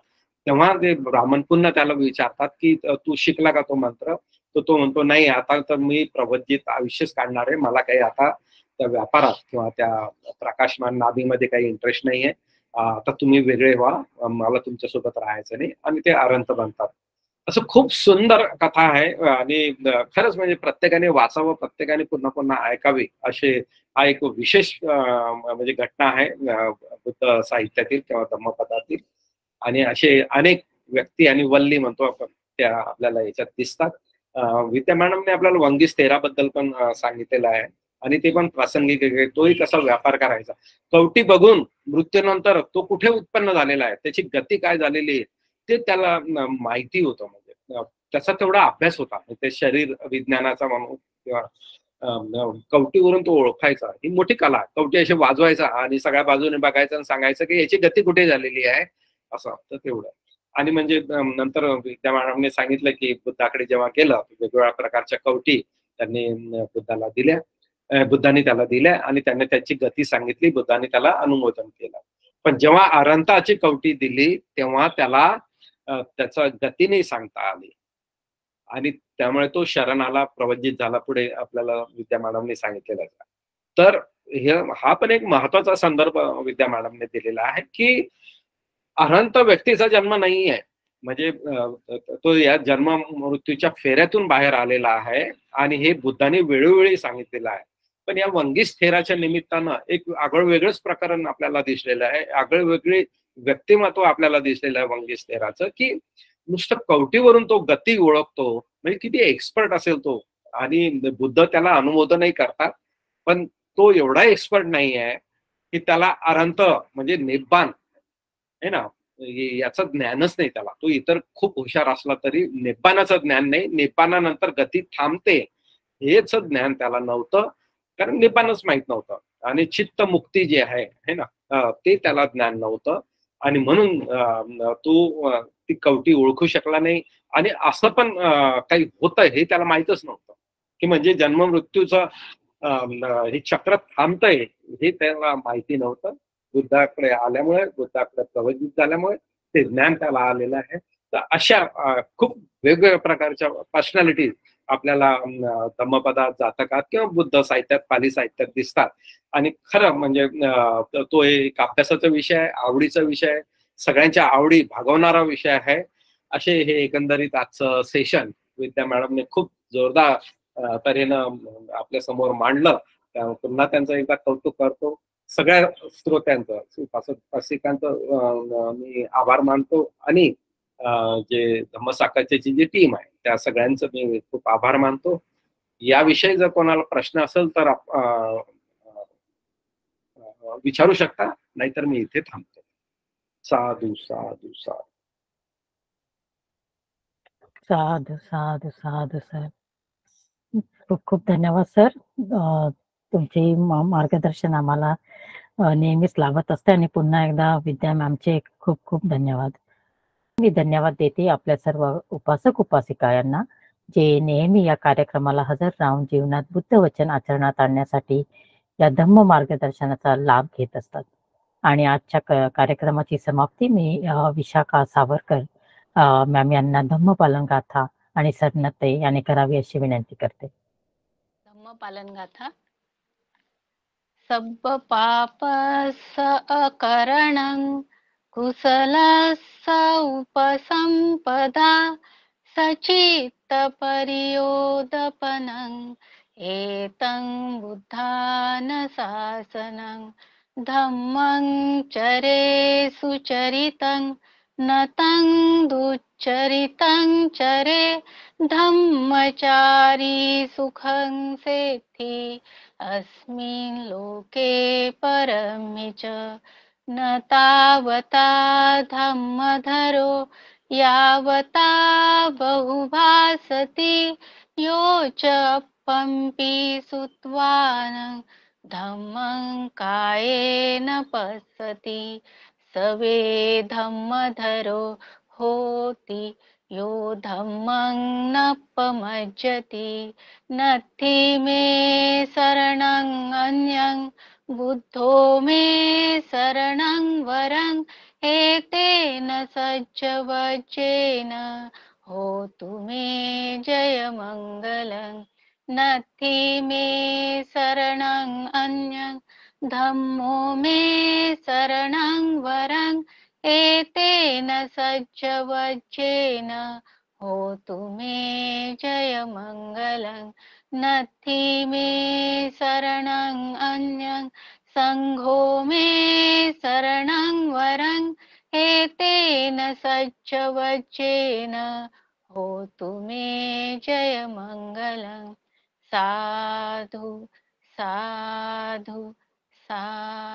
तेव्हा ते ब्राह्मण पुन्हा त्याला विचारतात की तू शिकला का तो मंत्र. तर तो म्हणतो नाही, आता तर मी प्रवज्जित आयुष्यच काढणार आहे, मला काही आता त्या व्यापारात किंवा त्या प्रकाशमान नादीमध्ये काही इंटरेस्ट नाहीये, आता तुम्ही वेगळे व्हा, मला तुमच्यासोबत राहायचं नाही. आणि ते अरहंत बनतात. असं खूप सुंदर कथा आहे आणि खरंच म्हणजे प्रत्येकाने वाचावं, प्रत्येकाने पुन्हा पुन्हा ऐकावी असे हा एक विशेष म्हणजे घटना आहे बुद्ध साहित्यातील किंवा धम्मपदातील. आणि असे अनेक व्यक्ती आणि वल्ली म्हणतो आपण त्या आपल्याला याच्यात दिसतात. विद्या मॅडमने आपल्याला वंगीस तेराबद्दल पण सांगितलेलं आहे आणि ते पण प्रासंगिक आहे. तोही कसा व्यापार करायचा, कवटी बघून मृत्यूनंतर तो कुठे उत्पन्न झालेला आहे, त्याची गती काय झालेली आहे ते त्याला माहिती होतं. म्हणजे त्याचा तेवढा अभ्यास होता, ते शरीर विज्ञानाचा म्हणून किंवा कवटीवरून तो ओळखायचा. ही मोठी कला. कवटी अशी वाजवायचा आणि सगळ्या बाजूने बघायचं आणि सांगायचं की याची गती कुठे झालेली आहे असं. तर तेवढं. आणि म्हणजे नंतर त्या मॅडमने सांगितलं की बुद्धाकडे जेव्हा गेलं वेगवेगळ्या प्रकारच्या कवटी त्यांनी बुद्धाला दिल्या, बुद्धाने त्याला दिल्या आणि त्याने त्याची गती सांगितली, बुद्धाने त्याला अनुमोदन केलं. पण जेव्हा अरहंताची कवटी दिली तेव्हा त्याला त्याचा गती नाही सांगता आली आणि त्यामुळे तो शरणाला प्रवज्जित झाला. पुढे आपल्याला विद्या मॅडमने सांगितलेलं आहे. तर हा पण एक महत्वाचा संदर्भ विद्या मॅडमने दिलेला आहे की अरहंत व्यक्तीचा जन्म नाही आहे, म्हणजे तो या जन्म मृत्यूच्या फेऱ्यातून बाहेर आलेला आहे आणि हे बुद्धाने वेळोवेळी सांगितलेलं आहे. पण या वंगीस थेराच्या निमित्तानं एक आगळं वेगळंच प्रकरण आपल्याला दिसलेलं आहे, आगळं वेगळे व्यक्तिमत्व आपल्याला दिसलेलं आहे वंगीस थेराचं, की नुसतं कवटीवरून तो गती ओळखतो, म्हणजे किती एक्सपर्ट असेल तो. आणि बुद्ध त्याला अनुमोदनही करतात, पण तो एवढा एक्सपर्ट नाही आहे की त्याला अरहंत म्हणजे निब्बान आहे ना याचं ज्ञानच नाही त्याला. तो इतर खूप हुशार असला तरी निब्बानाचं ज्ञान नाही, निब्बानानंतर गती थांबते हेच ज्ञान त्याला नव्हतं, कारण निब्बानच माहित नव्हतं. आणि चित्त मुक्ती जी आहे ना ते त्याला ज्ञान नव्हतं आणि म्हणून तो ती कवटी ओळखू शकला नाही. आणि असं पण काही होतं हे त्याला माहितच नव्हतं की म्हणजे जन्म मृत्यूचं हे चक्र थांबतंय हे त्याला माहिती नव्हतं. बुद्धाकडे आल्यामुळे, बुद्धाकडे प्रवज्जित झाल्यामुळे ते ज्ञान त्याला आलेलं आहे. तर अशा खूप वेगवेगळ्या प्रकारच्या पर्सनॅलिटीज आपल्याला धम्मपदात, जातकात किंवा बुद्ध साहित्यात, पाली साहित्यात दिसतात. आणि खरं म्हणजे तो एक अभ्यासाचा विषय आहे, आवडीचा विषय आहे, सगळ्यांच्या आवडी भागवणारा विषय आहे. असे हे एकंदरीत आजचं सेशन विद्या मॅडमने खूप जोरदार तऱ्हेनं आपल्या समोर मांडलं. पुन्हा त्यांचं एकदा कौतुक करतो. सगळ्या श्रोत्यांचं, रसिकांचं मी आभार मानतो आणि जे धम्मसाकाची जी टीम आहे त्या सगळ्यांचं मी खूप आभार मानतो. याविषयी जर कोणाला प्रश्न असेल तर विचारू शकता, नाहीतर मी इथे थांबतो. साधू साधू साधू साधू साधू साधू सर. खूप खूप धन्यवाद सर. तुमचे मार्गदर्शन आम्हाला नेहमीच लाभत असते आणि पुन्हा एकदा विद्या मॅमचे खूप खूप धन्यवाद. मी धन्यवाद देते आपल्या सर्व उपासक उपासिका यांना जे नेहमी या कार्यक्रमाला हजर राहून जीवनात बुद्ध वचन आचरणात आणण्यासाठी या धम्म मार्गदर्शनाचा लाभ घेत असतात. आणि आजच्या कार्यक्रमाची समाप्ती मी विशाखा सावरकर मॅम यांना धम्मपालन गाथा आणि सरनते याने करावी अशी विनंती करते. धम्मपालन गाथा. सब पाप अकरणं कुशलस्स उपसंपदा सचित्त परियोदपनं एतं बुद्धान शासनं धम्मं चरे सुचरितं नतं दुच्चरितं चरे धम्मचारी सुखं सेत्थि अस्मिन् लोके परमे च न तावता धम्मधरो यावता बहुभासति यो च पंपि सुत्वान धम्मं कायेन पश्यति सवे धम्मधरो होति यो धम्मं न पमज्जति नत्थि मे शरणं अन्यं बुद्धो मे शरणं वरं एतेन सज्जवचेन होतु मे जयमङ्गलम् नत्थि मे शरणं अन्यं धम्मो मे शरणं वरं एतेन सज्जवचेन होतु मे जयमङ्गलम् नत्थि मे शरणं अन्यं संघो मे शरणं वरं एतेन सज्जवचेन होतु मे जयमङ्गलम् साधु साधु साधु